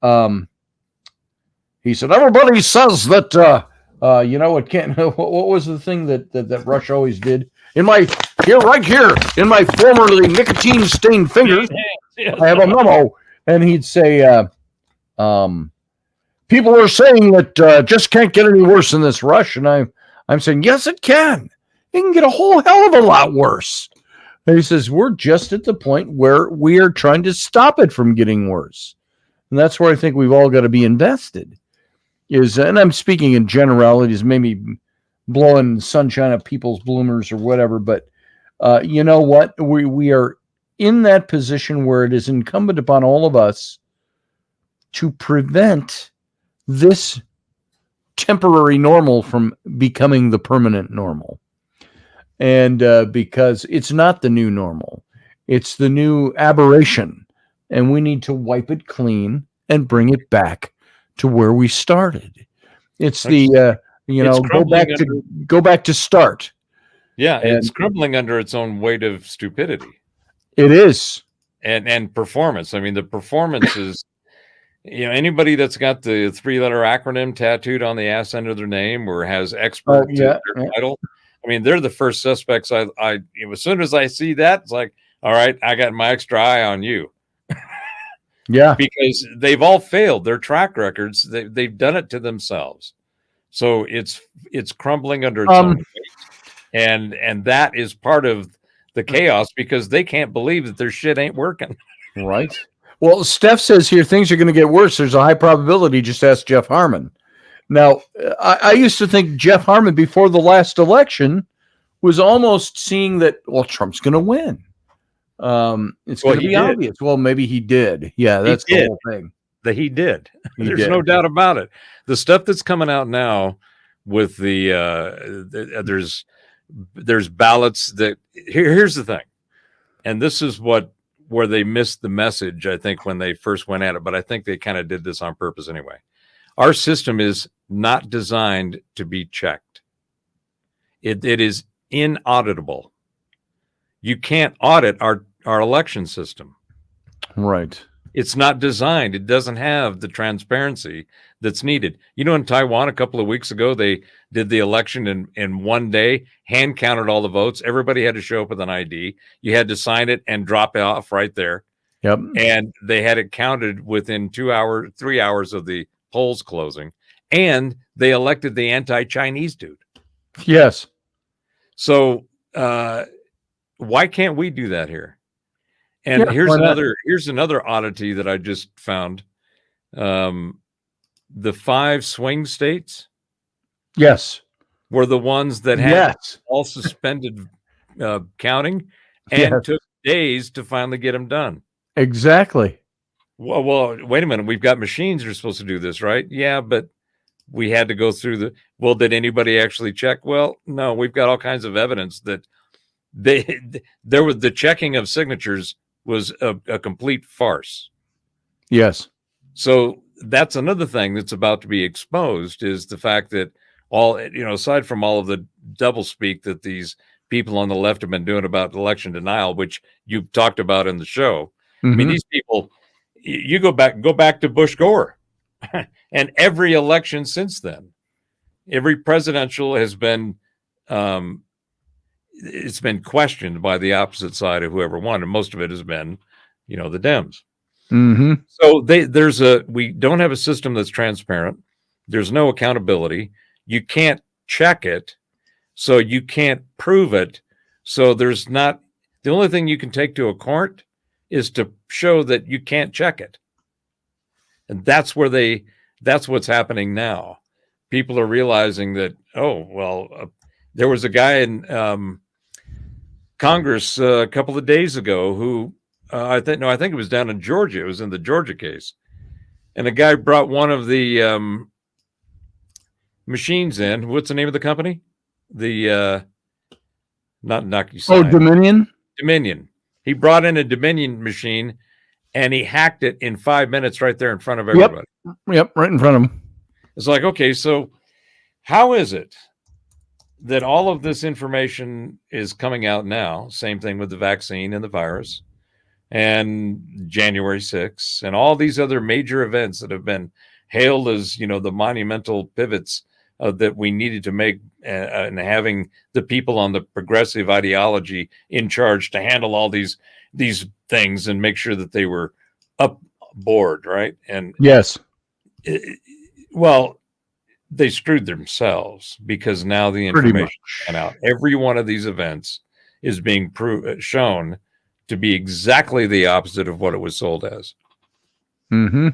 everybody says that, it can't. What was the thing that Rush always did? Right here, in my formerly nicotine-stained fingers, I have a memo, and he'd say, people are saying that just can't get any worse than this, Rush, and I'm saying, yes, it can. It can get a whole hell of a lot worse. And he says, we're just at the point where we are trying to stop it from getting worse. And that's where I think we've all got to be invested. And I'm speaking in generalities, maybe blowing sunshine at people's bloomers or whatever, but you know what? We are in that position where it is incumbent upon all of us to prevent this temporary normal from becoming the permanent normal. And because it's not the new normal, it's the new aberration, and we need to wipe it clean and bring it back to where we started. It's go back to start. Yeah, it's crumbling under its own weight of stupidity. It is. And performance. I mean, the performance is, anybody that's got the 3-letter acronym tattooed on the ass end of their name or has expert to their title. I mean, they're the first suspects. As soon as I see that, it's like, all right, I got my extra eye on you. Yeah, because they've all failed their track records. They've done it to themselves. So it's crumbling under its own weight. And that is part of the chaos because they can't believe that their shit ain't working. Right. Well, Steph says here things are going to get worse. There's a high probability. Just ask Jeff Harmon. Now, I used to think Jeff Harmon before the last election was almost seeing that, well, Trump's going to win. It's going to be obvious. Well, maybe he did. Yeah, that's the whole thing. He did. There's no doubt about it. The stuff that's coming out now with there's ballots that here's the thing. And this is where they missed the message, I think, when they first went at it, but I think they kind of did this on purpose anyway. Our system is not designed to be checked. It is inauditable. You can't audit our election system. Right. It's not designed. It doesn't have the transparency that's needed. In Taiwan a couple of weeks ago, they did the election in one day, hand counted all the votes. Everybody had to show up with an ID. You had to sign it and drop it off right there. Yep. And they had it counted within 3 hours of the polls closing. And they elected the anti-Chinese dude. Yes. So why can't we do that here? And here's another oddity that I just found. The 5 swing states, yes, were the ones that had all suspended counting and took days to finally get them done. Exactly. Well, wait a minute. We've got machines that are supposed to do this, right? Yeah, but we had to go through did anybody actually check? Well, no, we've got all kinds of evidence that there was the checking of signatures was a complete farce. Yes. So that's another thing that's about to be exposed is the fact that aside from all of the doublespeak that these people on the left have been doing about election denial, which you've talked about in the show. Mm-hmm. I mean, these people, you go back to Bush Gore and every election since then, every presidential has been, it's been questioned by the opposite side of whoever won. And most of it has been, the Dems. Mm-hmm. So we don't have a system that's transparent. There's no accountability. You can't check it. So you can't prove it. So there's the only thing you can take to a court is to show that you can't check it. And that's what's happening now. People are realizing that, there was a guy in Congress a couple of days ago who I think it was down in Georgia. It was in the Georgia case. And a guy brought one of the machines in. What's the name of the company? The not DocuSign. Oh, Dominion? Dominion. He brought in a Dominion machine and he hacked it in 5 minutes right there in front of everybody. Yep, right in front of him. It's like, okay, so how is it that all of this information is coming out now? Same thing with the vaccine and the virus and January 6th and all these other major events that have been hailed as, the monumental pivots that we needed to make, and having the people on the progressive ideology in charge to handle all these things and make sure that they were up board, right? And yes, they screwed themselves because now the information went out. Every one of these events is being shown to be exactly the opposite of what it was sold as. Mm-hmm.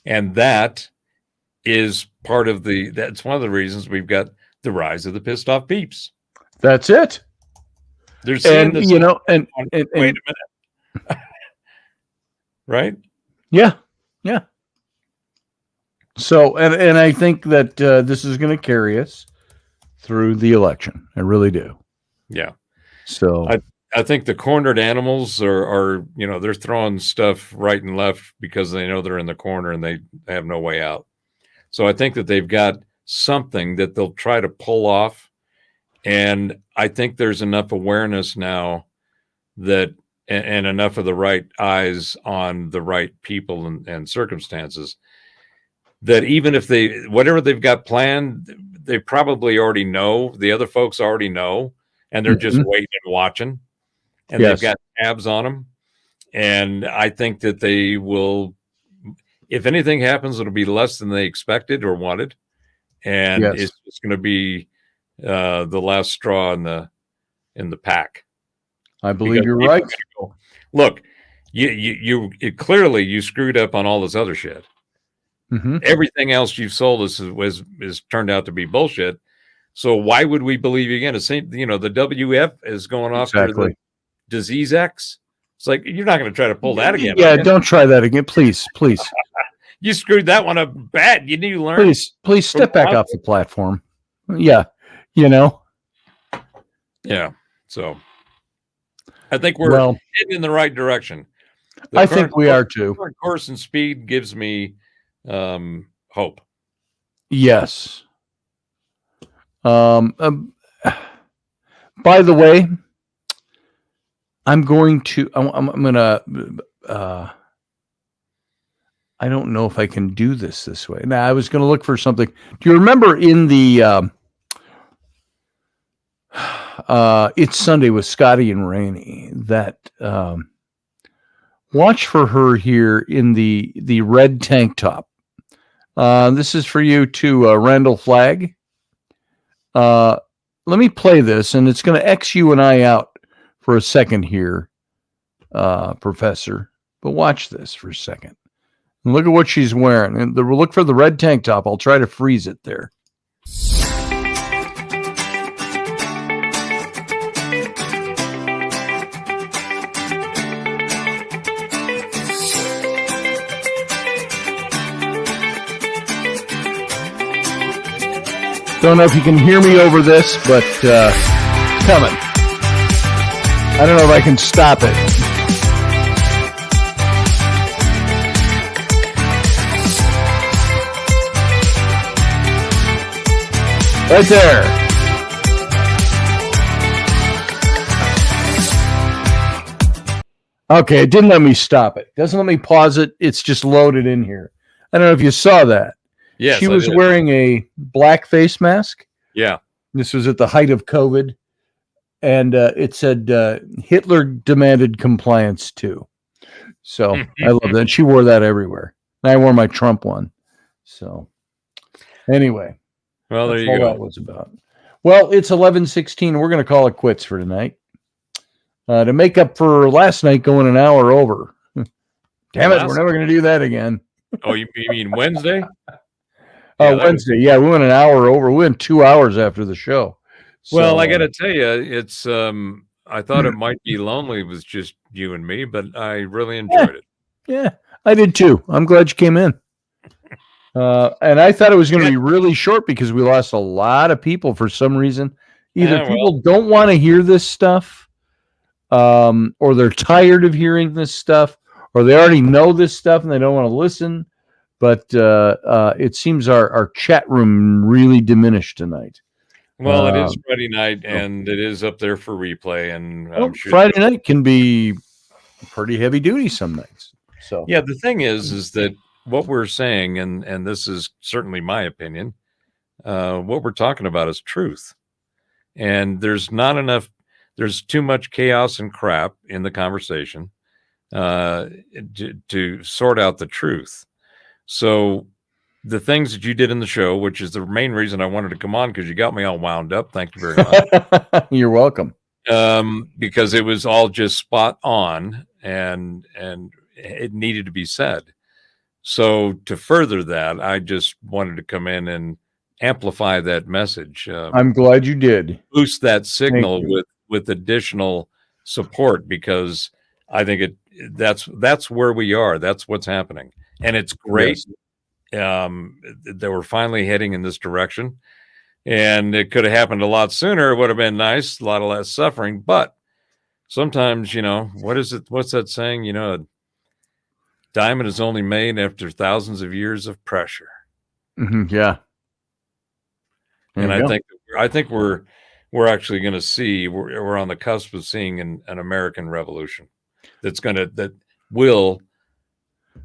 And that is that's one of the reasons we've got the rise of the pissed off peeps. That's it. They're saying this, and wait a minute. Right? Yeah. So, and I think that this is going to carry us through the election. I really do. Yeah. So I think the cornered animals are they're throwing stuff right and left because they know they're in the corner and they have no way out. So I think that they've got something that they'll try to pull off. And I think there's enough awareness now that, and enough of the right eyes on the right people and circumstances, that even if whatever they've got planned, they probably already know, the other folks already know, and they're just waiting and watching, and they've got tabs on them. And I think that they will, if anything happens, it'll be less than they expected or wanted. And it's just going to be the last straw in the pack. I believe you're right. Look, you clearly you screwed up on all this other shit. Mm-hmm. Everything else you've sold us is turned out to be bullshit. So why would we believe you again? The same, the WF is going off for the disease X. It's like, you're not going to try to pull that again. Yeah, don't try that again, please. You screwed that one up bad. You need to learn. Please step back off the platform. Yeah, Yeah. So I think we're heading in the right direction. I think we are too. Current course and speed gives me hope. Yes. By the way, I'm going to. I don't know if I can do this way. Now, I was going to look for something. Do you remember in the It's Sunday with Scotty and Rainey, that watch for her here in the red tank top. This is for you too, Randall Flagg. Let me play this, and it's going to X you and I out for a second here, Professor. But watch this for a second. And look at what she's wearing. And look for the red tank top. I'll try to freeze it there. Don't know if you can hear me over this, but it's coming. I don't know if I can stop it. Right there. Okay, it didn't let me stop it. Doesn't let me pause it. It's just loaded in here. I don't know if you saw that. Yes, she was wearing a black face mask. Yeah. This was at the height of COVID. And it said, Hitler demanded compliance too. So I love that. She wore that everywhere. I wore my Trump one. So anyway. Well, there you go. That was about. Well, it's 11:16. We're going to call it quits for tonight. to make up for last night going an hour over. Damn it, Last- we're never going to do that again. Oh, you mean Wednesday? Yeah, that was- Wednesday. Yeah, we went an hour over. We went 2 hours after the show. Well, So, I got to tell you, it's I thought it might be lonely with just you and me, but I really enjoyed it. yeah, I did too. I'm glad you came in. And I thought it was going to be really short because we lost a lot of people for some reason. Either Yeah, well. people don't want to hear this stuff, or they're tired of hearing this stuff, or they already know this stuff and they don't want to listen. But it seems our chat room really diminished tonight. Well, it is Friday night, and it is up there for replay. And I'm sure Friday night can be pretty heavy duty some nights. So yeah, the thing is that what we're saying, and this is certainly my opinion, what we're talking about is truth, and there's too much chaos and crap in the conversation to sort out the truth. So the things that you did in the show, which is the main reason I wanted to come on, because you got me all wound up. Thank you very much. You're welcome. Because it was all just spot on, and it needed to be said. So to further that, I just wanted to come in and amplify that message. I'm glad you did. Boost that signal with additional support, because I think that's where we are. That's what's happening, and it's great. Yes. They were finally heading in this direction, and it could have happened a lot sooner. It would have been nice, a lot of less suffering. But sometimes, what's that saying? A diamond is only made after thousands of years of pressure. Mm-hmm, yeah. And I think we're actually going to see, we're on the cusp of seeing an American revolution that will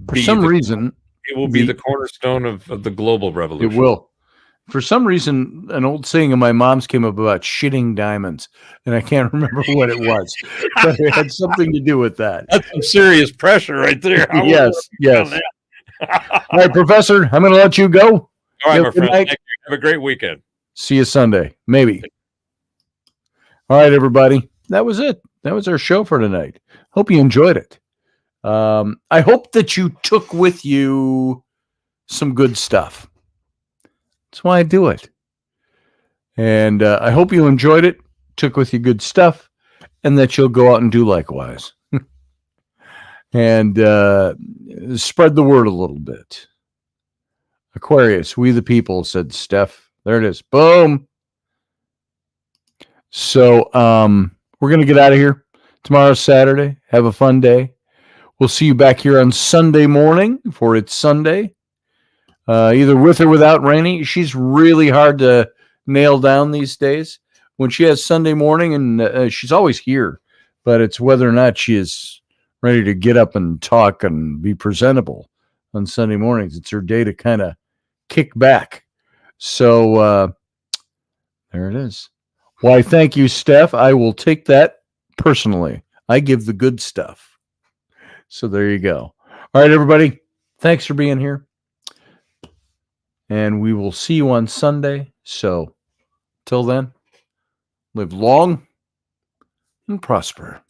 for some reason. It will be the cornerstone of the global revolution. It will. For some reason, an old saying of my mom's came up about shitting diamonds, and I can't remember what it was, but it had something to do with that. That's some serious pressure right there. Yes. All right, Professor, I'm going to let you go. All right, my friend. Thank you. Have a great weekend. See you Sunday, maybe. All right, everybody. That was it. That was our show for tonight. Hope you enjoyed it. I hope that you took with you some good stuff. That's why I do it. And I hope you enjoyed it, took with you good stuff, and that you'll go out and do likewise. And spread the word a little bit. Aquarius, we the people, said Steph. There it is. Boom. So we're going to get out of here. Tomorrow's Saturday. Have a fun day. We'll see you back here on Sunday morning for It's Sunday. Either with or without Rainey. She's really hard to nail down these days. When she has Sunday morning, and she's always here, but it's whether or not she is ready to get up and talk and be presentable on Sunday mornings. It's her day to kind of kick back. So there it is. Why, thank you, Steph. I will take that personally. I give the good stuff. So there you go. All right, everybody. Thanks for being here. And we will see you on Sunday. So till then, live long and prosper.